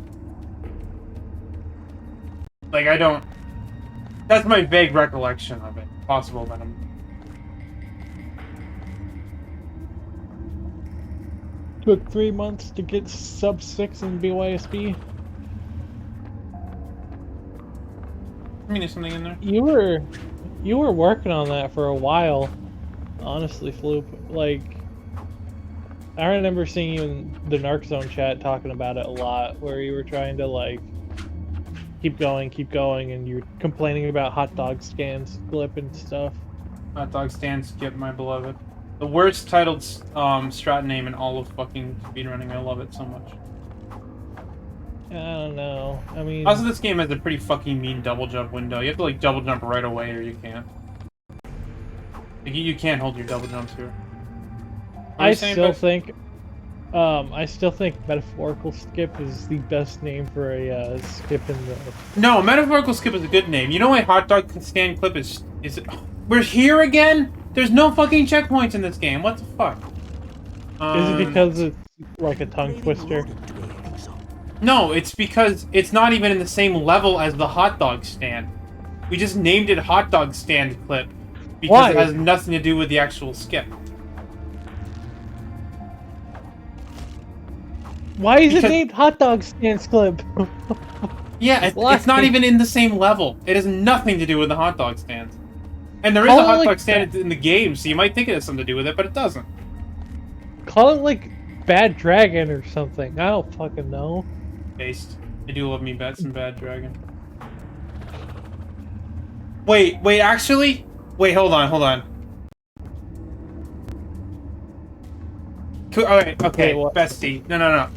Like I don't. That's my vague recollection of it. Possible that I'm. Took 3 months to get sub 6 in BYSB. I mean, there's something in there. You were working on that for a while, honestly, Floop. Like, I remember seeing you in the Narc Zone chat talking about it a lot, where you were trying to like keep going, and you were complaining about hot dog scans, flip and stuff. Hot dog stand, skip, my beloved. The worst titled strat name in all of fucking speedrunning. I love it so much. I don't know. I mean, Also, this game has a pretty fucking mean double jump window. You have to like double jump right away, or you can't. Like, you can't hold your double jumps here. I still think metaphorical skip is the best name for a skip in the. No, metaphorical skip is a good name. You know why hot dog stand clip is we're here again? There's no fucking checkpoints in this game. What the fuck? Is it because it's like a tongue twister? No, it's because it's not even in the same level as the hot dog stand. We just named it hot dog stand clip because Why? it has nothing to do with the actual skip. Why is Because- it named hot dog stands clip? Yeah, Why? it's not even in the same level. It has nothing to do with the hot dog stand. And there is Call a it hot like dog stand in the game, so you might think it has something to do with it, but it doesn't. Call it like Bad Dragon or something. I don't fucking know. Based. I do love me some Bad Dragon. Wait, actually? Wait, hold on. Alright, okay, Wait, what? bestie. No.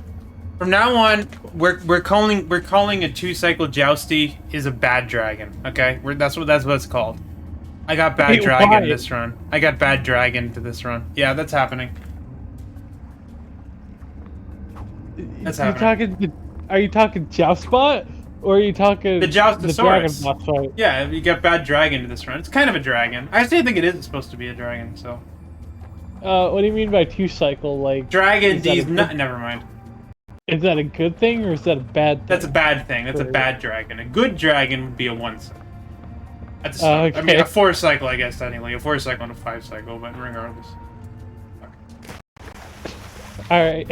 From now on, we're calling a 2-cycle jousty is a bad dragon. Okay, that's what it's called. I got bad Wait, dragon why? this run. I got bad dragon to this run. Yeah, that's happening. That's happening. Are you talking Joustbot? Or are you talking The dragon Joustosaurus. boss fight? Yeah, you got bad dragon to this run. It's kind of a dragon. I still think it is supposed to be a dragon. So What do you mean by 2-cycle? Like dragon is that a D's. good- Never mind. Is that a good thing or is that a bad thing? That's a bad thing. That's a bad dragon. A good dragon would be a 1-cycle. That's I mean okay. a 4-cycle, I guess. Technically, a 4-cycle and a 5-cycle, but regardless. All right.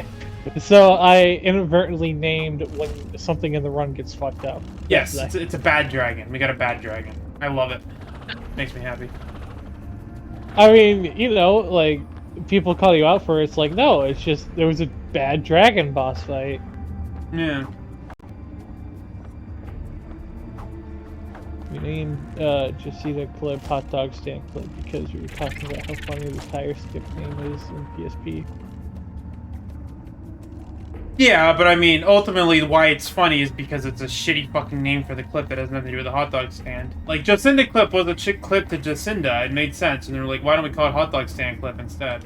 So I inadvertently named when something in the run gets fucked up. Yes, That's it's a bad dragon. We got a bad dragon. I love it. Makes me happy. I mean, you know, like people call you out for it. It's like, no, it's just there was a bad dragon boss fight. Yeah. We named just see the clip hot dog stand clip because we were talking about how funny the tire skip name is in PSP. Yeah, but I mean, ultimately, why it's funny is because it's a shitty fucking name for the clip that has nothing to do with the hot dog stand. Like, Jacinda clip was a chick clip to Jacinda. It made sense, and they were like, why don't we call it hot dog stand clip instead?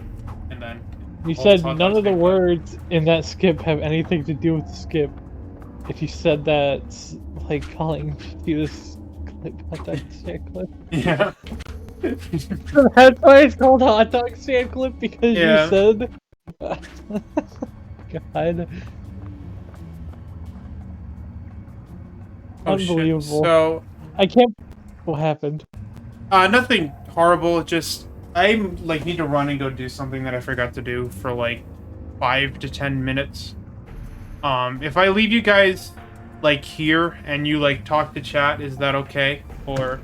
And then... You oh, said it's hot none dog of the stand clip. words in that skip have anything to do with the skip. If you said that, it's like calling this clip hot dog stand clip. Yeah. That's why it's called hot dog stand clip because Yeah. you said. God. Oh, shit. Unbelievable. So, I can't. What happened? nothing horrible, just... I, like, need to run and go do something that I forgot to do for, like, 5 to 10 minutes. If I leave you guys, like, here, and you, like, talk to chat, is that okay? Or...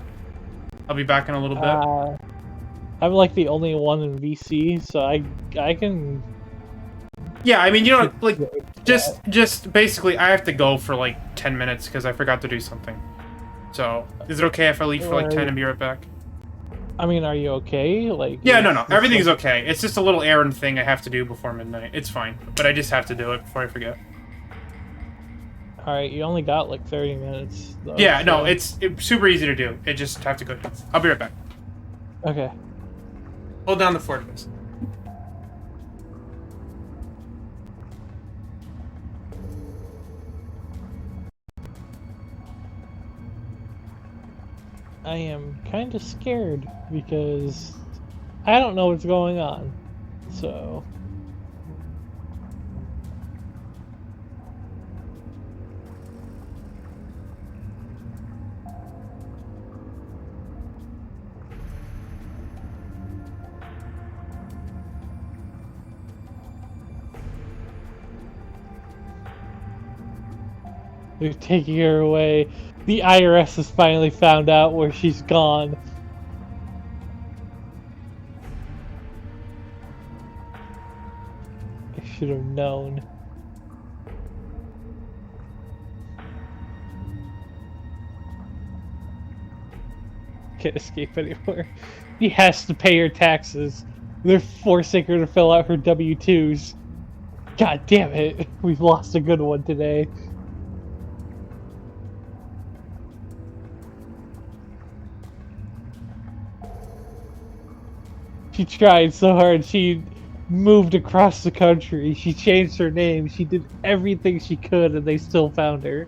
I'll be back in a little bit. I'm like the only one in VC, so I can. Yeah, I mean, you know, like, just basically, I have to go for, like, 10 minutes because I forgot to do something. So, is it okay if I leave for, like, 10 and be right back? I mean, are you okay? Like. Yeah, is no, this everything's like- okay. It's just a little errand thing I have to do before midnight. It's fine. But I just have to do it before I forget. Alright, you only got like 30 minutes. Though, Yeah, no, so- it's super easy to do. I just have to go. I'll be right back. Okay. Hold down the fortress. I am kind of scared because I don't know what's going on. So. They're taking her away. The IRS has finally found out where she's gone. I should have known. Can't escape anymore. He has to pay her taxes. They're forcing her to fill out her W-2s. God damn it, we've lost a good one today. She tried so hard, she moved across the country, she changed her name, she did everything she could, and they still found her.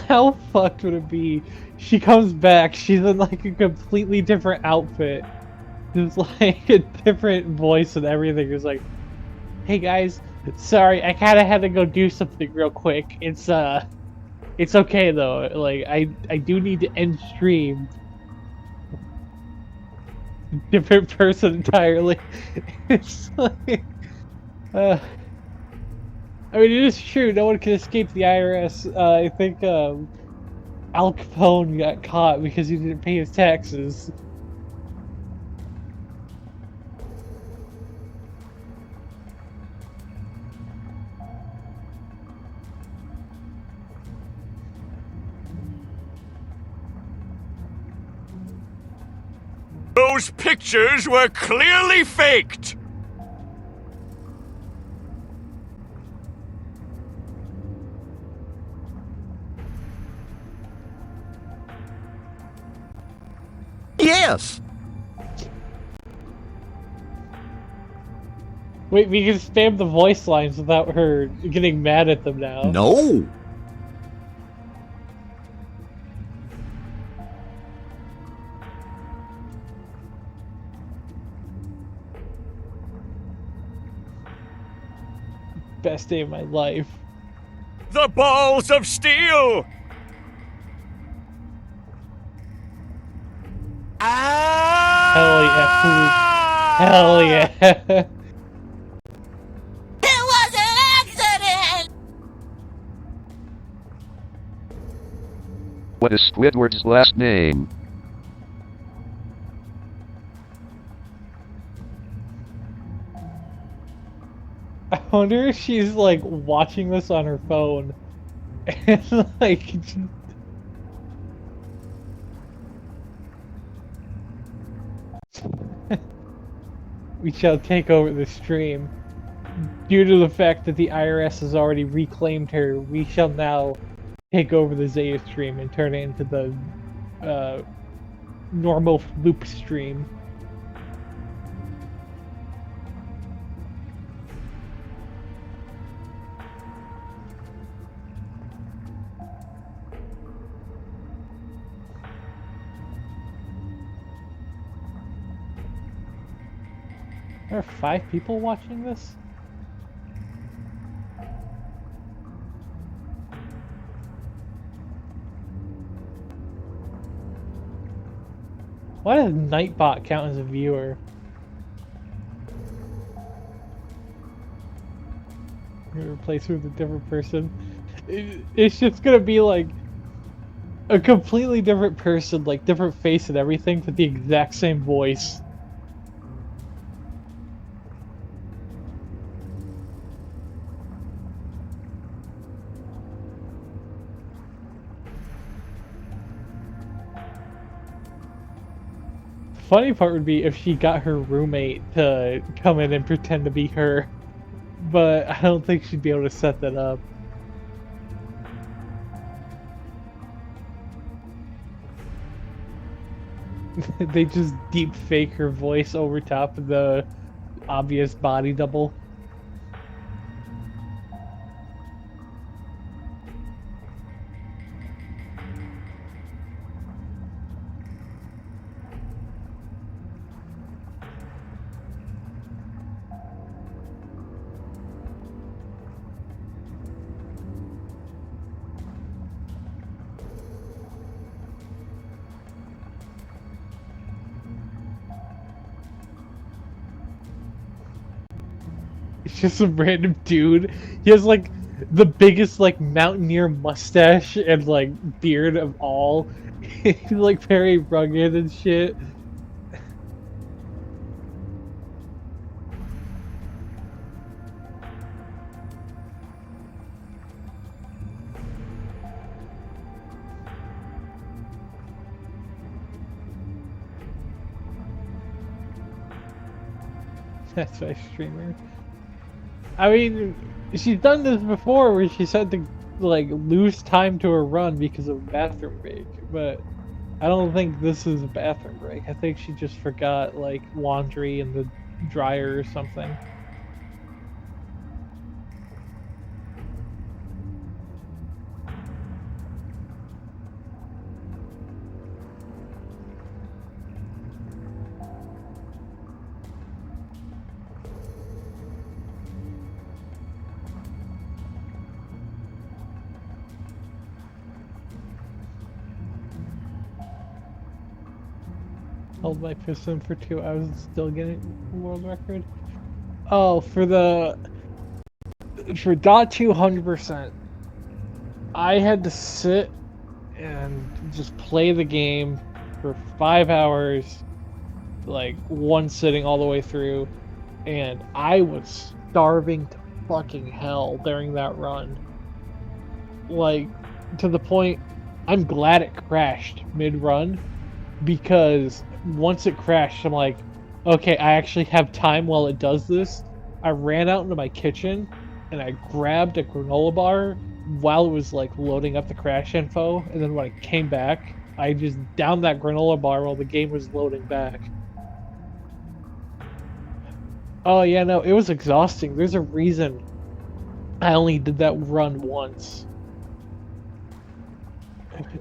How fucked would it be? She comes back, she's in like a completely different outfit. There's like a different voice and everything. It's like, hey guys, sorry, I kinda had to go do something real quick. It's okay though. Like I do need to end stream. Different person entirely. It's like I mean, it is true. No one can escape the IRS. I think Al Capone got caught because he didn't pay his taxes. Those pictures were clearly faked! Yes! Wait, we can spam the voice lines without her getting mad at them now. No! Best day of my life. The balls of steel! Hell yeah, Poop. Hell yeah. It was an accident! What is Squidward's last name? I wonder if she's like watching this on her phone. And like we shall take over the stream. Due to the fact that the IRS has already reclaimed her, we shall now take over the Zaya stream and turn it into the normal loop stream. There are 5 people watching this? Why does Nightbot count as a viewer? Replace her with a different person. It's just gonna be like a completely different person, like different face and everything, but the exact same voice. Funny part would be if she got her roommate to come in and pretend to be her, but I don't think she'd be able to set that up. They just deep fake her voice over top of the obvious body double. It's just some random dude. He has like the biggest like mountaineer mustache and like beard of all. He's like very rugged and shit. That's my streamer. I mean, she's done this before where she's had to like lose time to a run because of a bathroom break, but I don't think this is a bathroom break. I think she just forgot like laundry in the dryer or something. Held my piston for 2 hours and still getting world record. Oh, for dot 200%, I had to sit and just play the game for 5 hours, like one sitting all the way through, and I was starving to fucking hell during that run. Like, to the point, I'm glad it crashed mid-run, because once it crashed, I'm like, okay, I actually have time while it does this. I ran out into my kitchen, and I grabbed a granola bar while it was like loading up the crash info, and then when I came back, I just downed that granola bar while the game was loading back. Oh yeah, no, it was exhausting. There's a reason I only did that run once.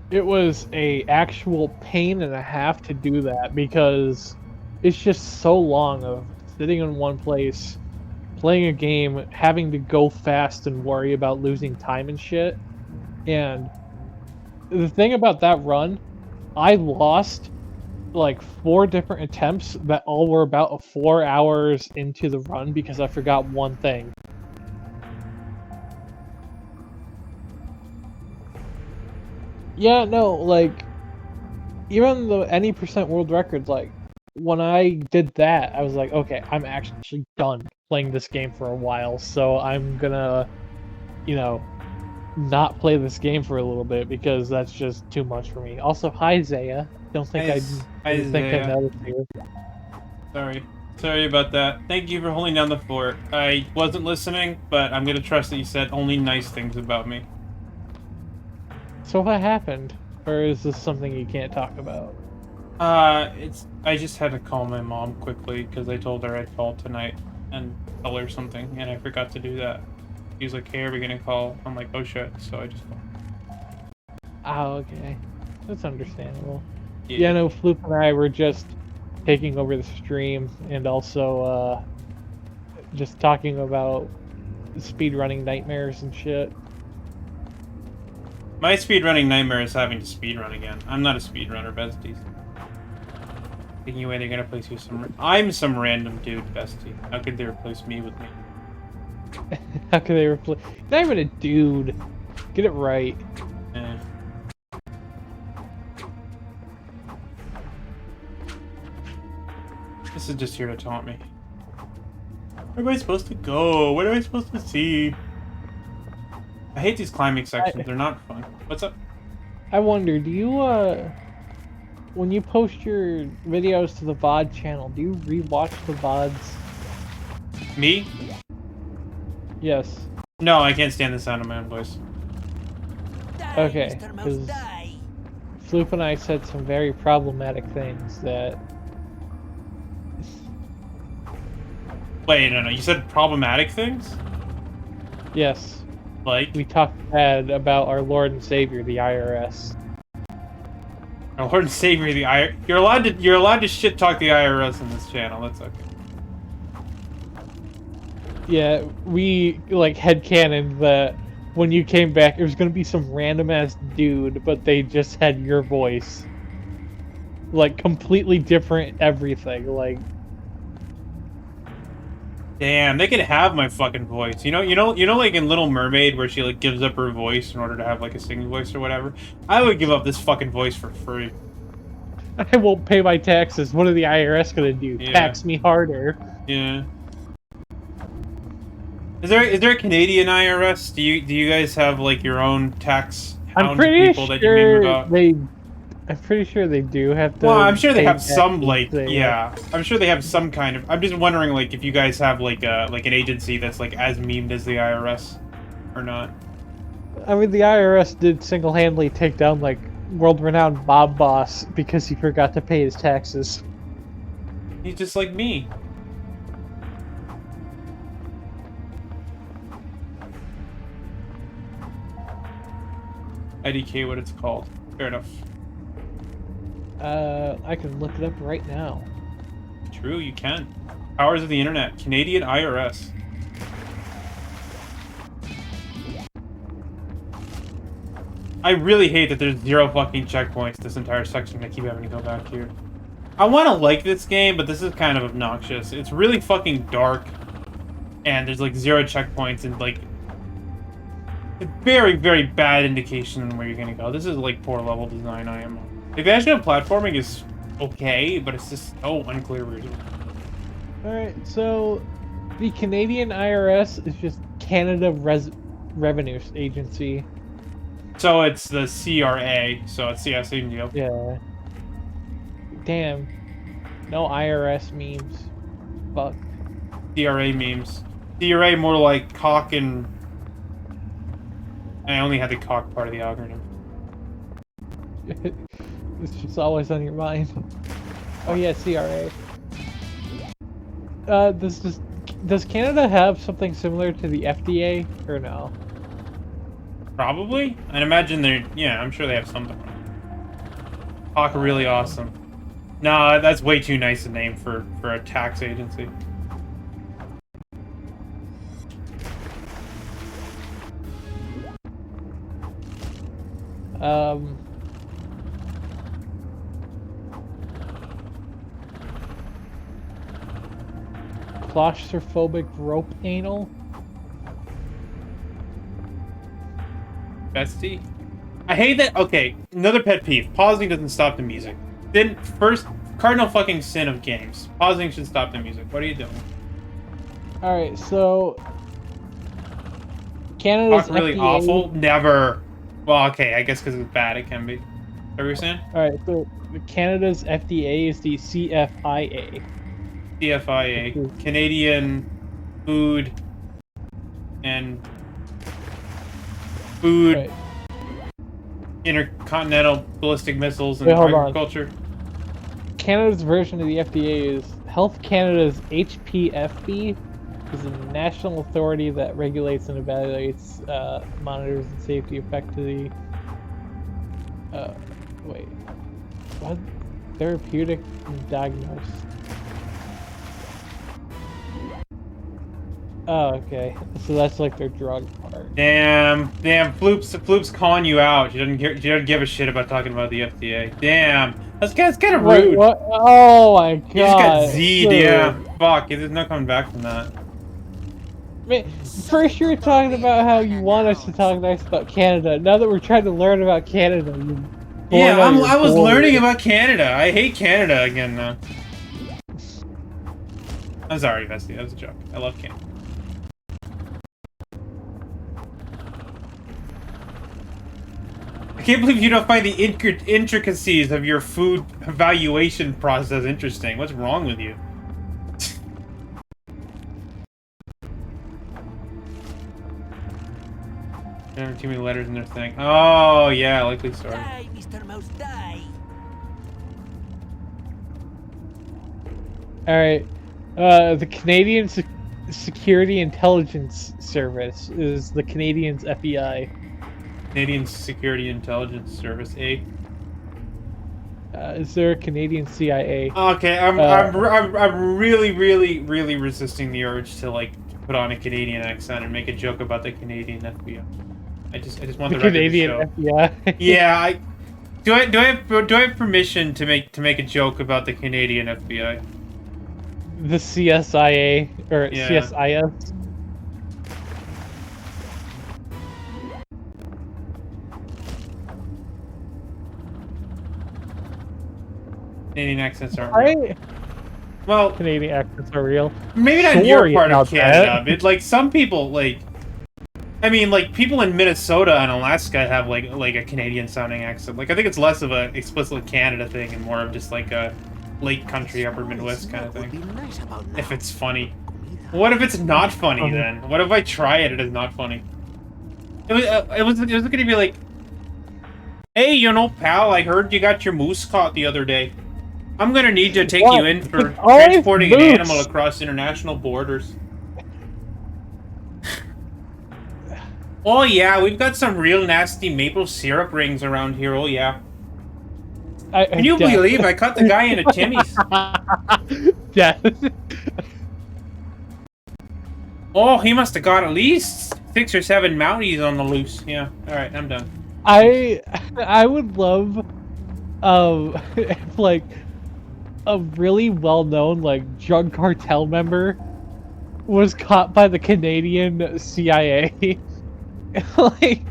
It was a actual pain and a half to do that because it's just so long of sitting in one place, playing a game, having to go fast and worry about losing time and shit. And the thing about that run, I lost like 4 different attempts that all were about 4 hours into the run because I forgot one thing. Yeah, no, like, even the any percent world record, like, when I did that, I was like, okay, I'm actually done playing this game for a while, so I'm gonna, you know, not play this game for a little bit because that's just too much for me. Also, hi Zaya. Don't think I noticed you. Sorry about that. Thank you for holding down the fort. I wasn't listening, but I'm gonna trust that you said only nice things about me. So what happened? Or is this something you can't talk about? I just had to call my mom quickly because I told her I'd call tonight and tell her something, and I forgot to do that. He was like, hey, are we gonna call? I'm like, oh shit, so I just called. Oh, okay. That's understandable. Yeah, no, Floop and I were just taking over the stream and also, just talking about speedrunning nightmares and shit. My speedrunning nightmare is having to speedrun again. I'm not a speedrunner, besties. Thinking away, they're gonna place you some... I'm some random dude, bestie. How could they replace me with me? How could they replace... Not even a dude. Get it right. Eh. This is just here to taunt me. Where am I supposed to go? What am I supposed to see? I hate these climbing sections. They're not fun. What's up? I wonder, do you, when you post your videos to the VOD channel, do you rewatch the VODs? Me? Yes. No, I can't stand the sound of my own voice. Okay, because Floop and I said some very problematic things that... Wait, no. You said problematic things? Yes. Like? We talked bad about our Lord and Savior, the IRS. Our Lord and Savior, the IRS. You're allowed to shit talk the IRS in this channel. That's okay. Yeah, we like headcanoned that when you came back, it was gonna be some random ass dude, but they just had your voice. Like completely different everything. Like, Damn, they could have my fucking voice. Like in Little Mermaid where she like gives up her voice in order to have like a singing voice or whatever. I would give up this fucking voice for free. I won't pay my taxes. What are the IRS gonna do? Yeah. Tax me harder. Yeah. Is there a Canadian IRS? Do you guys have like your own tax I'm hound pretty people that you meme about? I'm pretty sure they do have to. Well, I'm sure they pay have some taxes like there. yeah. I'm sure they have some kind of. I'm just wondering like if you guys have like an agency that's like as memed as the IRS, or not. I mean, the IRS did single-handedly take down like world-renowned mob boss because he forgot to pay his taxes. He's just like me. IDK, what it's called. Fair enough. I can look it up right now. True, you can. Powers of the internet. Canadian IRS. I really hate that there's 0 fucking checkpoints this entire section. I keep having to go back here. I want to like this game, but this is kind of obnoxious. It's really fucking dark, and there's like 0 checkpoints, and like a very, very bad indication on where you're gonna go. This is like poor level design. I am. The evasion of platforming is okay, but it's just so unclear where you're doing. Alright, so the Canadian IRS is just Canada Revenue Agency. So it's the CRA, so it's the same deal. Yeah. Damn. No IRS memes. Fuck. CRA memes. CRA more like cock and... I only had the cock part of the algorithm. It's just always on your mind. Oh yeah, CRA. Does Canada have something similar to the FDA or no? Probably? I'd imagine they're... Yeah, I'm sure they have something. Cock really awesome. No, that's way too nice a name for a tax agency. Claustrophobic rope anal? Bestie? I hate that... Okay, another pet peeve. Pausing doesn't stop the music. Then, first, cardinal fucking sin of games. Pausing should stop the music. What are you doing? Alright, so... Canada's Talk really FDA... awful? Never. Well, okay, I guess because it's bad it can be. What were you saying? Alright, so Canada's FDA is the CFIA. CFIA. Canadian Food and Food Right. Intercontinental Ballistic Missiles and Wait, hold on. Agriculture. Canada's version of the FDA is Health Canada's HPFB, is a national authority that regulates and evaluates, monitors and safety effectively. Wait, what? Therapeutic and diagnosis. Oh, okay. So that's like their drug part. Damn, Floop's calling you out. She doesn't give a shit about talking about the FDA. Damn, that's kind of rude. Wait, what? Oh my god. You just got Z'd, yeah. Fuck, there's no coming back from that. Man, first you were talking about how you want us to talk nice about Canada. Now that we're trying to learn about Canada, yeah, I was learning about Canada. I hate Canada again now. I'm sorry, Bestie. That was a joke. I love Canada. I can't believe you don't find the intricacies of your food evaluation process interesting. What's wrong with you? There are too many letters in their thing. Oh, yeah, likely story. Die, Mr. Mouse, die. Alright. The Canadian Security Intelligence Service is the Canadians' FEI. Canadian Security Intelligence Service, A. Is there a Canadian CIA? Okay, I'm really, really, really resisting the urge to like put on a Canadian accent and make a joke about the Canadian FBI. I just want the Canadian FBI. Yeah, do I have permission to make a joke about the Canadian FBI? the CSIA or Yeah. CSIS. Canadian accents aren't real. Right? Well, Canadian accents are real. maybe not in Sure, your part yeah, of Canada, that. but like some people, like, I mean, like people in Minnesota and Alaska have like a Canadian sounding accent. Like I think it's less of a explicitly Canada thing and more of just like a Lake Country, Upper Midwest kind of thing. If it's funny. What if it's not funny then? What if I try it and it's not funny? It was gonna be like, hey, you know, pal, I heard you got your moose caught the other day. I'm gonna need to take you in for transporting an animal across international borders. Oh yeah, we've got some real nasty maple syrup rings around here, oh yeah. Can you believe I caught the guy in a Timmy's? Yeah. Oh, he must have got at least 6 or 7 Mounties on the loose. Yeah, alright, I'm done. I would love if like a really well-known like drug cartel member was caught by the Canadian CIA. Like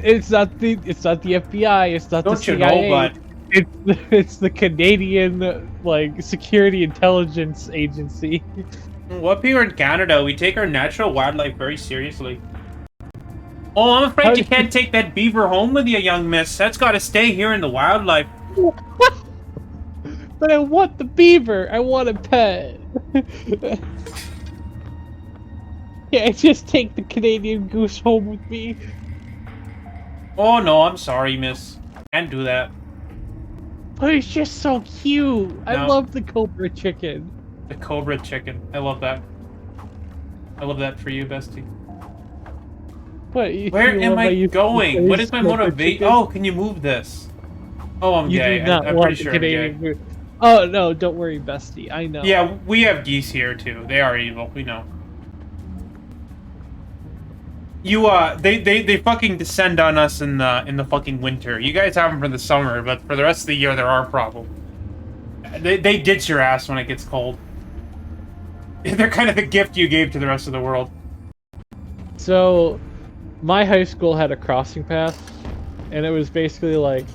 it's not the FBI, it's not the CIA. Don't you know, but it's the Canadian like Security Intelligence Agency. well, up here in Canada, we take our natural wildlife very seriously. Oh, I'm afraid you can't take that beaver home with you, young miss. That's got to stay here in the wildlife. But I want the beaver. I want a pet. Can't just take the Canadian goose home with me. Oh no, I'm sorry, miss. Can't do that. But it's just so cute. I No. love the cobra chicken. The cobra chicken. I love that. I love that for you, bestie. But Where am I going? What is my motivation? Oh, can you move this? Oh, I'm You gay. do not I'm want pretty the sure I'm gay. Canadian goose. Oh no, don't worry, bestie. I know. Yeah, we have geese here too. They are evil. We know. You they fucking descend on us in the fucking winter. You guys have them for the summer, but for the rest of the year, they're our problem. They ditch your ass when it gets cold. They're kind of the gift you gave to the rest of the world. So, my high school had a crossing path, and it was basically like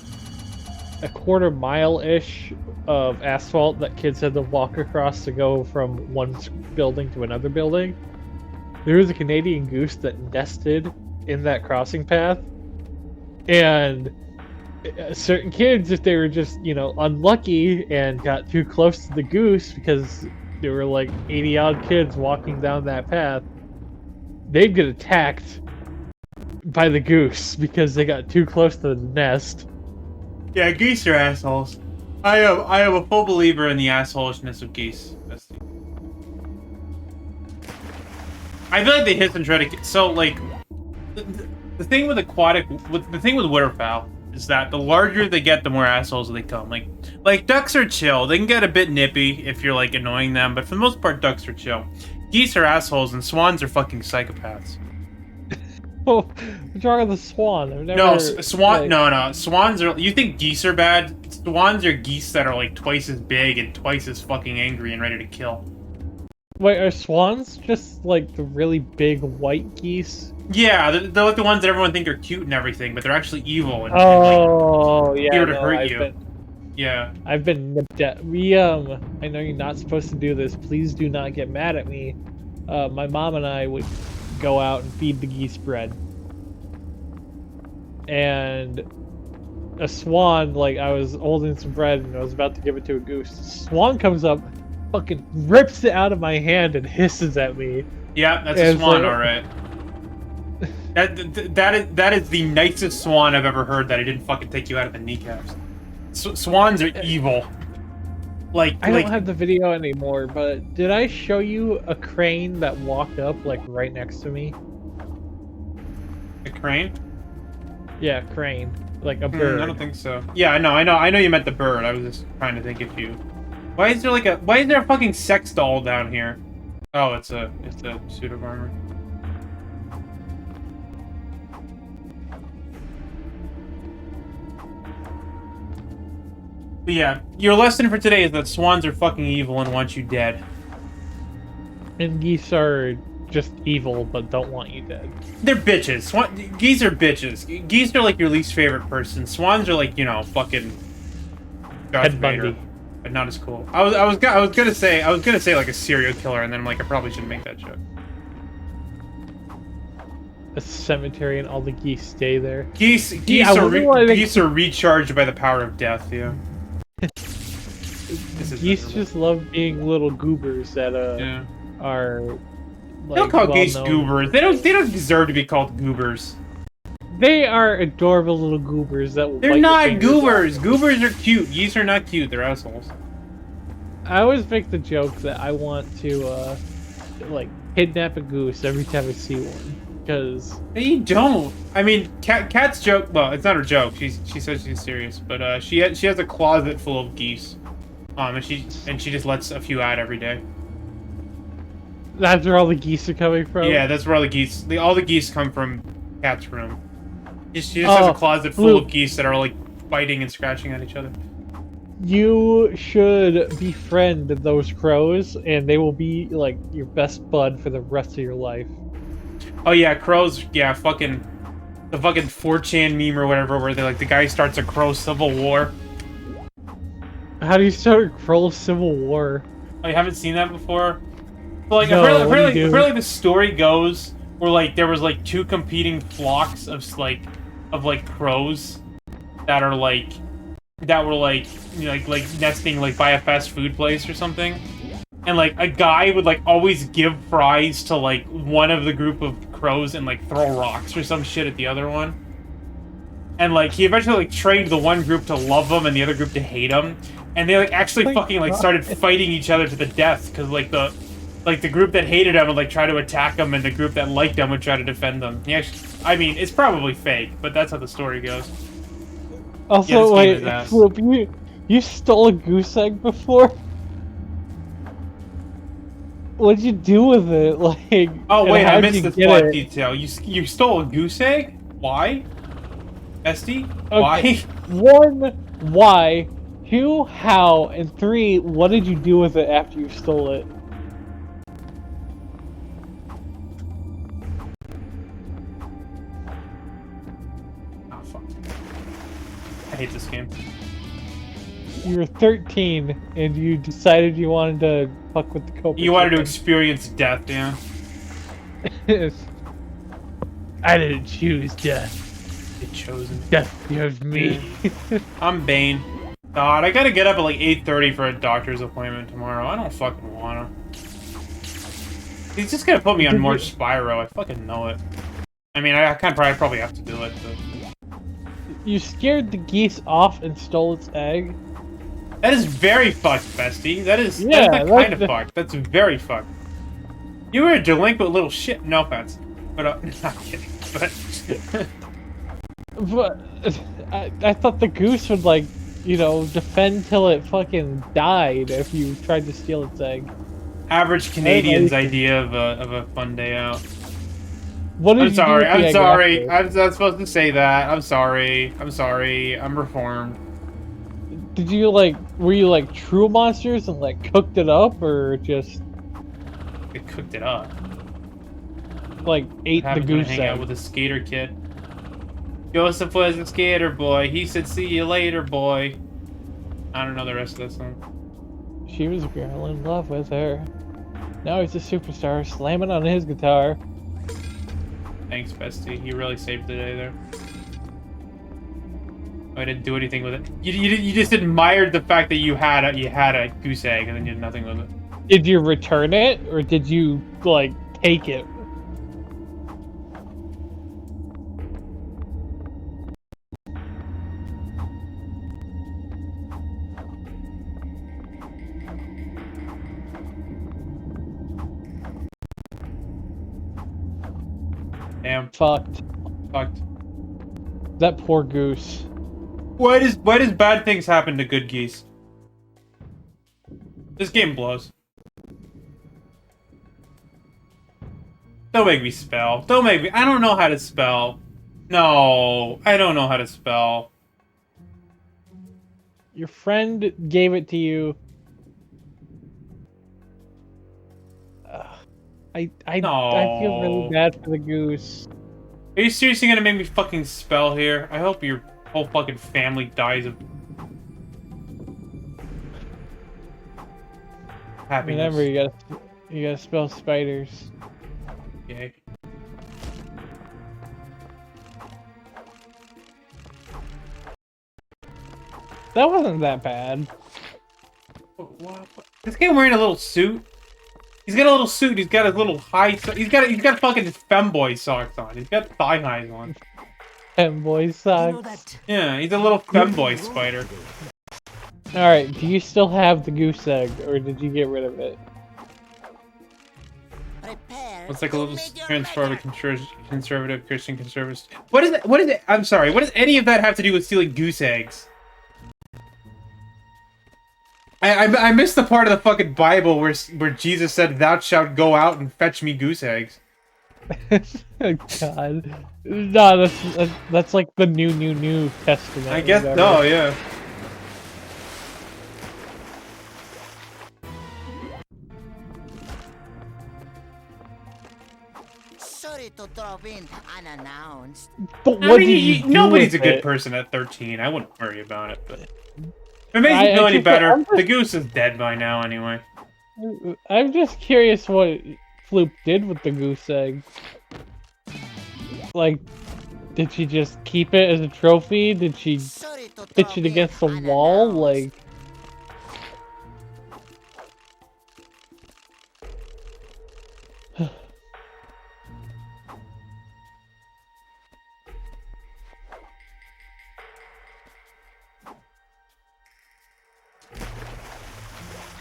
a quarter-mile-ish of asphalt that kids had to walk across to go from one building to another building. There was a Canadian goose that nested in that crossing path, and certain kids, if they were just, you know, unlucky and got too close to the goose because there were like 80-odd kids walking down that path, they'd get attacked by the goose because they got too close to the nest. Yeah, geese are assholes. I am a full believer in the assholishness of geese. I feel like they hiss and try to. So like, the thing with the thing with waterfowl is that the larger they get, the more assholes they come. Like ducks are chill. They can get a bit nippy if you're like annoying them, but for the most part, ducks are chill. Geese are assholes, and swans are fucking psychopaths. Oh, what's wrong with the swan? I've never, No, swan. like... No. Swans are. You think geese are bad? Swans are geese that are like twice as big and twice as fucking angry and ready to kill. Wait, are swans just like the really big white geese? Yeah, they're like the ones that everyone think are cute and everything, but they're actually evil and like, yeah, here to hurt you. Yeah. I've been nipped at. I know you're not supposed to do this. Please do not get mad at me. My mom and I would go out and feed the geese bread. And a swan, like, I was holding some bread and I was about to give it to a goose. The swan comes up, fucking rips it out of my hand and hisses at me. Yeah, that's a swan, alright. That is the nicest swan I've ever heard that I didn't fucking take you out of the kneecaps. Swans are evil. I don't have the video anymore, but did I show you a crane that walked up, like, right next to me? A crane? Yeah, crane. Like a bird. I don't think so. Yeah, I know you meant the bird. I was just trying to think if you... Why is there a fucking sex doll down here? Oh, it's a suit of armor. But yeah, your lesson for today is that swans are fucking evil and want you dead. And geese are just evil, but don't want you dead. They're bitches. Geese are bitches. Geese are like your least favorite person. Swans are like, you know, fucking Darth Ted Vader, Bundy. but not as cool. I was gonna say like a serial killer, and then I'm like, I probably shouldn't make that joke. A cemetery and all the geese stay there. Geese are recharged by the power of death. Yeah. Geese just love being little goobers that yeah. are. Like, don't call geese goobers. They don't deserve to be called goobers. They are adorable little goobers that will. They're not goobers. Goobers are cute. Geese are not cute. They're assholes. I always make the joke that I want to like kidnap a goose every time I see one. Because you don't. I mean, Kat's joke. Well, it's not her joke. She says she's serious, but she has a closet full of geese, and she just lets a few out every day. That's where all the geese are coming from. Yeah, that's where all the geese. All the geese come from Kat's room. She just has a closet full of geese that are like fighting and scratching at each other. You should befriend those crows, and they will be like your best bud for the rest of your life. Oh yeah, crows. Yeah, the fucking 4chan meme or whatever, where they like the guy starts a crow civil war. How do you start a crow civil war? Oh, you haven't seen that before? So, like, no, apparently the story goes where like there was like two competing flocks of crows that were like nesting like by a fast food place or something. And, like, a guy would, like, always give fries to, like, one of the group of crows and, like, throw rocks or some shit at the other one. And, like, he eventually, like, trained the one group to love him and the other group to hate him. And they, like, actually started fighting each other to the death. Because, like, the group that hated him would, like, try to attack him, and the group that liked him would try to defend them. He actually, I mean, it's probably fake, but that's how the story goes. Also, wait, Flip, you stole a goose egg before? What'd you do with it? Like, oh wait, I missed this plot detail. You stole a goose egg? Why? Esty? Okay. Why? 1, why? 2, how? And 3, what did you do with it after you stole it? Oh fuck! I hate this game. You were 13, and you decided you wanted to fuck with the Cobra. You wanted to experience death, yeah? I didn't choose death. You chose me. Death chose me. I'm Bane. God, I gotta get up at like 8:30 for a doctor's appointment tomorrow. I don't fucking wanna. He's just gonna put me on more Spyro. I fucking know it. I mean, I probably have to do it, but... You scared the geese off and stole its egg? That is very fucked, bestie. That's not kind of fucked. That's very fucked. You were a delinquent little shit. No offense. But, not kidding. But I thought the goose would, like, you know, defend till it fucking died if you tried to steal its egg. Average Canadian's idea of a fun day out. What did I'm sorry. I'm not supposed to say that. I'm sorry. I'm reformed. Did you, like, were you, like, true monsters and, like, cooked it up, or just... It cooked it up. Like, ate the goose egg? Hang out with a skater kid. Joseph was a skater boy. He said, see you later, boy. I don't know the rest of this song. She was a girl in love with her. Now he's a superstar, slamming on his guitar. Thanks, bestie. You really saved the day there. I didn't do anything with it. You just admired the fact that you had a goose egg and then you did nothing with it. Did you return it, or did you, like, take it? Damn. Fucked. Fucked. That poor goose. Why does bad things happen to good geese? This game blows. Don't make me spell. Don't make me. I don't know how to spell. No, I don't know how to spell. Your friend gave it to you. I feel really No. bad for the goose. Are you seriously gonna make me fucking spell here? I hope your whole fucking family dies of happiness. Remember, you gotta spell spiders. Okay. That wasn't that bad. What? This guy wearing a little suit. He's got a little suit. He's got his little high. He's got fucking femboy socks on. He's got thigh highs on. Femboy socks. Yeah, he's a little femboy spider. Alright, do you still have the goose egg, or did you get rid of it? Looks like a little transformative conservative Christian conservative. What is it? What is it? I'm sorry. What does any of that have to do with stealing goose eggs? I missed the part of the fucking Bible where Jesus said, "Thou shalt go out and fetch me goose eggs." Oh, God. No, that's like the new testament. I guess no, yeah. Sorry to drop in unannounced. But I what mean, did you do nobody's a with good it? person at 13. I wouldn't worry about it, but if it makes you feel any better, the goose is dead by now anyway. I'm just curious what Floop did with the goose egg. Like, did she just keep it as a trophy? Did she pitch it against the wall? Like...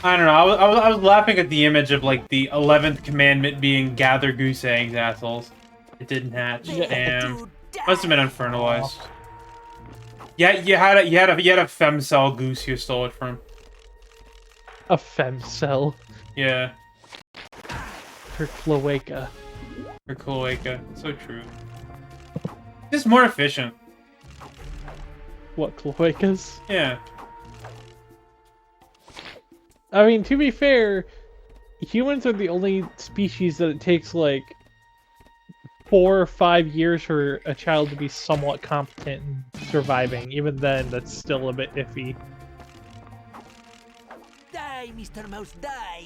I don't know. I was laughing at the image of like the 11th commandment being gather goose eggs, assholes. It didn't hatch. Damn. Must have been unfertilized. Yeah, you had a femcell goose you stole it from. A femcell. Yeah. Her cloaca. Her cloaca. So true. Just more efficient. What, cloacas? Yeah. I mean, to be fair, humans are the only species that it takes, like, 4 or 5 years for a child to be somewhat competent in surviving. Even then, that's still a bit iffy. Die, Mr. Mouse, die!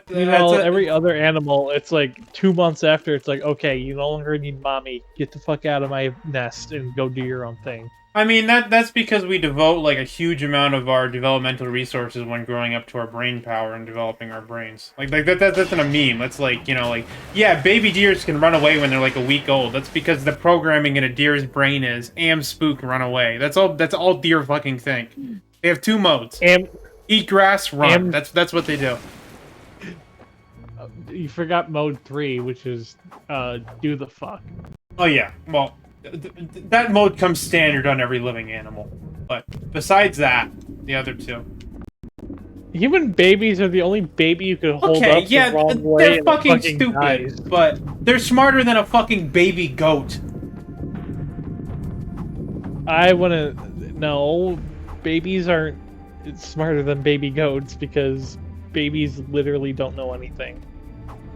You know, every other animal, it's like 2 months after, it's like, okay, you no longer need mommy. Get the fuck out of my nest and go do your own thing. I mean, that's because we devote, like, a huge amount of our developmental resources when growing up to our brain power and developing our brains. Like that's not a meme. That's like, you know, like, yeah, baby deers can run away when they're, like, a week old. That's because the programming in a deer's brain is, spook, run away. That's all deer fucking think. They have 2 modes. Eat grass, run. That's what they do. You forgot mode 3, which is, do the fuck. Oh, yeah. Well... that mode comes standard on every living animal. But besides that, the other 2. Human babies are the only baby you could hold up yeah, the wrong way they're and fucking fucking stupid, dies. but they're smarter than a fucking baby goat. I wanna... No, babies aren't smarter than baby goats because babies literally don't know anything.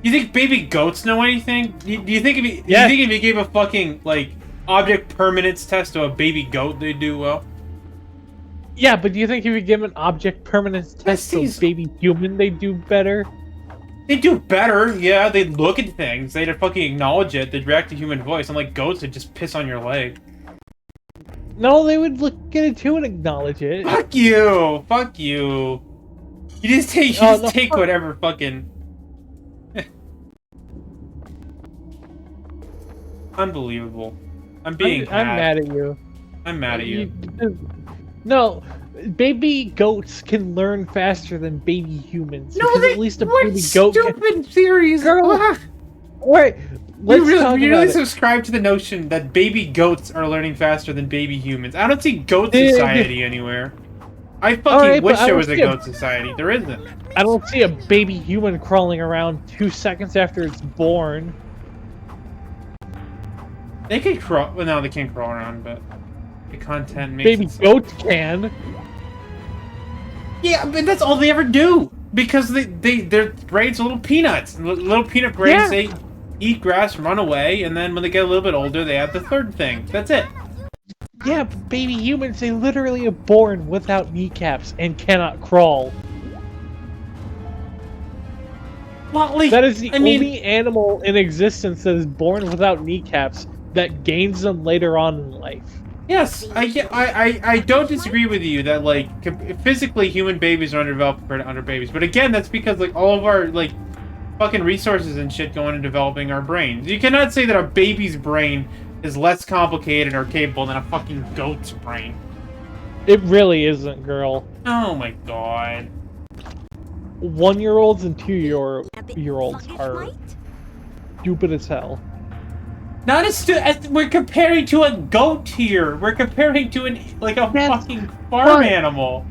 You think baby goats know anything? Do you think if you gave a fucking, like, object permanence test to a baby goat, they'd do well? Yeah, but do you think if you give an object permanence test to a baby human, they'd do better? They do better, yeah. They'd look at things. They'd fucking acknowledge it. They'd react to human voice. Unlike goats, they'd just piss on your leg. No, they would look at it too and acknowledge it. Fuck you! Fuck you! You just take whatever fucking... Unbelievable. I'm mad at you. I'm mad at you. No, baby goats can learn faster than baby humans. No, because at least a baby goat stupid theories. Girl, wait, let's talk you about really it. subscribe to the notion that baby goats are learning faster than baby humans. I don't see goat society anywhere. I fucking wish there was a goat society. There isn't. I don't see a baby human crawling around 2 seconds after it's born. They can crawl. Well, no, they can't crawl around, but the content makes baby it so. goats can. Yeah, but that's all they ever do. Because their brains are little peanuts. Little peanut brains, Yeah. they eat grass, run away, and then when they get a little bit older, they have the third thing. That's it. Yeah, but baby humans, they literally are born without kneecaps and cannot crawl. Well, like, That is the I mean, only animal in existence that is born without kneecaps that gains them later on in life. yes, I don't disagree with you that, like, physically human babies are underdeveloped compared to other babies. But again, that's because, like, all of our, like, fucking resources and shit go into developing our brains. You cannot say that a baby's brain is less complicated or capable than a fucking goat's brain. It really isn't, girl. Oh my god. 1-year-olds and 2-year-olds are stupid as hell. Not as we're comparing to a goat here. We're comparing to a fucking farm animal.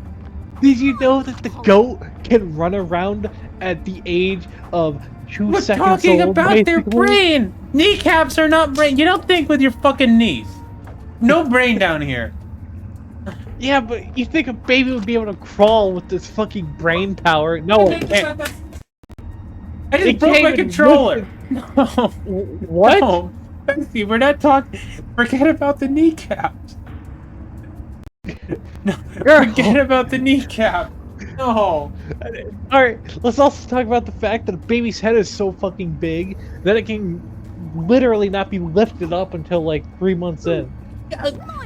Did you know that the goat can run around at the age of 2 We're seconds talking old, about their basically? brain. Kneecaps are not brain. You don't think with your fucking knees. No brain down here. Yeah, but you think a baby would be able to crawl with this fucking brain power? No, it can't. I just It broke can't my even controller. No. What? No. Bessie, we're not talking. Forget about the kneecaps. No, Girl. forget about the kneecap. No. Alright, let's also talk about the fact that a baby's head is so fucking big that it can literally not be lifted up until like 3 months in.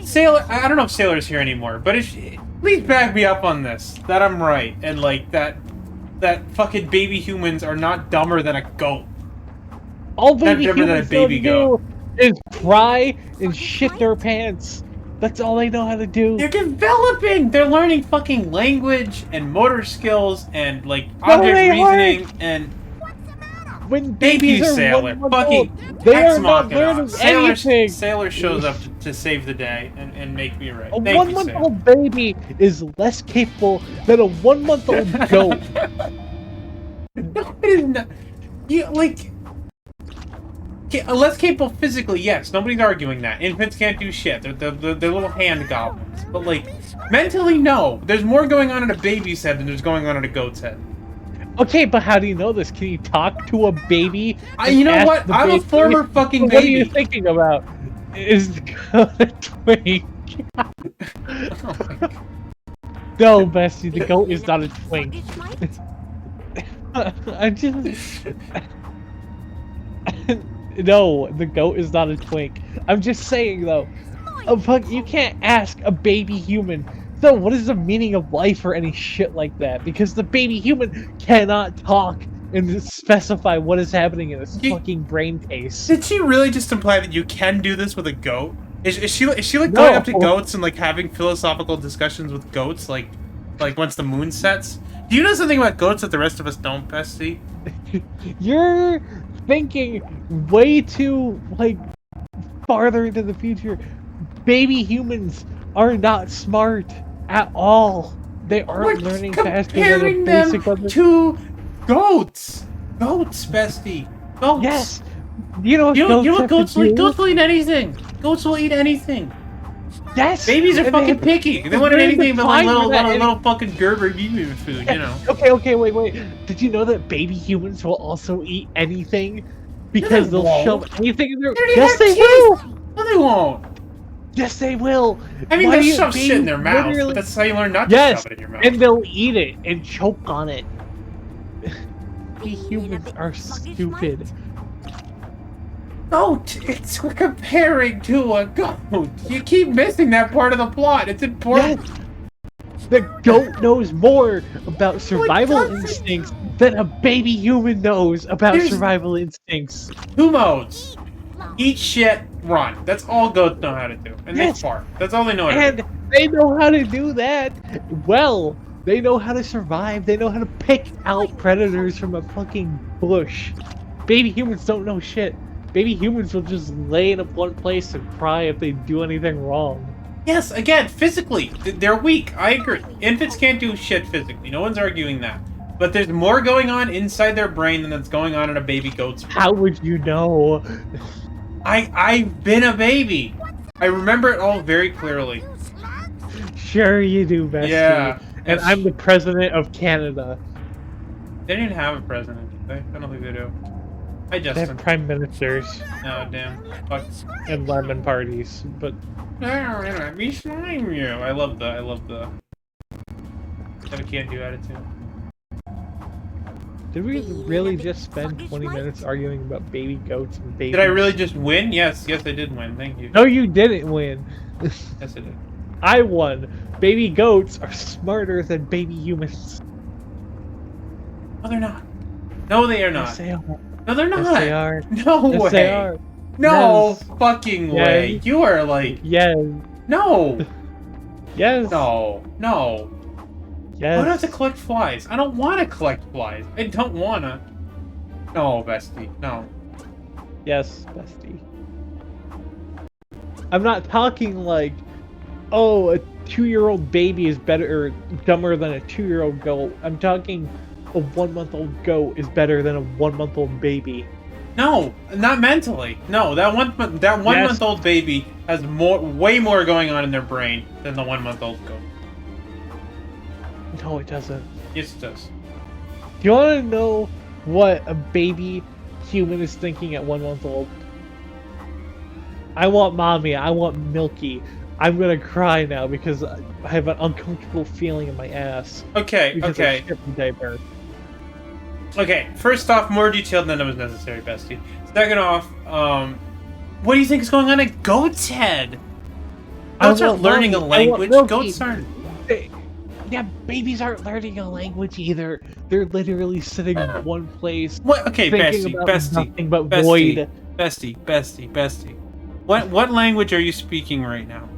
Sailor, I don't know if Sailor's here anymore, but please back me up on this. That I'm right, and like that fucking baby humans are not dumber than a goat. All baby Not dumber than a humans baby know to do is cry and shit their pants. That's all they know how to do. They're developing. They're learning fucking language and motor skills and like No, object they reasoning and. When Thank babies you, are Sailor. 1 month Fucking old, they Ex are not Machina. learning anything. Sailor shows up to save the day and make me right. A Thank you, 1 month Sailor. old baby is less capable than a 1 month old goat. No, it is not. You like. Less capable physically, yes. Nobody's arguing that. Infants can't do shit. They're little hand goblins. But like, mentally, no. There's more going on in a baby's head than there's going on in a goat's head. Okay, but how do you know this? Can you talk to a baby? You know ask what? the I'm a baby, former fucking What are you baby. thinking about? Is the goat a twink? No, Bessie, the goat is not a twink. I just... No, the goat is not a twink. I'm just saying, though. You can't ask a baby human, so what is the meaning of life or any shit like that? Because the baby human cannot talk and specify what is happening in its fucking brain case. Did she really just imply that you can do this with a goat? Is she like going up to goats and like having philosophical discussions with goats like once the moon sets? Do you know something about goats that the rest of us don't, Bestie? You're thinking way too like farther into the future. Baby humans are not smart at all. They aren't learning faster than a Comparing basic them to goats. Goats, Bestie. Goats. Yes. You know what You know goats what have goats to will eat? do? Goats will eat anything. Goats will eat anything. Yes. Babies are and fucking they- picky. They want they're anything but like defined for that, little fucking Gerber baby food, you know. Okay, wait. Did you know that baby humans will also eat anything? Because they they'll won't. shove anything in their... They already Yes, have they teeth. will! No, they won't. Yes, they will! I mean, Why they'll do you- shove shit in their babies mouth, literally- but that's how you learn not to Yes, shove it in your mouth. and they'll eat it and choke on it. We humans are stupid. Goat! We're comparing to a goat. You keep missing that part of the plot. It's important. Yes. The goat knows more about survival instincts than a baby human knows about There's- survival instincts. 2 modes. Eat shit, run. That's all goats know how to do. And Yes. they fart. That's all they know how to And do. they know how to do that well. They know how to survive. They know how to pick out predators from a fucking bush. Baby humans don't know shit. Baby humans will just lay in one place and cry if they do anything wrong. Yes, again, physically. They're weak. I agree. Infants can't do shit physically. No one's arguing that. But there's more going on inside their brain than that's going on in a baby goat's brain. How would you know? I've been a baby. I remember it all very clearly. Sure you do, bestie. Yeah. And I'm the president of Canada. They didn't have a president, did they? I don't think they do. Hi, They have Justin. prime ministers Oh, damn. Fuck. and lemon parties, but Let me slime you. I love the... Have a can-do attitude. did we really just spend 20 minutes arguing about baby goats and babies? Did I really just win? Yes, I did win. Thank you. No, you didn't win. Yes, I did. I won. Baby goats are smarter than baby humans. No, they're not. No, they are not. Yes, they are. No, they're not. Yes, they are. No Yes, way. they are. No Yes. fucking way. Yes. You are like... Yes. No. Yes. No. No. Yes. I don't have to collect flies. I don't want to collect flies. I don't want to. No, bestie. No. Yes, bestie. I'm not talking like, oh, a 2-year-old baby is better or dumber than a 2-year-old goat. I'm talking a 1-month-old goat is better than a 1-month-old baby. No, not mentally. No, that one-month-old baby has way more going on in their brain than the 1-month-old goat. No, it doesn't. Yes, it does. Do you want to know what a baby human is thinking at 1 month old? I want mommy. I want Milky. I'm gonna cry now because I have an uncomfortable feeling in my ass. Okay, because okay. I skipped the diaper. Okay, first off, more detailed than it was necessary, bestie. Second off, what do you think is going on at Goat's Head? Goats aren't learning a language. Goats aren't... Yeah, babies aren't learning a language either. They're literally sitting in one place. What? Okay, thinking bestie, about bestie, nothing but bestie, void. bestie. What language are you speaking right now?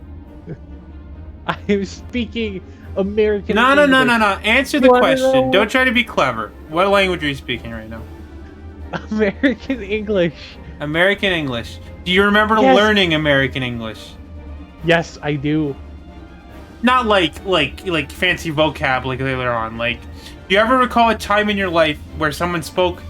I am speaking American No. English. Answer the question. Don't try to be clever. What language are you speaking right now? American English. American English. Do you remember Yes. learning American English? Yes, I do. Not like fancy vocab like later on. Like, do you ever recall a time in your life where someone spoke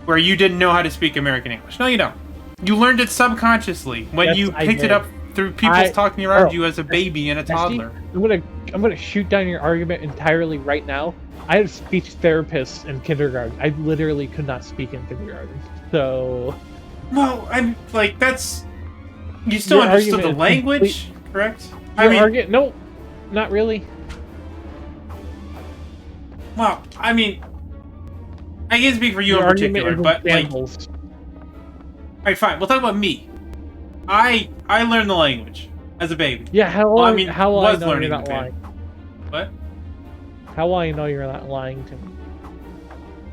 where you didn't know how to speak American English? No, you don't. You learned it subconsciously when Yes, you I picked it did. up through people talking around you as a baby and a Bestie, toddler. I'm gonna shoot down your argument entirely right now. I had speech therapists in kindergarten. I literally could not speak in kindergarten. So Well, I'm like that's you still Your understood the argument is language, correct? no, not really. Well, I mean, I can't speak for you Your in particular, argument is but like, shambles. alright, fine. We'll talk about me. I learned the language as a baby. Yeah, how Well, will I mean, how will I was know you're learning not the lying? What? How will I know you're not lying to me?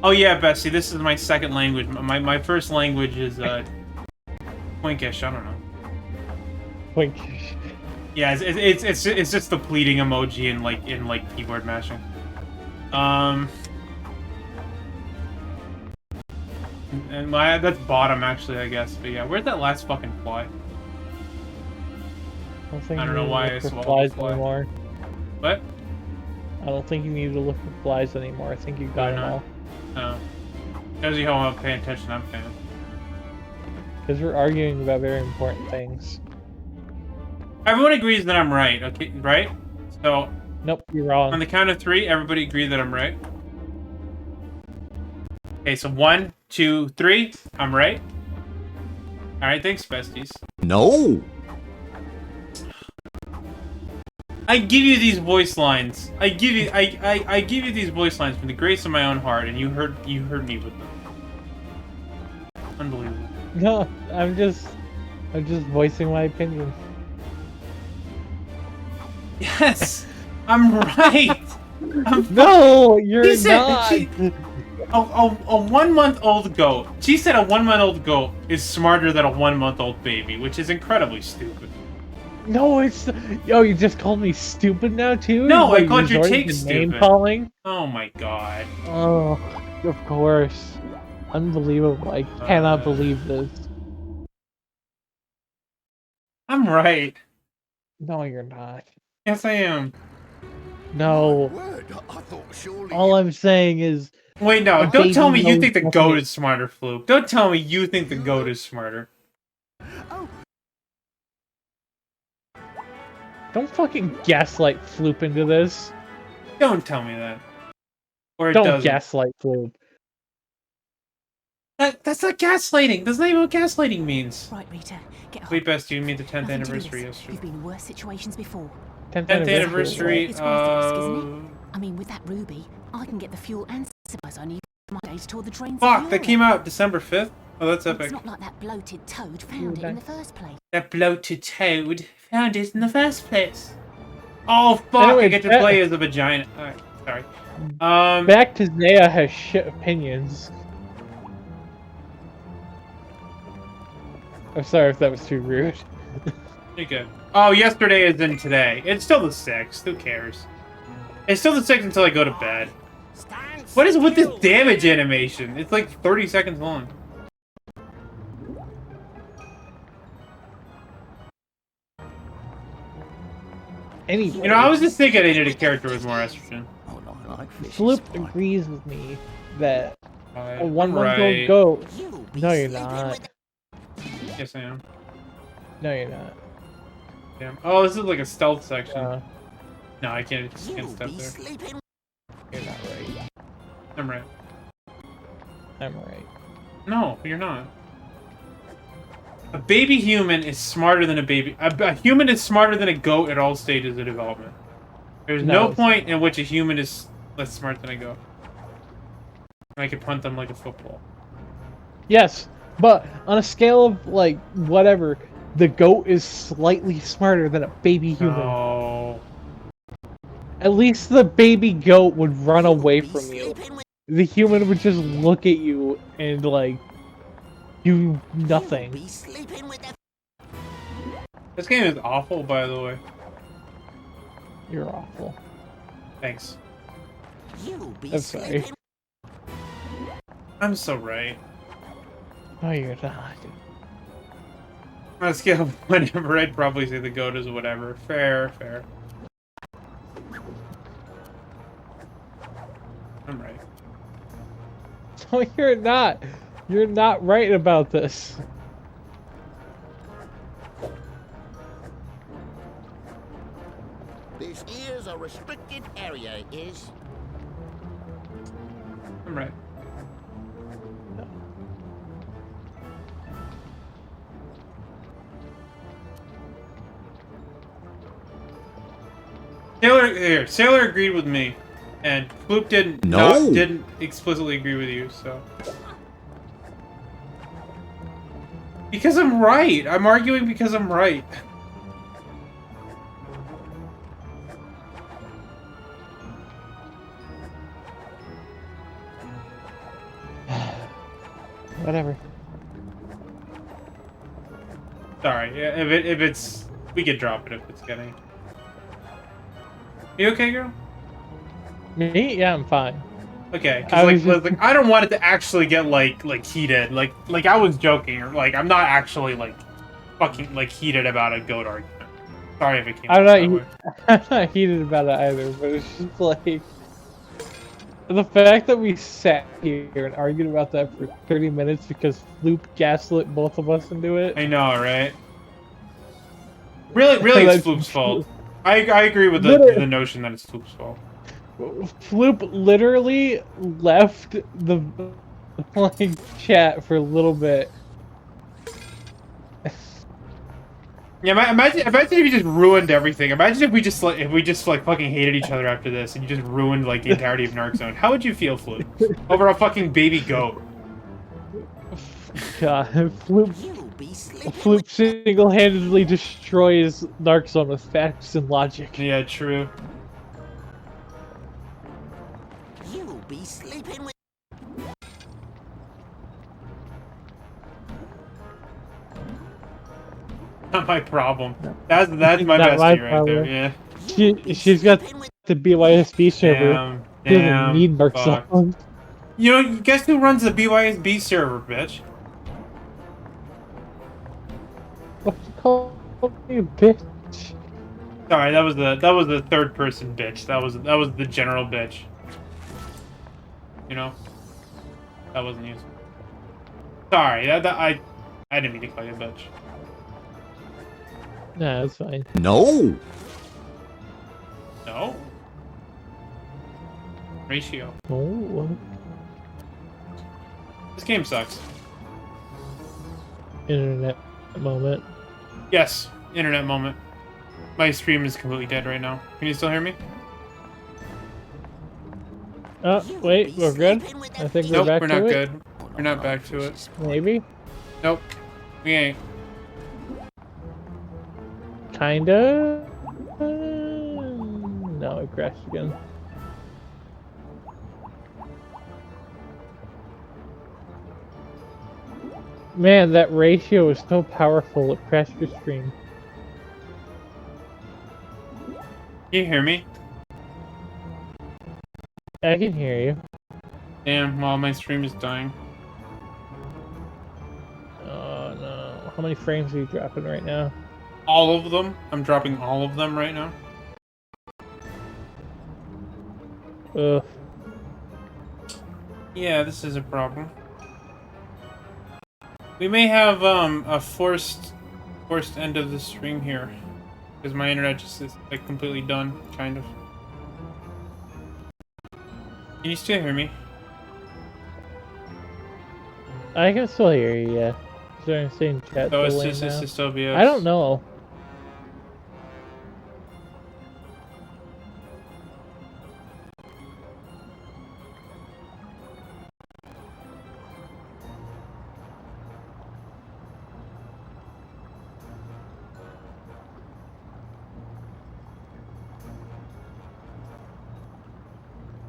Oh yeah, Bessie. This is my second language. My first language is Twinkish. I don't know. Like, Yeah, it's just the pleading emoji in like keyboard mashing. And that's bottom actually, I guess. But yeah, where'd that last fucking fly? I don't know why I look for swallowed flies the fly. anymore. What? I don't think you need to look for flies anymore. I think you got Why them not? all. No. Tells you how I'm paying attention. I'm paying. Because we're arguing about very important things. Everyone agrees that I'm right. Okay, right? So Nope, you're wrong. on the count of 3, everybody agree that I'm right. Okay, so 1, 2, 3. I'm right. All right, thanks, besties. No! I give you these voice lines. I give you these voice lines from the grace of my own heart, and you heard me with them. Unbelievable. No, I'm just voicing my opinion. Yes, I'm right. No, you're She said not. a 1-month-old goat. She said a 1-month-old goat is smarter than a 1-month-old baby, which is incredibly stupid. No, it's. Oh, you just called me stupid now too? No, What, I called your resorting take to stupid. Name calling? Oh my god. Oh, of course. Unbelievable. I cannot believe this. I'm right. No, you're not. Yes, I am. No. Word, I thought surely. All I'm saying is. Wait, no. A Don't tell me baby you knows think the nothing. goat is smarter, Fluke. Don't tell me you think the goat is smarter. Don't fucking gaslight Floop into this. Don't tell me that. Or it Don't doesn't. gaslight Floop. That's not gaslighting. That's not even what gaslighting means. Right, Rita, get Wait, best, you mean the 10th Nothing to anniversary this. yesterday? You've been in worse situations before. 10th 10th anniversary It's worth the risk, isn't of... it? I mean, with that ruby, I can get the fuel and supplies I need for my days toward the trains. Fuck, that came out December 5th? Oh, that's epic. It's not like that bloated toad found it in the first place. That bloated toad found it in the first place. Oh, fuck, Anyway, I get to play as a vagina. Alright, sorry. Back to Zaya has shit opinions. I'm sorry if that was too rude. You're good. Oh, yesterday is in today. It's still the 6th. Who cares? It's still the 6th until I go to bed. What is with this damage animation? It's like 30 seconds long. Anyway, You know, I was just thinking I needed a character with more estrogen. Floop agrees with me that a I'm 1 month right. old goat. No, you're not. Yes, I am. No, you're not. Damn. Oh, this is like a stealth section. No, I can't step there. You're not right. I'm right. I'm right. No, you're not. A baby human is smarter than a baby. A human is smarter than a goat at all stages of development. There's no point in which a human is less smart than a goat. I could punt them like a football. Yes, but on a scale of like whatever, the goat is slightly smarter than a baby human. No. At least the baby goat would run away from you. The human would just look at you and like do nothing. This game is awful, by the way. You're awful. Thanks. I'm sorry. I'm so right. No, you're not. On a scale of whatever, I'd probably say the goat is whatever. Fair, fair. I'm right. No, you're not. You're not right about this. This is a restricted area, is. I'm right. Sailor agreed with me, and Floop didn't explicitly agree with you. So, because I'm right, I'm arguing because I'm right. Whatever. Sorry, yeah, if it's we could drop it if it's getting. You okay, girl? Me? Yeah, I'm fine. Okay, because like I don't want it to actually get like heated. Like I was joking, or like I'm not actually like fucking like heated about a goat argument. Sorry if it came. I'm not heated about it either, but it's just like the fact that we sat here and argued about that for 30 minutes because Floop gaslit both of us into it. I know, right? Really, it's Floop's fault. I agree with the notion that it's Floop's fault. Floop literally left the like chat for a little bit. Yeah, imagine if you just ruined everything. Imagine if we just fucking hated each other after this, and you just ruined like the entirety of Narc Zone. How would you feel, Floop? Over a fucking baby goat. God, Floop single-handedly destroys Narc Zone with facts and logic. Yeah, true. You'll be sleeping with. Not my problem. That's my bestie right there. Yeah. She's got the BYSB server. She doesn't need Narc Zone. You know, guess who runs the BYSB server, bitch? What you call me a bitch? Sorry, that was the third person bitch. That was the general bitch. You know, that wasn't useful. Sorry, I didn't mean to call you a bitch. Nah, that's fine. No. No. Ratio. Oh. This game sucks. Internet moment. Yes, internet moment. My stream is completely dead right now. Can you still hear me? Oh, wait, we're good? I think we're Nope, back we're to not it. good. We're not back to it. Maybe? Nope, we ain't. Kinda? No, it crashed again. Man, that ratio is so powerful, it crashed your stream. Can you hear me? I can hear you. Damn, well, my stream is dying. Oh no. How many frames are you dropping right now? All of them? I'm dropping all of them right now. Ugh. Yeah, this is a problem. We may have a forced end of the stream here. Because my internet just is like completely done, kind of. Can you still hear me? I can still hear you, yeah. Is there anything in chat So it's delay just, now? it's just OBS. I don't know.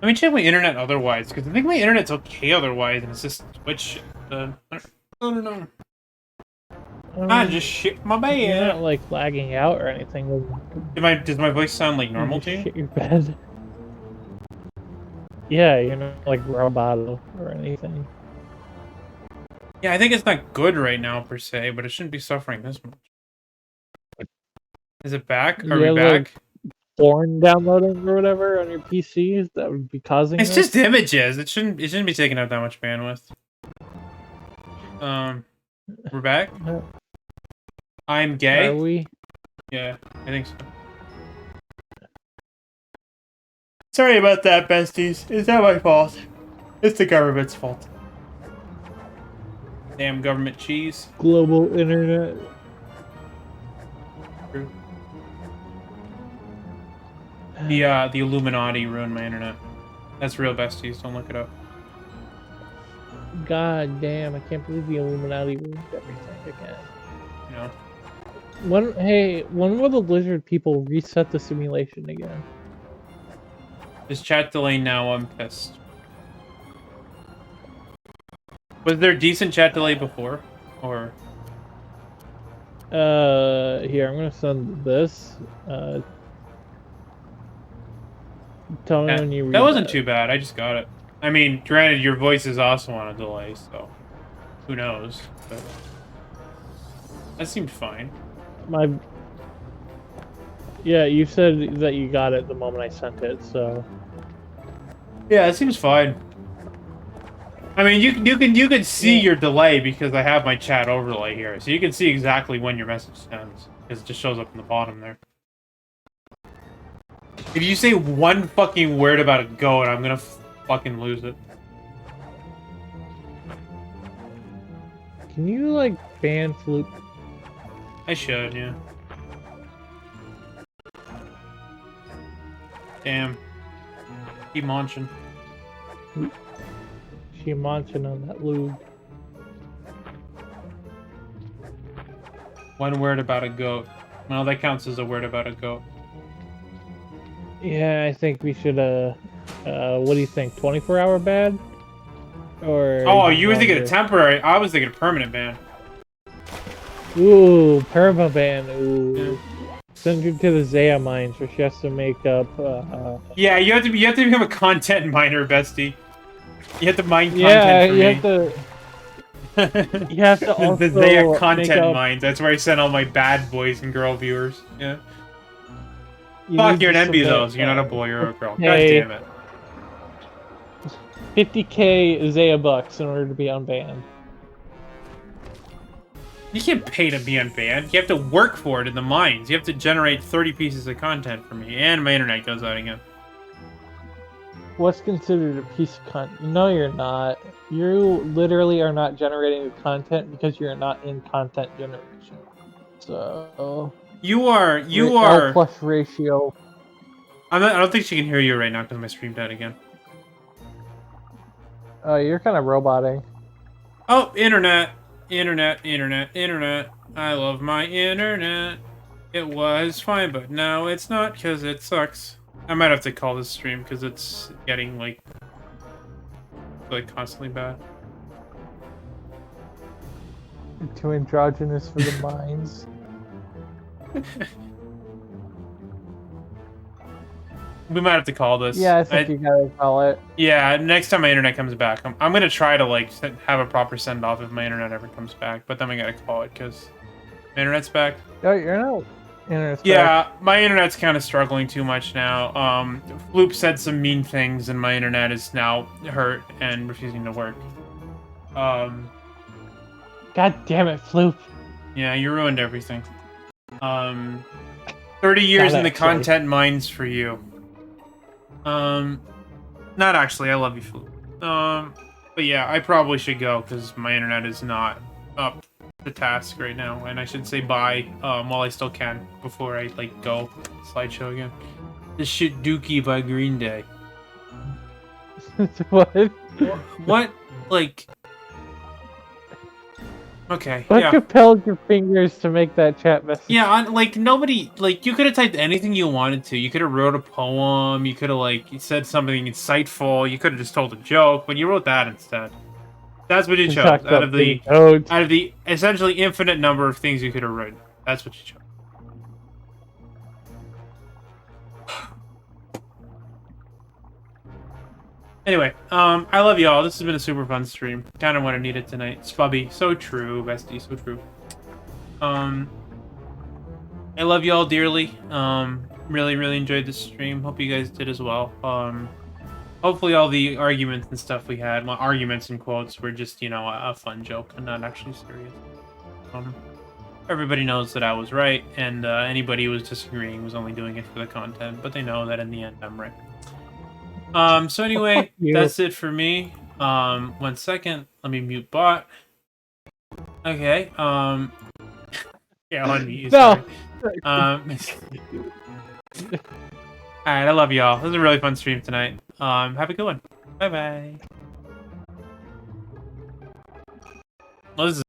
Let me check my internet otherwise, because I think my internet's okay otherwise, and it's just Twitch. I don't know. I just shit my bed. You're not like lagging out or anything. Does my voice sound like normal to you? Shit your bed. Yeah, you're not like roboto or anything. Yeah, I think it's not good right now per se, but it shouldn't be suffering this much. Is it back? Are we Yeah, back? like, porn downloading or whatever on your PCs that would be causing It's this? just images. It shouldn't be taking up that much bandwidth. We're back. I'm gay. Are we? Yeah, I think so. Sorry about that, besties. It's not my fault. It's the government's fault. Damn government cheese. Global internet. True. The Illuminati ruined my internet. That's real, besties. Don't look it up. God damn, I can't believe the Illuminati ruined everything again. You know. When will the lizard people reset the simulation again? Is chat delay now? I'm pissed. Was there decent chat delay before? Or... Here, I'm gonna send this. Tell me when you read that wasn't too bad. I just got it. I mean, granted, your voice is also on a delay, so... Who knows? But... That seemed fine. Yeah, you said that you got it the moment I sent it, so... Yeah, it seems fine. I mean, you can see your delay because I have my chat overlay here, so you can see exactly when your message sends because it just shows up in the bottom there. If you say one fucking word about a goat, I'm gonna fucking lose it. Can you like ban flute? I should, yeah. Damn. Keep munching. She munching on that lube. One word about a goat. Well, that counts as a word about a goat. Yeah, I think we should, what do you think, 24-hour ban? Or... Oh, you were thinking a temporary. I was thinking a permanent ban. Ooh, permaban, ooh. Yeah. Send her to the Zaya mines where she has to make up, Yeah, you have to become a content miner, bestie. You have to mine content yeah, for you me. have to... You have to also the Zaya make content up... mines. That's where I send all my bad boys and girl viewers. Yeah. You Fuck, need you're an to MB submit, though, so you're not a boy or a girl. God okay. damn it. 50k Zaya bucks in order to be unbanned. You can't pay to be unbanned. You have to work for it in the mines. You have to generate 30 pieces of content for me, and my internet goes out again. What's considered a piece of content? No, you're not. You literally are not generating content because you're not in content generation. So You are. L plus ratio. I don't think she can hear you right now because my stream died again. You're kind of roboting. Oh, internet. I love my internet. It was fine, but now it's not because it sucks. I might have to call this stream because it's getting like constantly bad. Too androgynous for the minds. We might have to call this. Yeah, I think you gotta call it. Yeah, next time my internet comes back, I'm gonna try to like have a proper send off if my internet ever comes back. But then we gotta call it because my internet's back. Oh, you're not. Internet's Yeah, back. my internet's kind of struggling too much now. Floop said some mean things, and my internet is now hurt and refusing to work. God damn it, Floop. Yeah, you ruined everything. 30 years in the content mines for you. Not actually. I love you, Floop. But yeah, I probably should go because my internet is not up to task right now, and I should say bye while I still can before I like go slideshow again. This shit Dookie by Green Day. What? What? Like. Okay. What yeah. compelled your fingers to make that chat message? Yeah, like nobody, like you could have typed anything you wanted to. You could have wrote a poem. You could have like said something insightful. You could have just told a joke, but you wrote that instead. That's what you chose out of the essentially infinite number of things you could have written. That's what you chose. Anyway, I love y'all. This has been a super fun stream. Kind of what I needed tonight. Spubby, so true, bestie, so true. I love y'all dearly. Really enjoyed this stream. Hope you guys did as well. Hopefully all the arguments and stuff we had, well, arguments and quotes, were just, you know, a fun joke and not actually serious. Everybody knows that I was right, and anybody who was disagreeing was only doing it for the content, but they know that in the end I'm right. So anyway, that's it for me. 1 second. Let me mute bot. Okay. Yeah, unmute you. No. Alright, I love y'all. This was a really fun stream tonight. Have a good one. Bye-bye. Well, this is